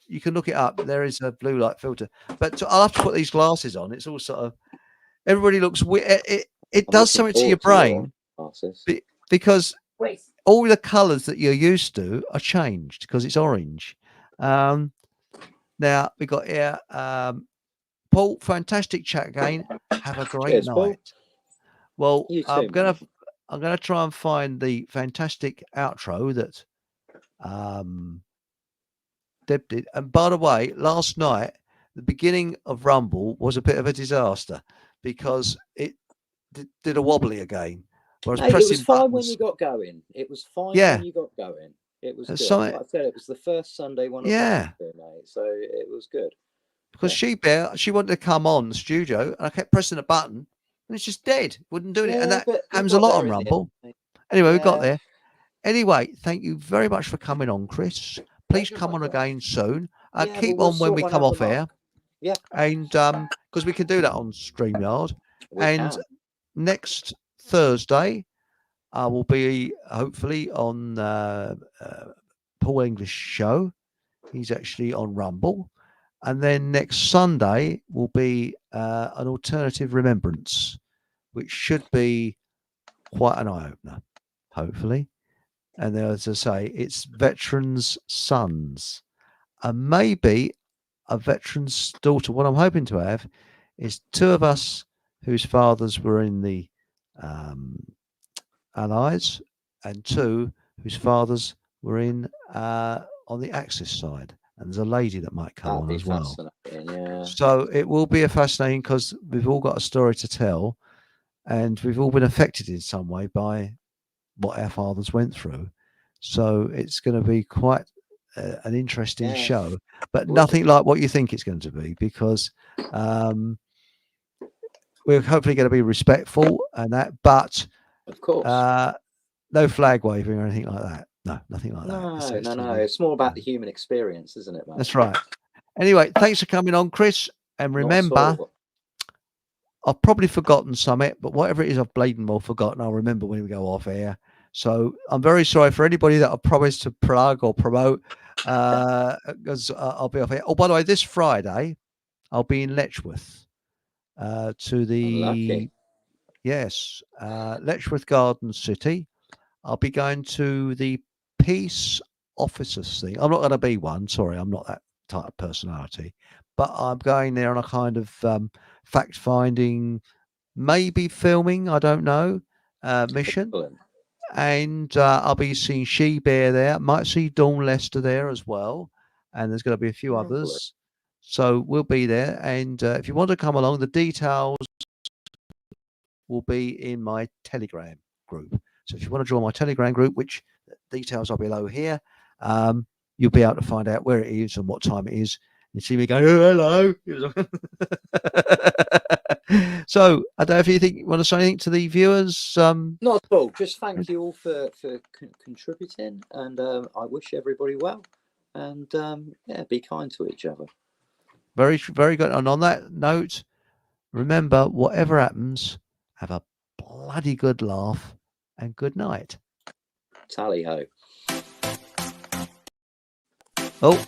You can look it up. There is a blue light filter. But I'll have to put these glasses on. It's all sort of. Everybody looks weird. It does something to your brain. because all the colours that you're used to are changed because it's orange. Now we got here, Paul. Fantastic chat again. Have a great
Cheers,
night.
Paul.
Well,
You
I'm
too,
gonna try and find the fantastic outro that Deb did. And by the way, last night the beginning of Rumble was a bit of a disaster because it did a wobbly again.
No, it was fine when you got going. It was fine when you got going. It was good. Like I said, it was the first Sunday one I've done here, mate. So it was good.
Because she wanted to come on the studio, and I kept pressing a button, and it's just dead. Wouldn't do it, and that happens a lot on Rumble. Anyway, we got there. Anyway, thank you very much for coming on, Chris. Please come on again soon. Keep on when we come off air.
Yeah.
And because we can do that on StreamYard. And next Thursday, I will be hopefully on Paul English show. He's actually on Rumble. And then next Sunday will be an alternative remembrance, which should be quite an eye-opener, hopefully. And then, as I say, it's veterans' sons, and maybe a veteran's daughter. What I'm hoping to have is two of us whose fathers were in the Allies, and two whose fathers were in on the Axis side. And there's a lady that might come on as well.
Yeah.
So it will be a fascinating, because we've all got a story to tell, and we've all been affected in some way by what our fathers went through. So it's going to be quite an interesting show, but nothing like what you think it's going to be, because we're hopefully going to be respectful and that, but
of course,
no flag waving or anything like that. No, nothing like that.
No. It's more about the human experience, isn't it, mate?
That's right. Anyway, thanks for coming on, Chris. And remember, I've probably forgotten something, but whatever it is, I've bladen well forgotten. I'll remember when we go off air. So I'm very sorry for anybody that I promised to plug or promote, because I'll be off air. Oh, by the way, this Friday, I'll be in Letchworth to the Letchworth Garden City. I'll be going to the peace officers thing. I'm not going to be one. Sorry, I'm not that type of personality. But I'm going there on a kind of fact-finding, maybe filming, I don't know, mission.
Excellent.
And I'll be seeing She Bear there. Might see Dawn Lester there as well. And there's going to be a few others. So we'll be there. And if you want to come along, the details will be in my Telegram group. So if you want to join my Telegram group, which details are below here, you'll be able to find out where it is and what time it is. You see me going, oh, hello. So I don't know if you want to say anything to the viewers.
Not at all. Just thank you all for contributing, and I wish everybody well. And be kind to each other.
Very, very good. And on that note, remember, whatever happens, have a bloody good laugh and good night.
Tally ho.
Oh.